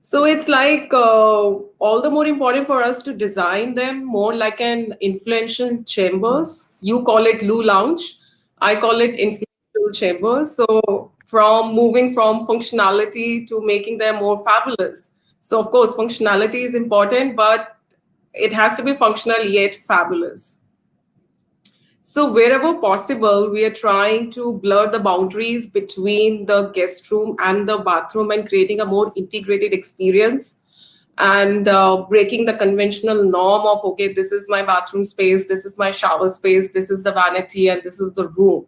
So it's like all the more important for us to design them more like an influential chambers. You call it Loo Lounge, I call it influential chambers. So from moving from functionality to making them more fabulous. So of course, functionality is important, but it has to be functional yet fabulous. So wherever possible, we are trying to blur the boundaries between the guest room and the bathroom and creating a more integrated experience, and breaking the conventional norm of, okay, this is my bathroom space, this is my shower space, this is the vanity, and this is the room.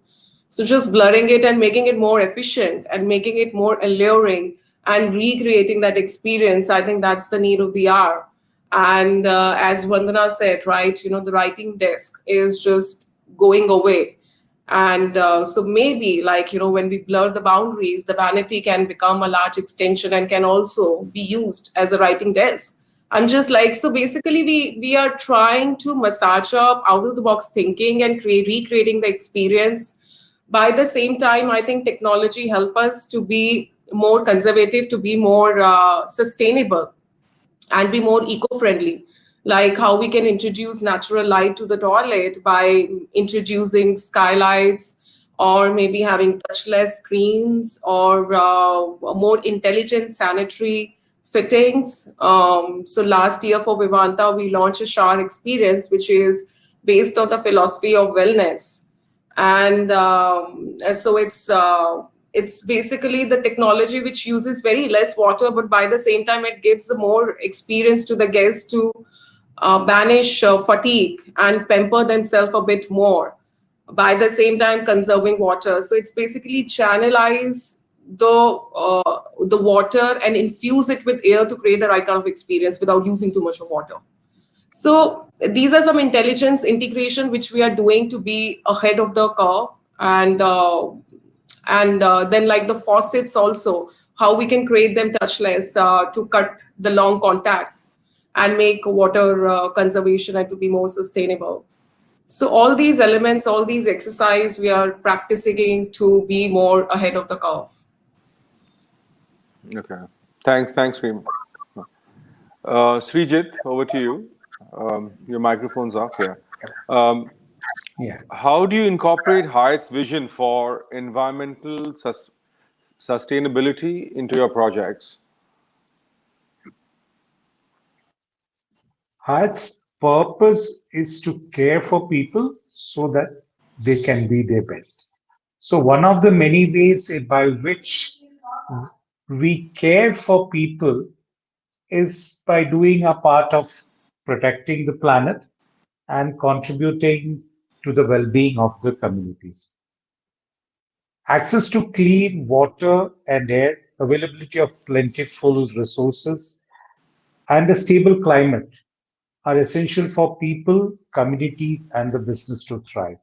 So just blurring it and making it more efficient and making it more alluring and recreating that experience, I think that's the need of the hour. And as Vandana said, right, the writing desk is just going away. And so maybe, like, when we blur the boundaries, the vanity can become a large extension and can also be used as a writing desk. I'm just like, so basically we are trying to massage up out of the box thinking and recreating the experience. By the same time, I think technology help us to be more conservative, to be more sustainable, and be more eco-friendly, like how we can introduce natural light to the toilet by introducing skylights, or maybe having touchless screens, or more intelligent sanitary fittings. So last year for Vivanta, we launched a shower experience which is based on the philosophy of wellness. And so it's basically the technology which uses very less water, but by the same time it gives the more experience to the guests to banish fatigue and pamper themselves a bit more, by the same time conserving water. So it's basically channelize the water and infuse it with air to create the right kind of experience without using too much of water. So these are some intelligence integration which we are doing to be ahead of the curve. And then, like the faucets also, how we can create them touchless to cut the long contact and make water conservation and to be more sustainable. So all these elements, all these exercise, we are practicing to be more ahead of the curve. Okay. Thanks, Reem. Srijit, over to you. Your microphone's off here. Yeah. How do you incorporate Hyatt's vision for environmental sustainability into your projects? Hyatt's purpose is to care for people so that they can be their best. So one of the many ways by which we care for people is by doing a part of protecting the planet and contributing to the well-being of the communities. Access to clean water and air, availability of plentiful resources, and a stable climate are essential for people, communities, and the business to thrive.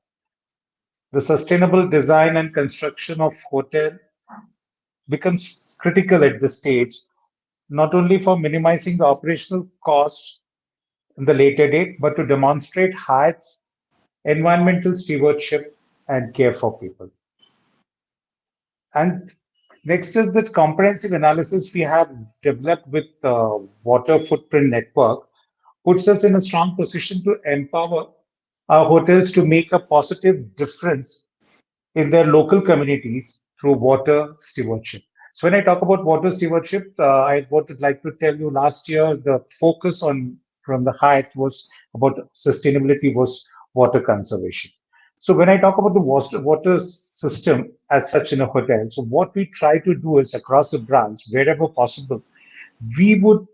The sustainable design and construction of hotel becomes critical at this stage, not only for minimizing the operational cost in the later date, but to demonstrate Hyatt's environmental stewardship and care for people. And next is that comprehensive analysis we have developed with the Water Footprint Network puts us in a strong position to empower our hotels to make a positive difference in their local communities through water stewardship. So when I talk about water stewardship, I would like to tell you last year the focus on from the Hyatt was about sustainability was water conservation. So when I talk about the water system as such in a hotel, so what we try to do is across the brands, wherever possible, we would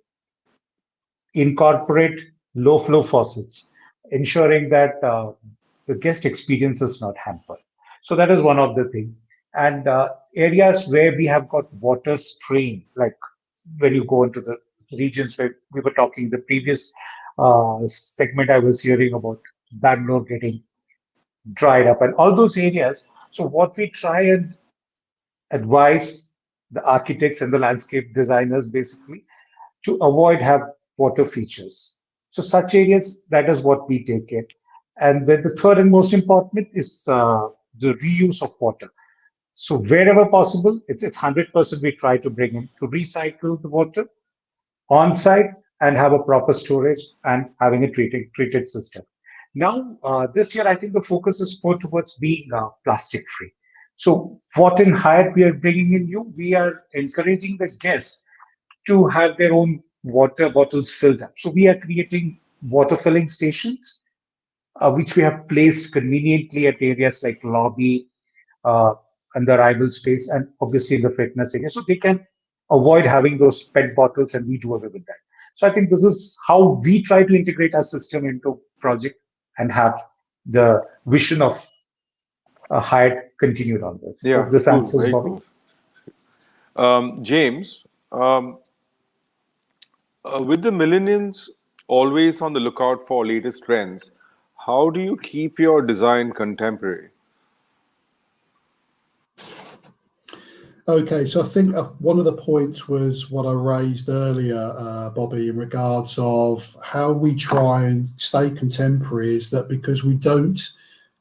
incorporate low flow faucets, ensuring that the guest experience is not hampered. So that is one of the things. And areas where we have got water strain, like when you go into the regions where we were talking, the previous segment I was hearing about Bangalore getting dried up and all those areas. So what we try and advise the architects and the landscape designers basically to avoid have water features. So such areas, that is what we take care. And then the third and most important is the reuse of water. So wherever possible, it's 100% we try to bring in to recycle the water on site and have a proper storage and having a treated system. Now, this year, I think the focus is more towards being plastic free. So what in Hyatt we are bringing in new, we are encouraging the guests to have their own water bottles filled up. So we are creating water filling stations, which we have placed conveniently at areas like lobby and the arrival space, and obviously in the fitness area. So they can avoid having those PET bottles, and we do away with that. So I think this is how we try to integrate our system into project and have the vision of a Hyatt continued on this. Yeah, Hope this cool, answers, very Bobby. cool. James, with the millennials always on the lookout for latest trends, how do you keep your design contemporary? Okay, so I think one of the points was what I raised earlier, Bobby, in regards of how we try and stay contemporary is that because we don't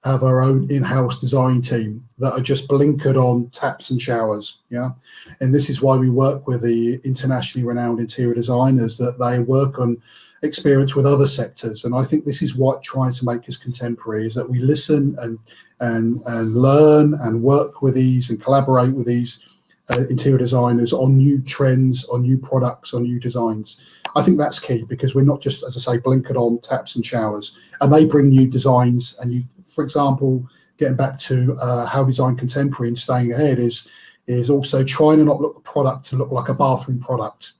have our own in-house design team that are just blinkered on taps and showers, yeah? And this is why we work with the internationally renowned interior designers, that they work on experience with other sectors. And I think this is what tries to make us contemporary, is that we listen and learn and work with these and collaborate with these interior designers on new trends, on new products, on new designs. I think that's key, because we're not just, as I say, blinkered on taps and showers, and they bring new designs. And you, for example, getting back to how design contemporary and staying ahead is also trying to not look the product to look like a bathroom product.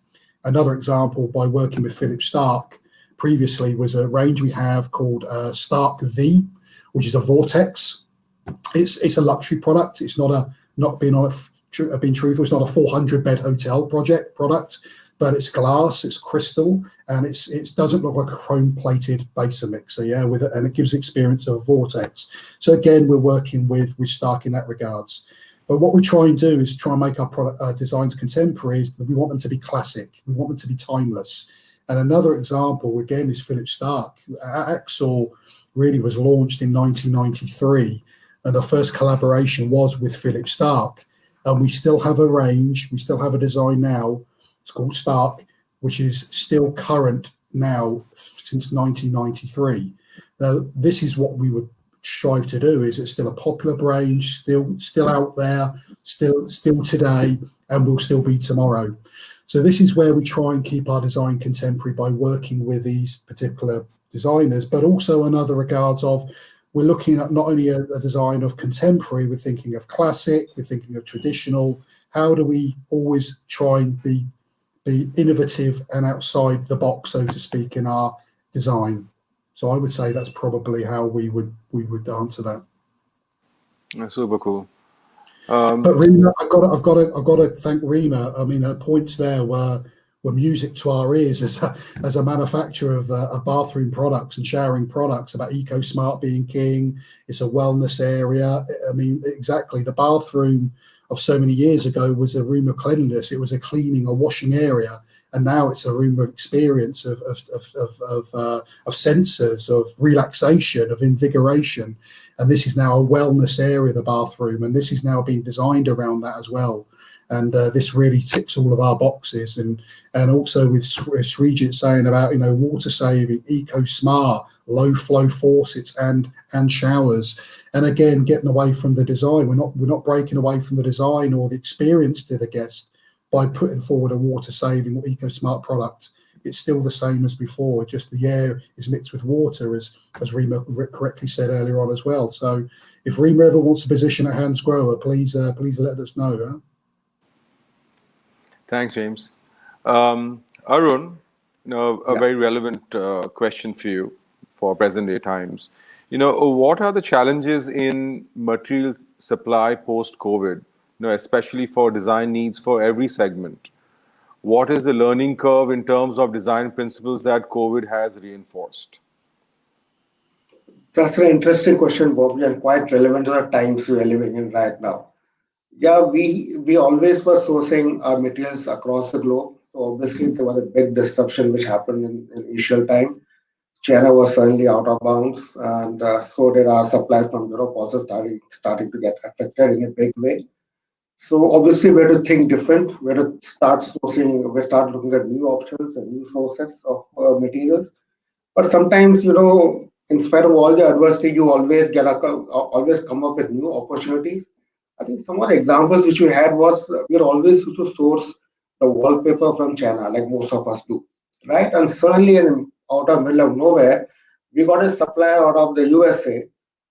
Another example, by working with Philip Stark previously, was a range we have called Stark V, which is a vortex. It's a luxury product. It's not being truthful, it's not a 400-bed hotel product, but it's glass, it's crystal, and it doesn't look like a chrome-plated baser mixer, yeah, and it gives the experience of a vortex. So again, we're working with Stark in that regards. But what we try and do is try and make our product designs contemporary. We want them to be classic. We want them to be timeless. And another example, again, is Philip Stark. Axel really was launched in 1993, and the first collaboration was with Philip Stark. And we still have a range, we still have a design now, it's called Stark, which is still current now since 1993. Now, this is what we would strive to do, is it's still a popular range, still out there, still today, and will still be tomorrow. So this is where we try and keep our design contemporary, by working with these particular designers, but also in other regards of, we're looking at not only a design of contemporary, we're thinking of classic, we're thinking of traditional. How do we always try and be innovative and outside the box, so to speak, in our design? So I would say that's probably how we would answer that. That's super cool. But Rima, I've got to thank Rima. I mean, her points there were music to our ears as a manufacturer of bathroom products and showering products, about EcoSmart being king. It's a wellness area. I mean, exactly. The bathroom of so many years ago was a room of cleanliness. It was a cleaning, a washing area, and now it's a room of experience of sensors, of relaxation, of invigoration. And this is now a wellness area, the bathroom, and this is now being designed around that as well. And this really ticks all of our boxes. And also with Srijit saying about, water saving, EcoSmart, low flow faucets and showers. And again, getting away from the design. We're not breaking away from the design or the experience to the guest by putting forward a water saving or EcoSmart product. It's still the same as before, just the air is mixed with water, as Rima correctly said earlier on as well. So if Rima ever wants a position at Hans Grohe, please let us know. Huh? Thanks, James. Arun, a very relevant question for you for present day times. What are the challenges in material supply post-COVID, especially for design needs for every segment? What is the learning curve in terms of design principles that COVID has reinforced? That's an interesting question, Bobby, and quite relevant to the times we are living in right now. Yeah, we always were sourcing our materials across the globe. So obviously there was a big disruption which happened in initial time. China was suddenly out of bounds, and so did our supplies from Europe also starting to get affected in a big way. So obviously we have to think different. We have to start sourcing. We start looking at new options and new sources of materials. But sometimes, in spite of all the adversity, you always come up with new opportunities. I think some of the examples which we had was we are always used to source the wallpaper from China, like most of us do, right? And suddenly, out of middle of nowhere, we got a supplier out of the USA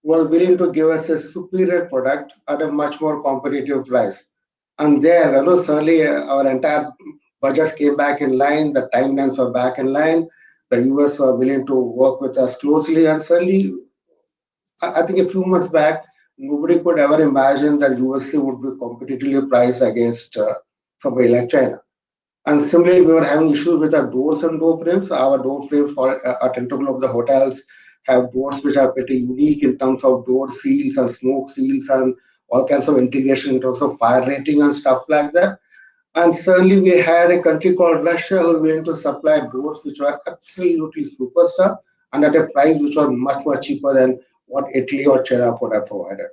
who was willing to give us a superior product at a much more competitive price. And there, suddenly our entire budgets came back in line, the timelines were back in line, the US were willing to work with us closely, and suddenly, I think a few months back, nobody could ever imagine that USA would be competitively priced against somebody like China. And similarly, we were having issues with our doors and door frames. Our door frames at Interglobe of the hotels have doors which are pretty unique in terms of door seals and smoke seals and all kinds of integration in terms of fire rating and stuff like that. And certainly, we had a country called Russia who was willing to supply doors which were absolutely superstar and at a price which was much, much cheaper than what Italy or China would have provided.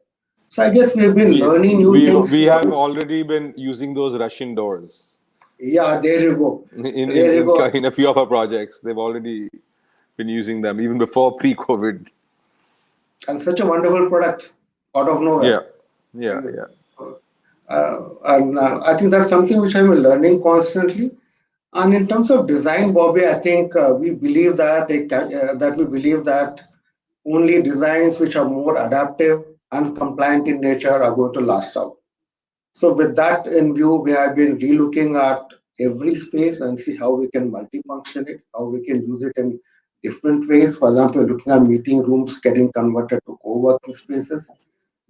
So I guess we have been learning new things. We have already been using those Russian doors. Yeah, there you go. In a few of our projects, they've already been using them even before pre-COVID. And such a wonderful product out of nowhere. Yeah. I think that's something which I'm learning constantly. And in terms of design, Bobby, I think we believe that only designs which are more adaptive and compliant in nature are going to last out. So with that in view, we have been relooking at every space and see how we can multifunction it, how we can use it in different ways. For example, looking at meeting rooms getting converted to co-working spaces.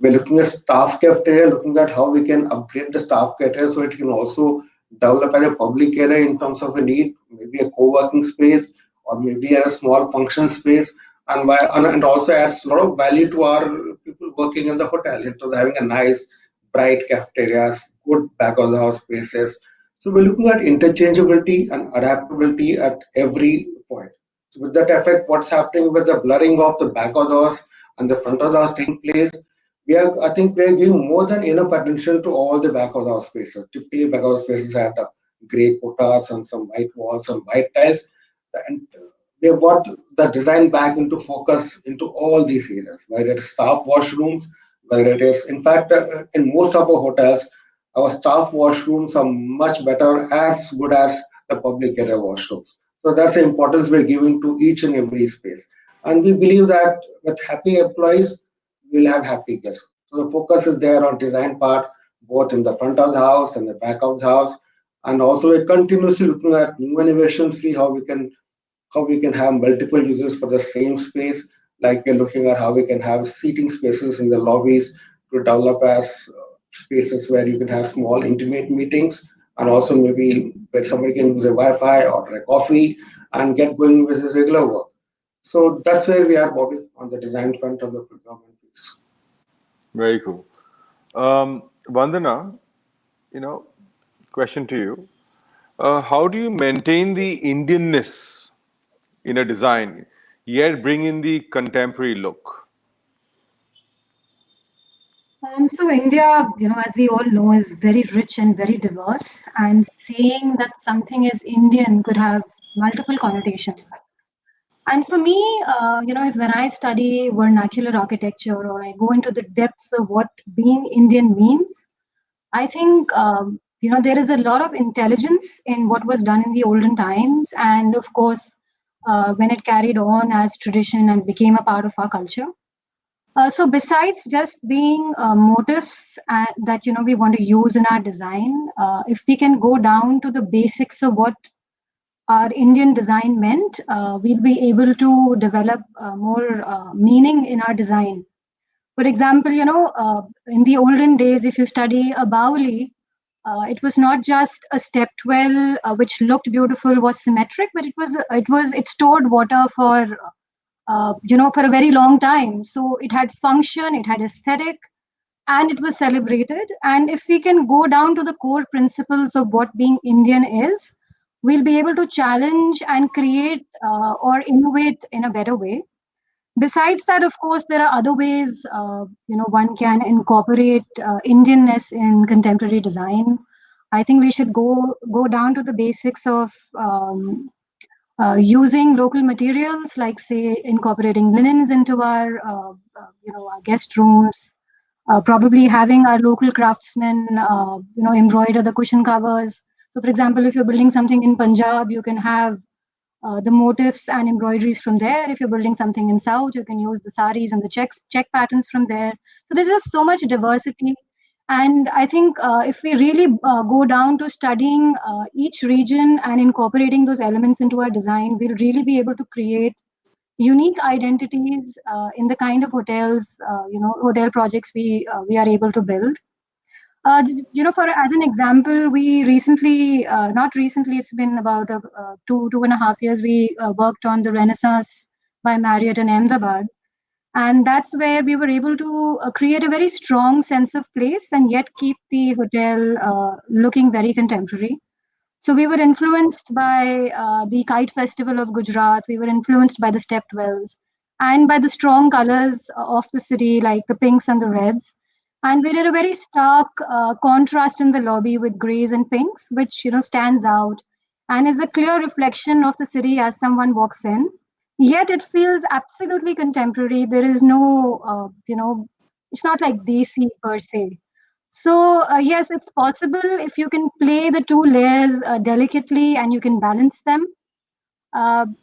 We're looking at staff cafeteria, looking at how we can upgrade the staff cafeteria so it can also develop as a public area in terms of a need, maybe a co-working space or maybe a small function space, and also adds a lot of value to our people working in the hotel in terms of having a nice, bright cafeterias, good back of the house spaces. So we're looking at interchangeability and adaptability at every point. So with that effect, what's happening with the blurring of the back of the house and the front of the house taking place, I think we are giving more than enough attention to all the back of the house spaces. Typically, back of the spaces had grey quotas and some white walls and white tiles. And we have brought the design back into focus into all these areas, whether it's staff washrooms, whether it is, in fact, in most of our hotels, our staff washrooms are much better, as good as the public area washrooms. So that's the importance we're giving to each and every space. And we believe that with happy employees, we'll have happy guests. So the focus is there on design part, both in the front of the house and the back of the house. And also we're continuously looking at new innovations, see how we can have multiple uses for the same space. Like we're looking at how we can have seating spaces in the lobbies to develop as spaces where you can have small intimate meetings, and also maybe where somebody can use a Wi-Fi, order a coffee, and get going with his regular work. So that's where we are, Bobby, on the design front of the procurement piece. Very cool. Vandana, question to you. How do you maintain the Indianness in a design, yet bring in the contemporary look? So India, as we all know, is very rich and very diverse, and saying that something is Indian could have multiple connotations. And for me, if when I study vernacular architecture or I go into the depths of what being Indian means, I think, there is a lot of intelligence in what was done in the olden times. And of course, when it carried on as tradition and became a part of our culture. So besides just being motifs that, we want to use in our design, if we can go down to the basics of what our Indian design meant, we'll be able to develop more meaning in our design. For example, in the olden days, if you study a Bauli, it was not just a stepwell which looked beautiful, was symmetric, but it stored water for for a very long time. So it had function, it had aesthetic, and it was celebrated. And if we can go down to the core principles of what being Indian is, we'll be able to challenge and create or innovate in a better way. Besides that, of course, there are other ways, one can incorporate Indianness in contemporary design. I think we should go down to the basics of using local materials, like say incorporating linens into our our guest rooms, probably having our local craftsmen embroider the cushion covers. So for example, if you're building something in Punjab, you can have the motifs and embroideries from there. If you're building something in South, you can use the saris and the check patterns from there. So there's just so much diversity. And I think if we really go down to studying each region and incorporating those elements into our design, we'll really be able to create unique identities in the kind of hotels, hotel projects we are able to build. For as an example, we recently, not recently, it's been about 2.5 years, we worked on the Renaissance by Marriott in Ahmedabad. And that's where we were able to create a very strong sense of place and yet keep the hotel looking very contemporary. So we were influenced by the Kite Festival of Gujarat. We were influenced by the stepped wells and by the strong colors of the city, like the pinks and the reds. And we did a very stark contrast in the lobby with grays and pinks, which stands out and is a clear reflection of the city as someone walks in. Yet it feels absolutely contemporary. There is no, it's not like Desi per se. So yes, it's possible if you can play the two layers delicately and you can balance them.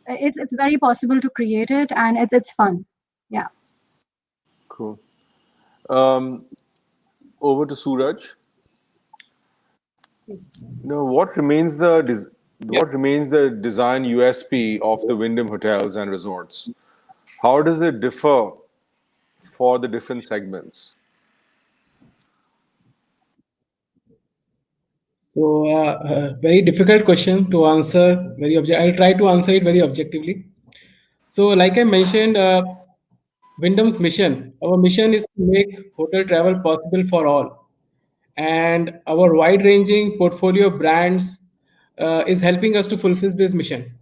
It's very possible to create it, and it's fun. Yeah. Cool. Over to Suraj. What remains the design USP of the Wyndham hotels and resorts? How does it differ for the different segments? So, very difficult question to answer. I'll try to answer it very objectively. So, like I mentioned, Wyndham's mission. Our mission is to make hotel travel possible for all, and our wide-ranging portfolio of brands is helping us to fulfill this mission.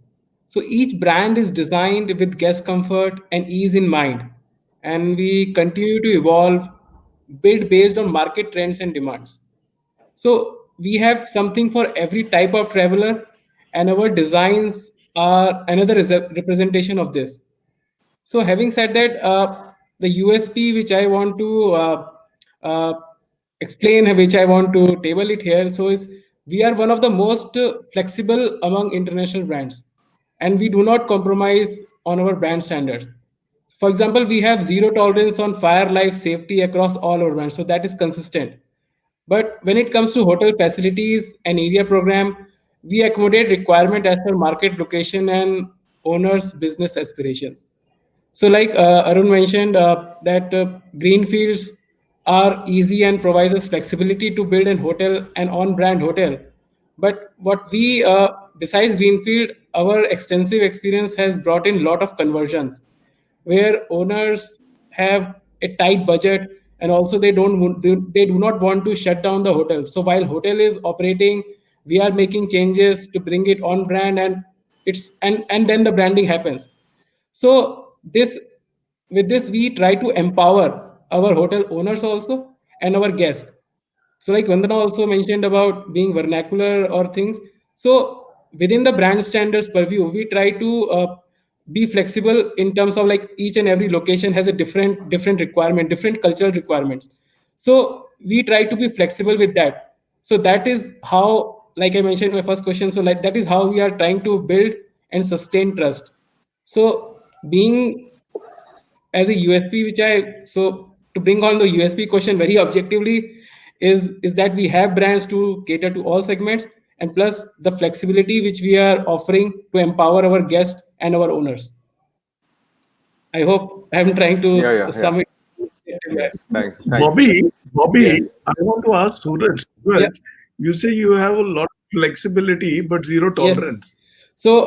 So each brand is designed with guest comfort and ease in mind, and we continue to evolve, build based on market trends and demands. So we have something for every type of traveler, and our designs are another representation of this. So having said that, the USP which I want to uh, explain, which I want to table it here, so is we are one of the most flexible among international brands, and we do not compromise on our brand standards. For example, we have zero tolerance on fire, life, safety across all our brands, so that is consistent. But when it comes to hotel facilities and area program, we accommodate requirement as per market location and owners' business aspirations. So, like Arun mentioned, that greenfields are easy and provides us flexibility to build an hotel, an on-brand hotel. But what we, besides greenfield, our extensive experience has brought in a lot of conversions, where owners have a tight budget and also they do not want to shut down the hotel. So while hotel is operating, we are making changes to bring it on brand, and then the branding happens. So this with this we try to empower our hotel owners also and our guests. So like Vandana also mentioned about being vernacular or things. So within the brand standards purview, we try to be flexible in terms of like each and every location has a different requirement, different cultural requirements. So we try to be flexible with that. So that is how, like I mentioned in my first question, so like that is how we are trying to build and sustain trust. So being as a USP, which I so to bring on the USP question very objectively, is that we have brands to cater to all segments, and plus the flexibility which we are offering to empower our guests and our owners. I hope I'm trying to sum it. Yes, thanks. Bobby, Yes. I want to ask Suraj as well. Yeah. You say you have a lot of flexibility but zero tolerance. So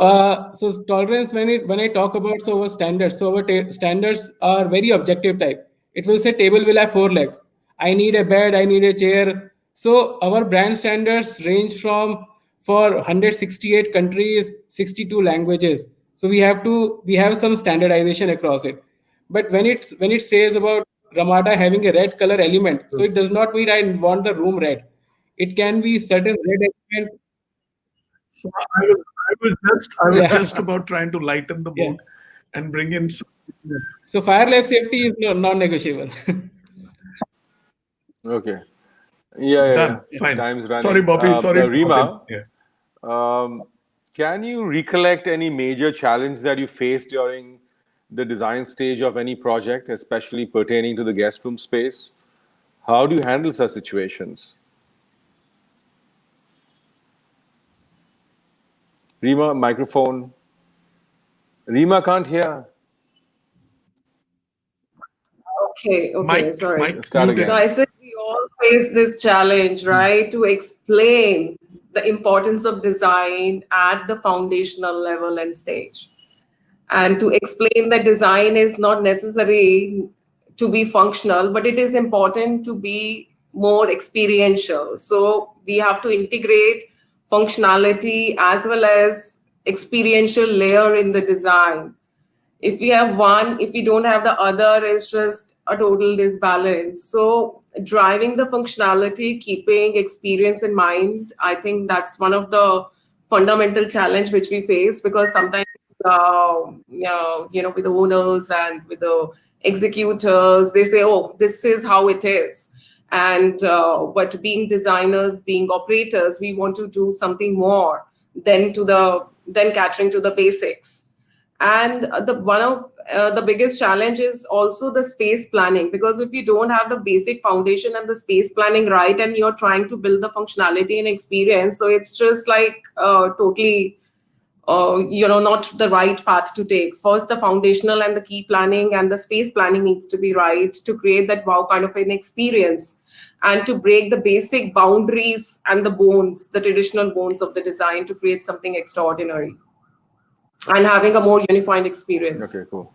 tolerance, when I talk about our standards, so our standards are very objective type. It will say table will have 4 legs. I need a bed, I need a chair. So our brand standards range from for 168 countries, 62 languages. So we have some standardization across it. But when it says about Ramada having a red color element, so it does not mean I want the room red. It can be certain red element. So I was Yeah. just about trying to lighten the Yeah. mood and bring in some. So fire life safety is non-negotiable. Okay. Yeah. Done. Fine. Time's running. Sorry, Bobby. Sorry. Rima, Yeah. can you recollect any major challenge that you faced during the design stage of any project, especially pertaining to the guest room space? How do you handle such situations? Rima, microphone. Rima can't hear. Okay, sorry. Start again. So I said we all face this challenge, right? To explain the importance of design at the foundational level and stage. and to explain that design is not necessary to be functional, but it is important to be more experiential. So we have to integrate functionality as well as experiential layer in the design. If we have one, if we don't have the other, it's just a total disbalance. So driving the functionality, keeping experience in mind, I think that's one of the fundamental challenge which we face, because sometimes with the owners and with the executors, they say, oh, this is how it is. And but being designers, being operators, we want to do something more than catering to the basics. And the one of the biggest challenge is also the space planning, because if you don't have the basic foundation and the space planning right, and you're trying to build the functionality and experience, so it's just like totally not the right path to take. First, the foundational and the key planning and the space planning needs to be right to create that wow kind of an experience, and to break the basic boundaries and the bones, the traditional bones of the design, to create something extraordinary and having a more unified experience. Okay, cool.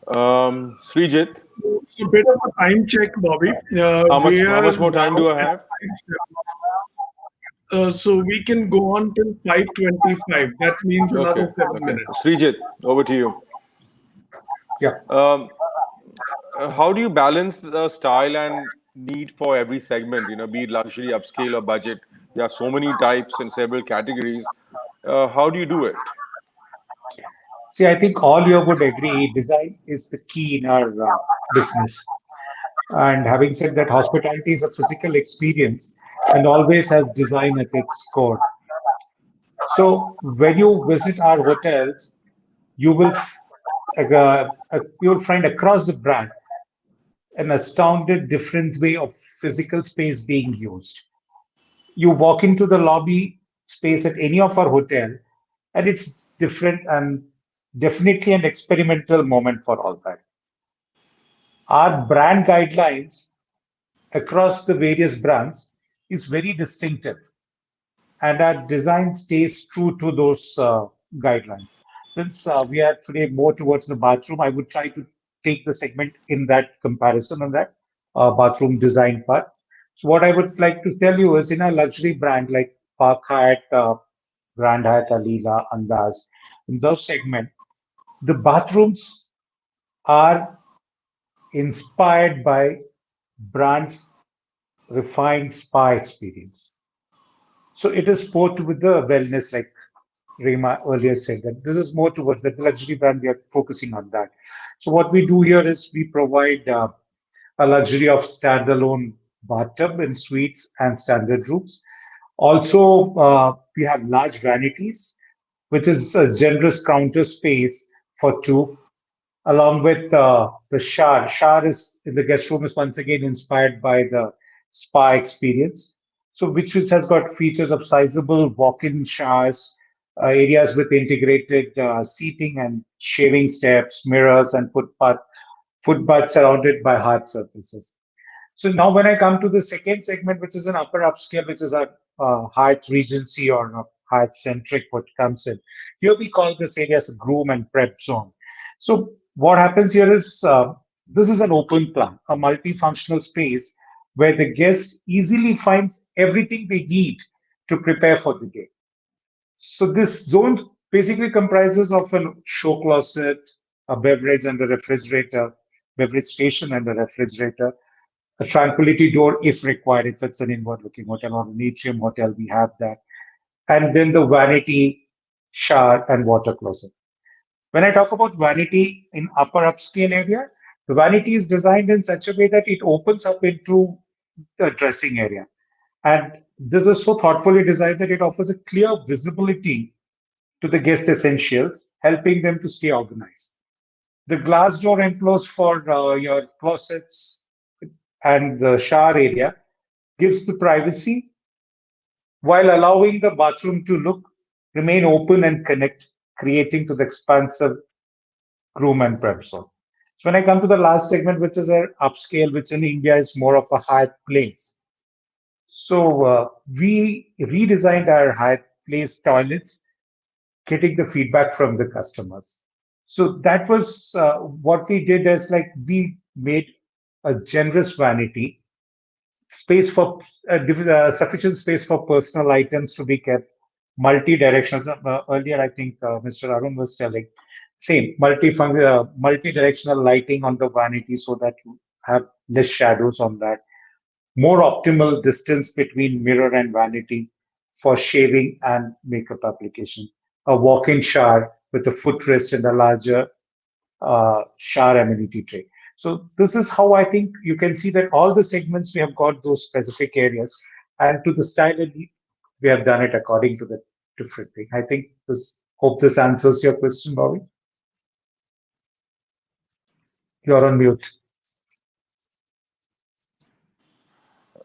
Srijit? So a bit of a time check, Bobby. How much more time do I have? So we can go on till 5:25. That means another 7 minutes. Srijit, over to you. Yeah. How do you balance the style and need for every segment, be it luxury, upscale, or budget? There are so many types and several categories. How do you do it? See, I think all you would agree, design is the key in our business. And having said that, hospitality is a physical experience and always has design at its core. So when you visit our hotels, you will you'll find across the brand an astounded different way of physical space being used. You walk into the lobby space at any of our hotel, and it's different and definitely an experimental moment for all that. Our brand guidelines across the various brands is very distinctive, and our design stays true to those guidelines. Since we are today more towards the bathroom, I would try to take the segment in that comparison on that bathroom design part. So what I would like to tell you is, in a luxury brand like Park Hyatt, Grand Hyatt, Alila, Andaz, in those segments, the bathrooms are inspired by brands' refined spa experience. So it is sport with the wellness, like Rema earlier said, that this is more towards the luxury brand. We are focusing on that. So what we do here is we provide a luxury of standalone bathtub in suites and standard rooms. Also, we have large vanities, which is a generous counter space for two, along with the shower. Shower is in the guest room is once again inspired by the spa experience. So which has got features of sizable walk-in showers, areas with integrated seating and shaving steps, mirrors, and footbath surrounded by hard surfaces. So now when I come to the second segment, which is an upper upscale, which is a Hyatt Regency or a Hyatt Centric, what comes in. Here we call this area as a groom and prep zone. So what happens here is, this is an open plan, a multifunctional space where the guest easily finds everything they need to prepare for the day. So this zone basically comprises of a show closet, a beverage and a refrigerator, beverage station and a refrigerator, a tranquility door if required, if it's an inward-looking hotel or an atrium hotel, we have that. And then the vanity, shower, and water closet. When I talk about vanity in upper upscale area, the vanity is designed in such a way that it opens up into the dressing area. And this is so thoughtfully designed that it offers a clear visibility to the guest essentials, helping them to stay organized. The glass door enclosed for your closets and the shower area gives the privacy while allowing the bathroom to remain open and connect, creating to the expansive groom and prep zone. So when I come to the last segment, which is an upscale, which in India is more of a Hyatt Place. So we redesigned our Hyatt Place toilets, getting the feedback from the customers. So that was what we did is like we made a generous vanity, space for sufficient space for personal items to be kept, multi-directional. Earlier, I think Mr. Arun was telling, same multi-directional lighting on the vanity so that you have less shadows on that. More optimal distance between mirror and vanity for shaving and makeup application. A walk-in shower with a footrest and a larger shower amenity tray. So this is how I think you can see that all the segments we have got those specific areas, and to the style and need, we have done it according to the different thing. I think this. Hope this answers your question, Bobby. You're on mute.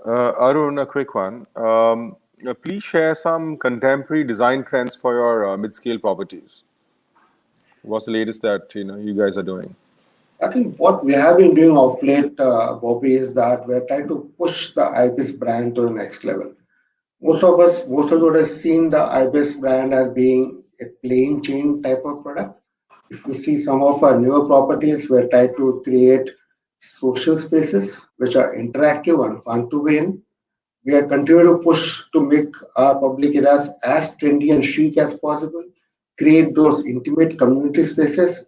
Arun, a quick one. Please share some contemporary design trends for your mid-scale properties. What's the latest that you guys are doing? I think what we have been doing of late, Bobby, is that we're trying to push the IBIS brand to the next level. Most of us have seen the IBIS brand as being a plain Jane type of product. If you see some of our newer properties, we're trying to create social spaces which are interactive and fun to be in. We are continuing to push to make our public areas as trendy and chic as possible, create those intimate community spaces,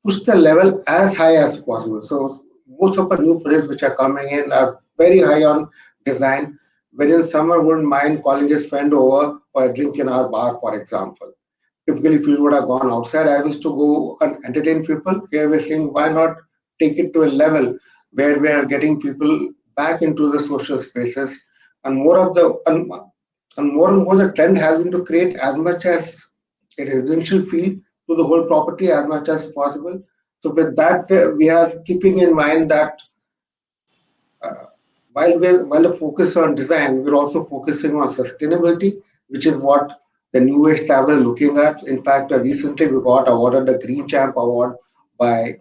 push the level as high as possible. So most of the new projects which are coming in are very high on design, wherein someone wouldn't mind calling his friend over for a drink in our bar, for example. Typically, people would have gone outside. I used to go and entertain people. Here we're saying, why not take it to a level where we are getting people back into the social spaces, and more of the and more the trend has been to create as much as a residential feel to the whole property as much as possible. So with that, we are keeping in mind that uh, while the focus on design, we're also focusing on sustainability, which is what the new age traveler is looking at. In fact, recently we got awarded the Green Champ Award by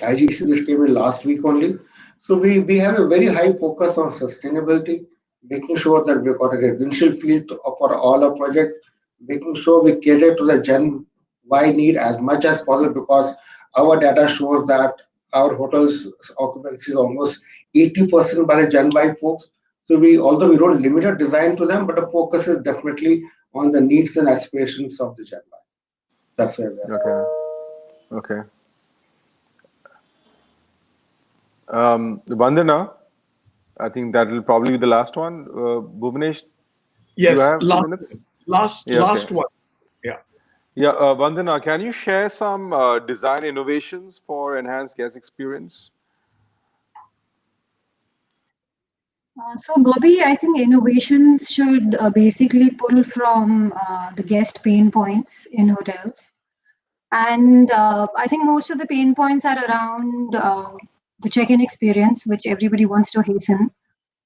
IGC. This came in last week only. So we have a very high focus on sustainability, making sure that we've got a residential field for all our projects, making sure we cater to the Gen Y need as much as possible, because our data shows that our hotels occupancy is almost 80% by the Gen Y folks. So although we don't limit our design to them, but the focus is definitely on the needs and aspirations of the Gen Y. That's where we are. Okay. Vandana, I think that will probably be the last one. Bhuvnesh, yes, do you have a few last minutes? last one. Yeah. Yeah, Vandana, can you share some design innovations for enhanced guest experience? So, Bobby, I think innovations should basically pull from the guest pain points in hotels. And I think most of the pain points are around the check-in experience, which everybody wants to hasten.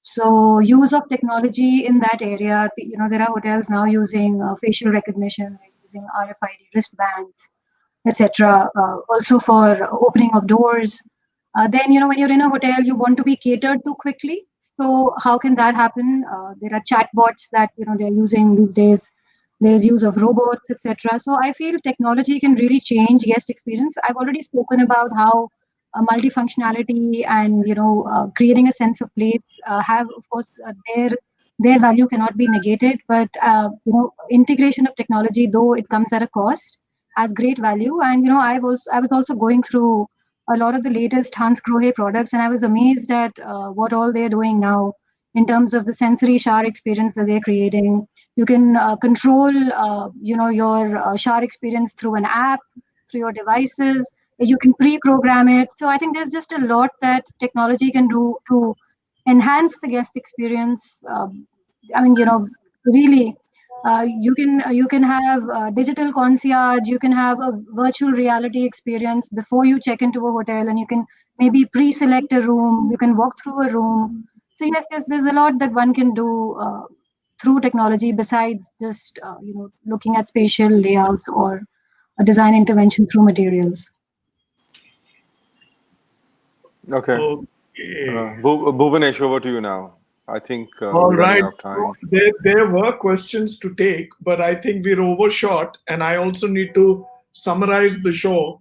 So use of technology in that area, there are hotels now using facial recognition, they're using RFID wristbands, etc. Also for opening of doors. Then, when you're in a hotel, you want to be catered to quickly. So how can that happen? There are chatbots that, they're using these days. There's use of robots, etc. So I feel technology can really change guest experience. I've already spoken about how multifunctionality and creating a sense of place have, of course, their value cannot be negated. But integration of technology, though it comes at a cost, has great value. And I was also going through a lot of the latest Hans Grohe products, and I was amazed at what all they're doing now in terms of the sensory shower experience that they're creating. You can control, your shower experience through an app, through your devices. You can pre-program it. So I think there's just a lot that technology can do to enhance the guest experience. Really, you can have digital concierge. You can have a virtual reality experience before you check into a hotel, and you can maybe pre-select a room. You can walk through a room. So yes, there's a lot that one can do through technology besides just looking at spatial layouts or a design intervention through materials. Okay. Bhuvanesh, over to you now. I think All we're right. running out of time. There were questions to take, but I think we're overshot, and I also need to summarize the show.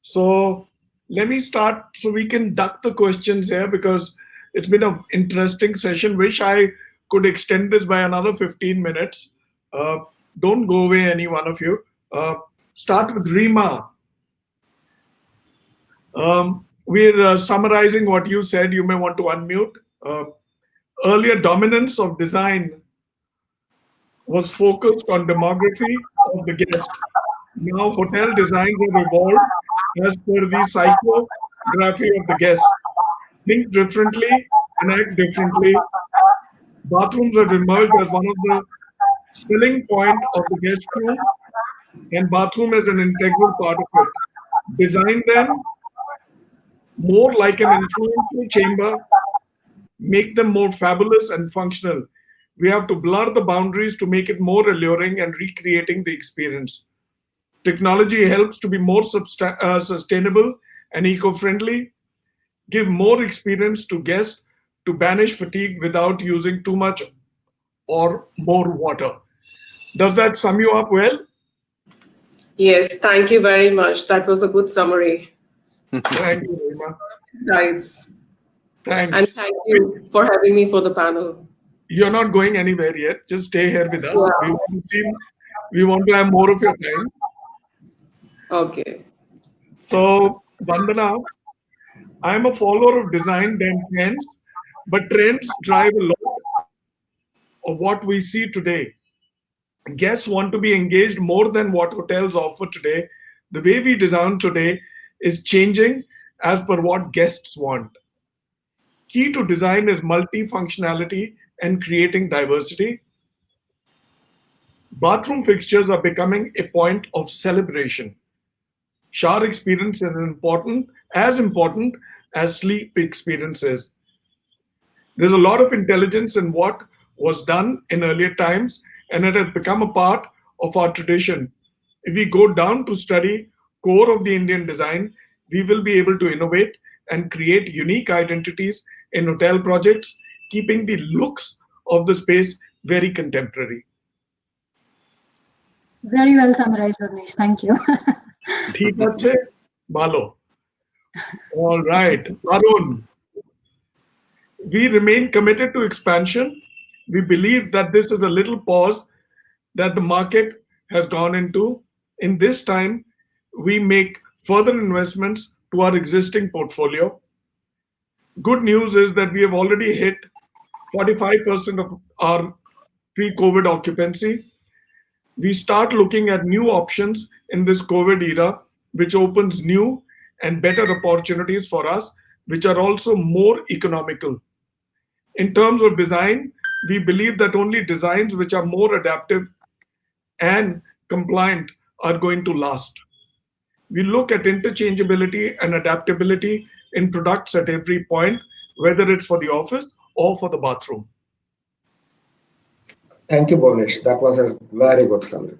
So let me start so we can duck the questions here because it's been an interesting session. Wish I could extend this by another 15 minutes. Uh, don't go away, any one of you. Start with Rima. We're summarizing what you said. You may want to unmute. Earlier, dominance of design was focused on demography of the guest. Now, hotel designs have evolved as per the psychography of the guest. Think differently and act differently. Bathrooms have emerged as one of the selling point of the guest room, and bathroom is an integral part of it. Design them more like an influential chamber, make them more fabulous and functional. We have to blur the boundaries to make it more alluring and recreating the experience. Technology helps to be more sustainable and eco-friendly, give more experience to guests to banish fatigue without using too much or more water. Does that sum you up well? Yes, thank you very much. That was a good summary. Thank you, Rima. Thanks. Thanks. And thank you for having me for the panel. You're not going anywhere yet. Just stay here with us. Yeah. We want to have more of your time. Okay. So, Vandana, I'm a follower of design than trends, but trends drive a lot of what we see today. Guests want to be engaged more than what hotels offer today. The way we design today is changing as per what guests want. Key to design is multifunctionality and creating diversity. Bathroom fixtures are becoming a point of celebration. Shower experience is as important as sleep experiences. There's a lot of intelligence in what was done in earlier times, and it has become a part of our tradition. If we go down to study core of the Indian design, we will be able to innovate and create unique identities in hotel projects, keeping the looks of the space very contemporary. Very well summarized, Bhavnesh. Thank you. ठीक अच्छे Balo. All right, Arun. We remain committed to expansion. We believe that this is a little pause that the market has gone into. In this time, we make further investments to our existing portfolio. Good news is that we have already hit 45% of our pre-COVID occupancy. We start looking at new options in this COVID era, which opens new and better opportunities for us, which are also more economical. In terms of design, we believe that only designs which are more adaptive and compliant are going to last. We look at interchangeability and adaptability in products at every point, whether it's for the office or for the bathroom. Thank you, Bhavnesh. That was a very good summary.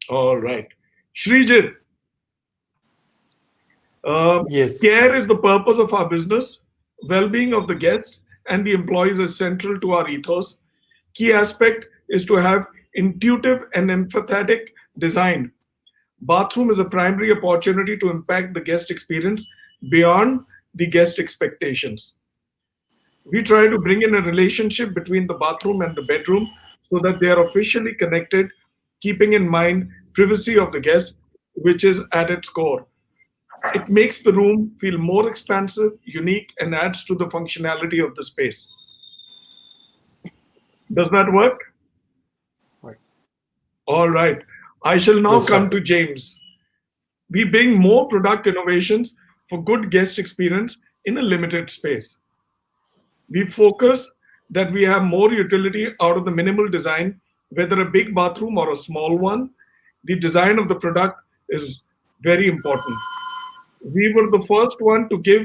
All right. Srijit, Yes. care is the purpose of our business. Well-being of the guests and the employees is central to our ethos. Key aspect is to have intuitive and empathetic design. Bathroom is a primary opportunity to impact the guest experience beyond the guest expectations. We try to bring in a relationship between the bathroom and the bedroom so that they are officially connected, keeping in mind privacy of the guest, which is at its core. It makes the room feel more expansive, unique, and adds to the functionality of the space. Does that work? Right. All right. I shall now Yes, come sir. to James. We bring more product innovations for good guest experience in a limited space. We focus that we have more utility out of the minimal design, whether a big bathroom or a small one. The design of the product is very important. We were the first one to give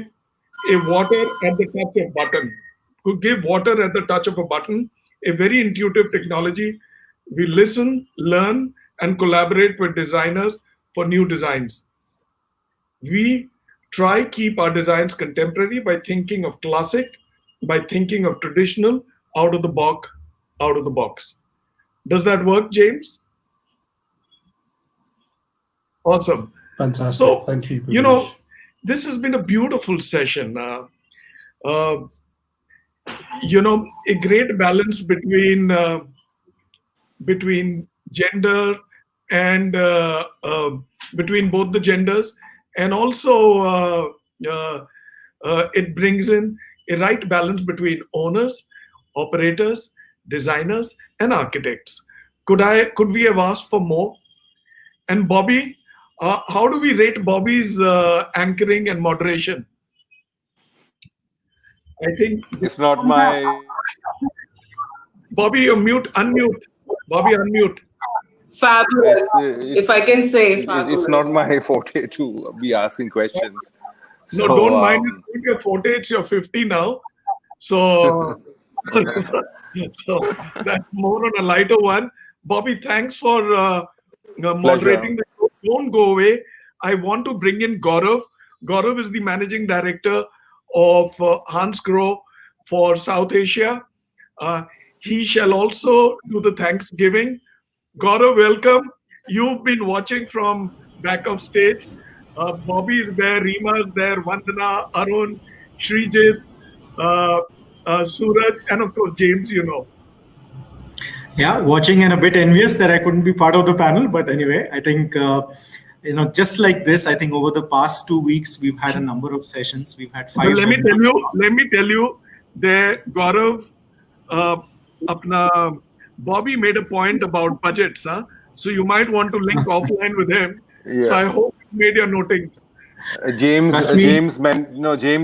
a water at the touch of button, to give water at the touch of a button, a very intuitive technology. We listen, learn, and collaborate with designers for new designs. We try keep our designs contemporary by thinking of classic, by thinking of traditional, out of the box, out of the box. Does that work, James? Awesome. Fantastic. So, Thank you, you know, Bhuvnesh. this has been a beautiful session. Uh, you know, a great balance between gender and between both the genders, and also uh, it brings in a right balance between owners, operators, designers, and architects. Could we have asked for more? And Bobby, how do we rate Bobby's anchoring and moderation? I think It's not my Bobby, you mute, unmute. Bobby, unmute. Fabulous. If I can say it's not fabulous. my forte to be asking questions. No, So don't mind it. It's your forte. It's your 50 now. So, so that's more on a lighter one. Bobby, thanks for pleasure. moderating the show. Don't go away. I want to bring in Gaurav. Gaurav is the managing director of Hans Grohe for South Asia. He shall also do the Thanksgiving. Gaurav, welcome. You've been watching from back of stage. Bobby is there, Rima is there, Vandana, Arun, Srijit, uh, Suraj, and of course James. You know. Yeah, watching and a bit envious that I couldn't be part of the panel. But anyway, I think, just like this, I think over the past 2 weeks, we've had a number of sessions. We've had But 5 let me tell you, the Gaurav, uh, apna, Bobby made a point about budgets, huh? So you might want to link offline with him. So Yeah. I hope you made your notings. James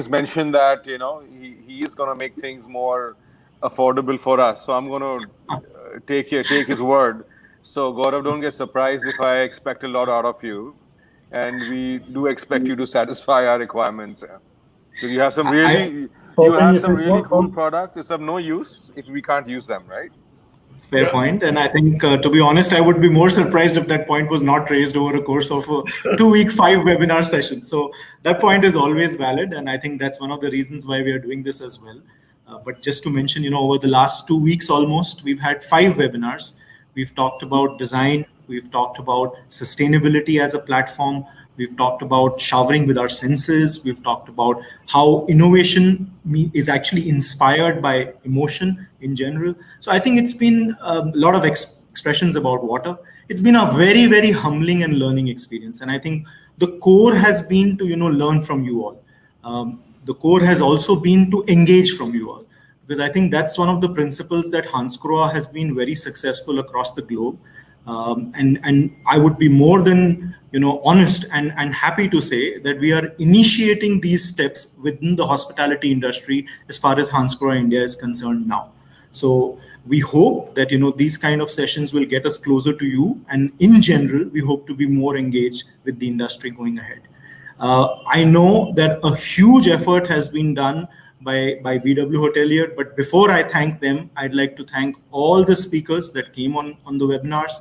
mentioned that he is going to make things more affordable for us. So I'm going to take his word. So Gaurav, don't get surprised if I expect a lot out of you, and we do expect you to satisfy our requirements. Because you have some really cool products. It's of no use if we can't use them, right? Fair point. And I think, to be honest, I would be more surprised if that point was not raised over a course of a 2-week, 5 webinar session. So that point is always valid. And I think that's one of the reasons why we are doing this as well. But just to mention, over the last 2 weeks almost, we've had 5 webinars. We've talked about design. We've talked about sustainability as a platform. We've talked about showering with our senses. We've talked about how innovation is actually inspired by emotion in general. So I think it's been a lot of expressions about water. It's been a very, very humbling and learning experience. And I think the core has been to, learn from you all. The core has also been to engage from you all, because I think that's one of the principles that Hans Grohe has been very successful across the globe. And I would be more than honest and happy to say that we are initiating these steps within the hospitality industry as far as Hans Grohe India is concerned now. So we hope that these kind of sessions will get us closer to you, and in general we hope to be more engaged with the industry going ahead. I know that a huge effort has been done by BW Hotelier, but before I thank them, I'd like to thank all the speakers that came on the webinars.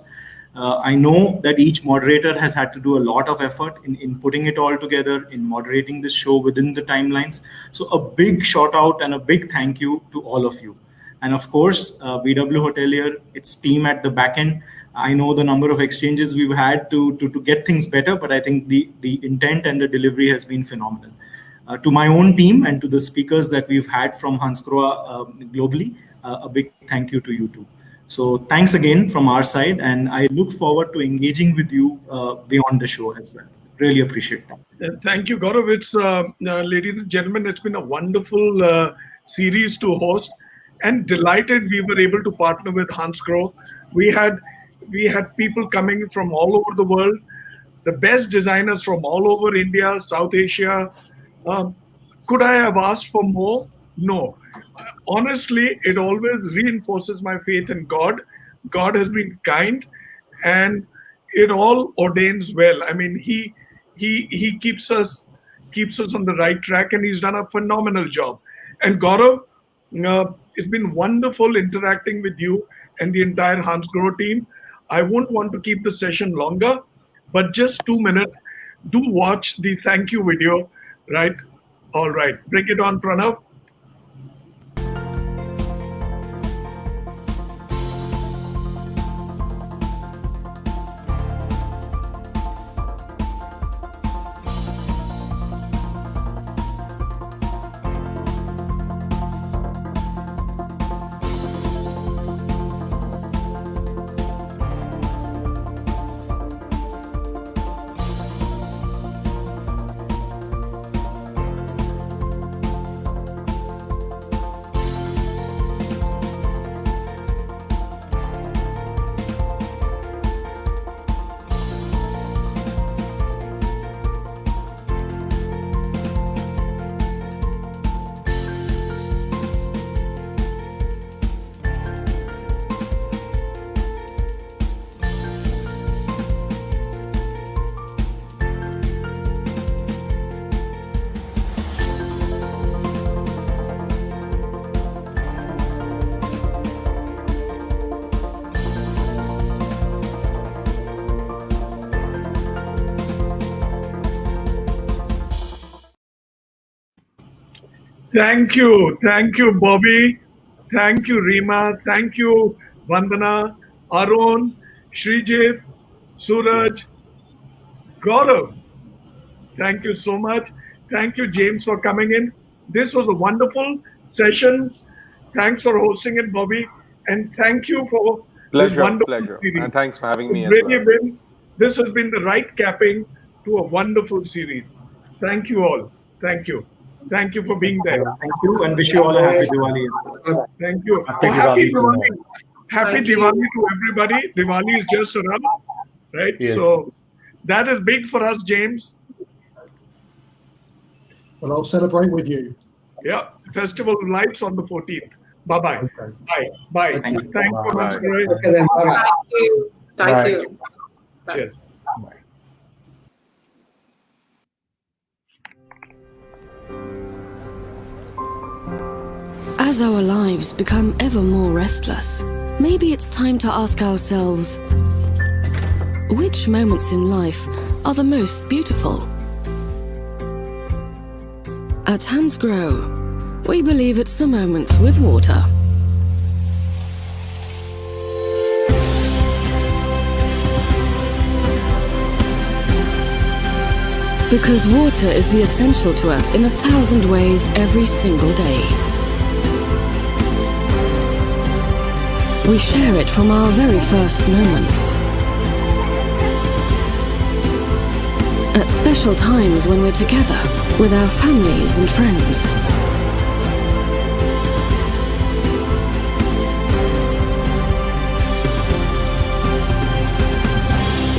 I know that each moderator has had to do a lot of effort in putting it all together, in moderating this show within the timelines. So a big shout out and a big thank you to all of you. And of course, BW Hotelier, its team at the back end. I know the number of exchanges we've had to get things better, but I think the intent and the delivery has been phenomenal. To my own team and to the speakers that we've had from Hans Grohe globally, a big thank you to you too. So thanks again from our side, and I look forward to engaging with you beyond the show as well. Really appreciate that. Thank you, Gaurav. It's, ladies and gentlemen, it's been a wonderful series to host, and delighted we were able to partner with Hans Grohe. We had people coming from all over the world, the best designers from all over India, South Asia. Could I have asked for more? No. Honestly, it always reinforces my faith in God. God has been kind, and it all ordains well. I mean, he keeps us on the right track, and he's done a phenomenal job. And Gaurav, it's been wonderful interacting with you and the entire Hans Grohe team. I won't want to keep the session longer, but just 2 minutes. Do watch the thank you video, right? All right, bring it on, Pranav. Thank you, Bobby. Thank you, Rima. Thank you, Vandana, Arun, Srijit, Suraj, Gaurav. Thank you so much. Thank you, James, for coming in. This was a wonderful session. Thanks for hosting it, Bobby. And thank you for this Pleasure, wonderful pleasure. series. And thanks for having me It's as really well. been, this has been the right capping to a wonderful series. Thank you all. Thank you. Thank you for being there. Thank you, and wish you all a happy Diwali as well. Thank you. Happy Oh, happy Diwali to all. Diwali. Happy Thank you. Diwali to everybody. Diwali is just around, right? Yes. So that is big for us, James. Well, I'll celebrate with you. Yeah. Festival of Lights on the 14th. Bye-bye. Okay. Bye. Bye. Thank you. Thanks so much, Bye. Ray. Okay, then. Bye-bye. Thank you. Thank Bye. you. Bye. Cheers. As our lives become ever more restless, maybe it's time to ask ourselves, which moments in life are the most beautiful? At Hansgrohe, we believe it's the moments with water. Because water is the essential to us in 1,000 ways every single day. We share it from our very first moments. At special times when we're together with our families and friends.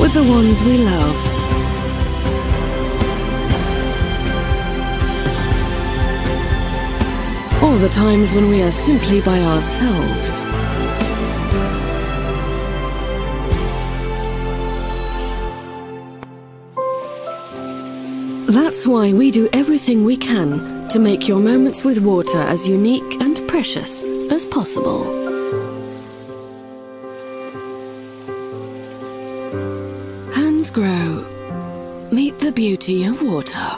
With the ones we love. Or the times when we are simply by ourselves. That's why we do everything we can to make your moments with water as unique and precious as possible. Hansgrohe. Meet the beauty of water.